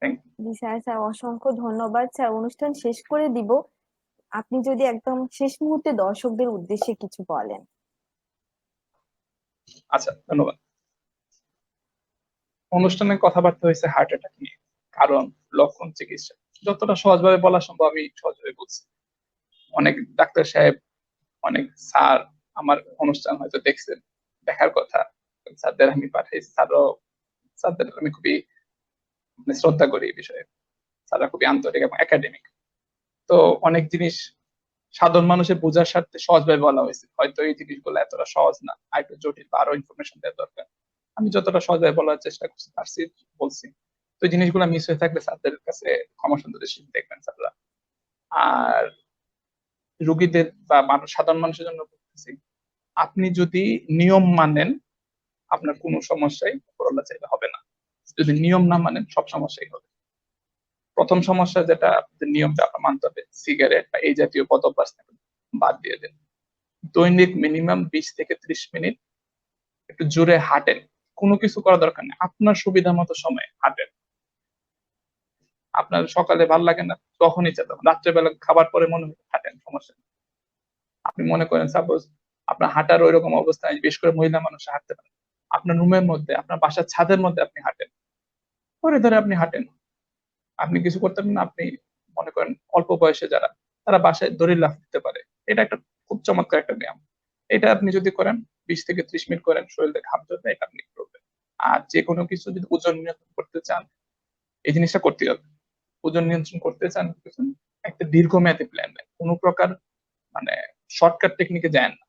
Thank you. জি স্যার, স্যার অসংখ্য ধন্যবাদ। স্যার, অনুষ্ঠান শেষ করে দিব, আপনি যদি একদম শেষ মুহূর্তে দর্শকদের উদ্দেশ্যে কিছু বলেন। আচ্ছা, ধন্যবাদ। অনুষ্ঠানে কথাবার্তা হয়েছে হার্ট অ্যাটাক নিয়ে, কারণ, লক্ষণ, চিকিৎসা, যতটা সহজভাবে বলা সম্ভব আমি সহজভাবে বলছি। অনেক ডাক্তার সাহেব, অনেক স্যার আমার অনুষ্ঠান হয়তো দেখছেন, দেখার কথা। স্যারদের আমি পাঠাইছি, স্যারদের আমি খুবই শ্রদ্ধা করি এই বিষয়ে। স্যাররা খুবই আন্তরিক এবং একাডেমিক। তো অনেক জিনিস সাধারণ মানুষের বোঝার স্বার্থে সহজভাবে বলা হয়েছে, হয়তো এই জিনিসগুলো এতটা সহজ না, আর একটু জটিল বা আরো ইনফরমেশন দেওয়ার দরকার। আমি যতটা সহজভাবে বলার চেষ্টা করছি পারছি, বলছি। তো এই জিনিসগুলো মিস হয়ে থাকলে স্যারদের কাছে ক্ষমা সুন্দর দৃষ্টিতে দেখবেন স্যাররা। আর রুগীদের বা সাধারণ মানুষের জন্য বলতেছি, আপনি যদি নিয়ম মানেন আপনার কোনো সমস্যাই উপরওয়ালা চাইলে হবে না, যদি নিয়ম না মানেন সব সমস্যাই হবে। প্রথম সমস্যা যেটা, যে নিয়মটা আপনার মানতে হবে, সিগারেট বা এই জাতীয় বদ অভ্যাস বাদ দিয়ে দেন। দৈনিক মিনিমাম 20 থেকে 30 মিনিট একটু জোরে হাঁটেন। কোনো কিছু করা দরকার নেই, আপনার সুবিধা মতো সময় হাঁটেন। আপনার সকালে ভালো লাগে না, তখনই ইচ্ছা, তখন রাত্রেবেলা খাবার পরে মনে হয় হাঁটেন, সমস্যা নেই। আপনি মনে করেন সাপোজ আপনার হাঁটার ওইরকম অবস্থা নেই, বিশেষ করে মহিলা মানুষ হাঁটতে পারেন, আপনার রুমের মধ্যে, আপনার বাসার ছাদের মধ্যে আপনি হাঁটেন, ধরে ধরে আপনি হাঁটেন। আপনি কিছু করতে পারেন না, আপনি মনে করেন অল্প বয়সে যারা, তারা বাসায় দড়ি লাফ দিতে পারে, এটা একটা খুব চমৎকার একটা ব্যায়াম। এটা আপনি যদি করেন 20 থেকে 30 মিনিট করেন, শরীরে ঘাম ঝরবে, এটা আপনি করবেন। আর যে কোনো কিছু যদি ওজন নিয়ন্ত্রণ করতে চান, এই জিনিসটা করতে হবে। ওজন নিয়ন্ত্রণ করতে চান, একটা দীর্ঘমেয়াদী প্ল্যান নেন, কোনো প্রকার মানে শর্টকাট টেকনিকে যান না।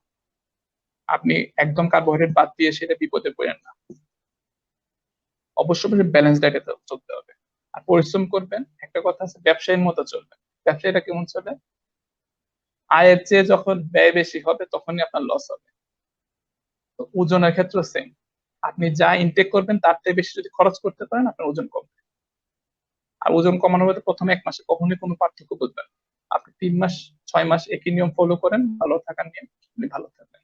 আপনি একদম কার্বোহাইড্রেট বাদ দিয়ে সেটা বিপদে পড়েন না। অবশ্যই ব্যালেন্স ডায়েটে চলতে হবে। আর পরিশ্রম করবেন, একটা কথা আছে, ব্যবসায়ীর মতো চলবেন। ব্যবসায়ীরা কেমন চলে? আয়ের চেয়ে যখন ব্যয় বেশি হবে তখনই আপনার লস হবে। তো ওজনের ক্ষেত্রে সেম, আপনি যা ইনটেক করবেন তার থেকে বেশি যদি খরচ করতে পারেন আপনার ওজন কমবে। আর ওজন কমানোর মধ্যে প্রথমে 1 মাসে কখনোই কোনো পার্থক্য বুঝবেন না। আপনি 3 মাস 6 মাস একই নিয়ম ফলো করেন, ভালো থাকার নিয়ম, আপনি ভালো থাকবেন।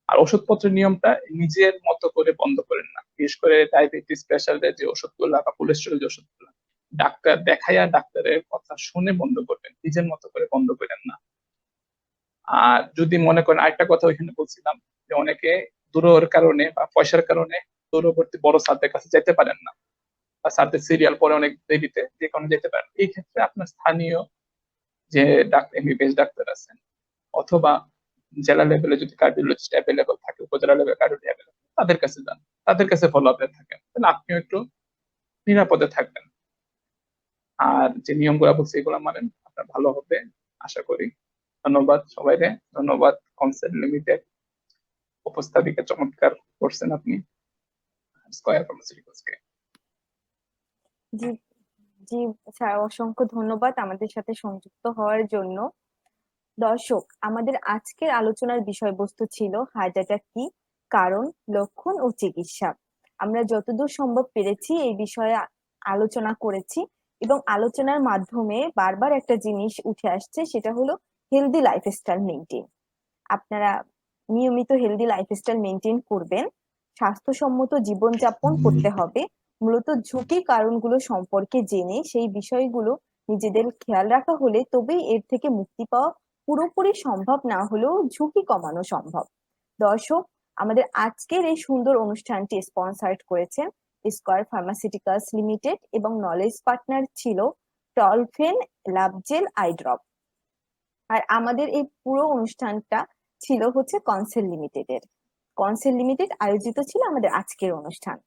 আর ওষুধপত্রের নিয়মটা নিজের মতো করে বন্ধ করেন না, বিশেষ করে ডায়াবেটিস প্রেশারের যে ওষুধগুলো বা কোলেস্ট্রল যে ওষুধগুলো ডাক্তার দেখাইয়া ডাক্তারের কথা শুনে বন্ধ করবেন, নিজের মতো করে বন্ধ করেন না। আর যদি মনে করেন, আরেকটা কথা ওইখানে বলছিলাম যে অনেকে দূরের কারণে বা পয়সার কারণে দূরবর্তী বড় স্যারদের কাছে যেতে পারেন না, বা স্যারদের সিরিয়াল পরে অনেক দেরিতে, যে কারণে যেতে পারেন, এই ক্ষেত্রে আপনার স্থানীয় যে ডাক্তার এমবিবিএস ডাক্তার আছেন অথবা জেলা লেভেলে যদি কার্ডিওলজিস্ট অ্যাভেলেবল থাকে, উপজেলা লেভেলে কার্ডিওলজি অ্যাভেলেবল, তাদের কাছে যান, তাদের কাছে ফলো আপে থাকেন, তাহলে আপনিও একটু নিরাপদে থাকবেন। আর যে নিয়মগুলো বলছি এগুলো মানেন, আপনার ভালো হবে আশা করি। ধন্যবাদ সবাইকে, ধন্যবাদ কনসার্ট লিমিটেড, উপস্থাপিকা চমৎকার করছেন আপনি স্কয়ার ফার্মাসিউটিক্যালসকে। জি, জি স্যার, অসংখ্য ধন্যবাদ আমাদের সাথে সংযুক্ত হওয়ার জন্য। দর্শক, আমাদের আজকের আলোচনার বিষয়বস্তু ছিল হার্ট অ্যাটাক কি, কারণ, লক্ষণ ও চিকিৎসা। আমরা যতদূর সম্ভব পেরেছি এই বিষয়ে আলোচনা করেছি, এবং আলোচনার মাধ্যমে বারবার একটা জিনিস উঠে আসছে, সেটা হলো হেলদি লাইফস্টাইল মেনটেন। আপনারা নিয়মিত হেলদি লাইফস্টাইল মেনটেন করবেন, স্বাস্থ্যসম্মত জীবনযাপন করতে হবে। মূলত ঝুঁকির কারণগুলো সম্পর্কে জেনে সেই বিষয়গুলো নিজেদের খেয়াল রাখা হলে তবেই এর থেকে মুক্তি পাওয়া পুরোপুরি সম্ভব, না হলেও ঝুঁকি কমানো সম্ভব। দর্শক, আমাদের আজকের এই সুন্দর অনুষ্ঠানটি স্পন্সর্ড করেছেন স্কয়ার ফার্মাসিউটিক্যালস লিমিটেড, এবং নলেজ পার্টনার ছিল টলফেন লাভজেল আই ড্রপ। আর আমাদের এই পুরো অনুষ্ঠানটা ছিল হচ্ছে কনসেল লিমিটেডের। কনসেল লিমিটেড আয়োজিত ছিল আমাদের আজকের অনুষ্ঠান।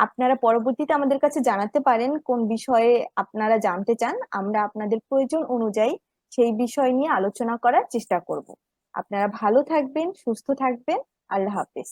আপনারা পরবর্তীতে আমাদের কাছে জানাতে পারেন কোন বিষয়ে আপনারা জানতে চান, আমরা আপনাদের প্রয়োজন অনুযায়ী সেই বিষয় নিয়ে আলোচনা করার চেষ্টা করব। আপনারা ভালো থাকবেন, সুস্থ থাকবেন। আল্লাহ হাফেজ।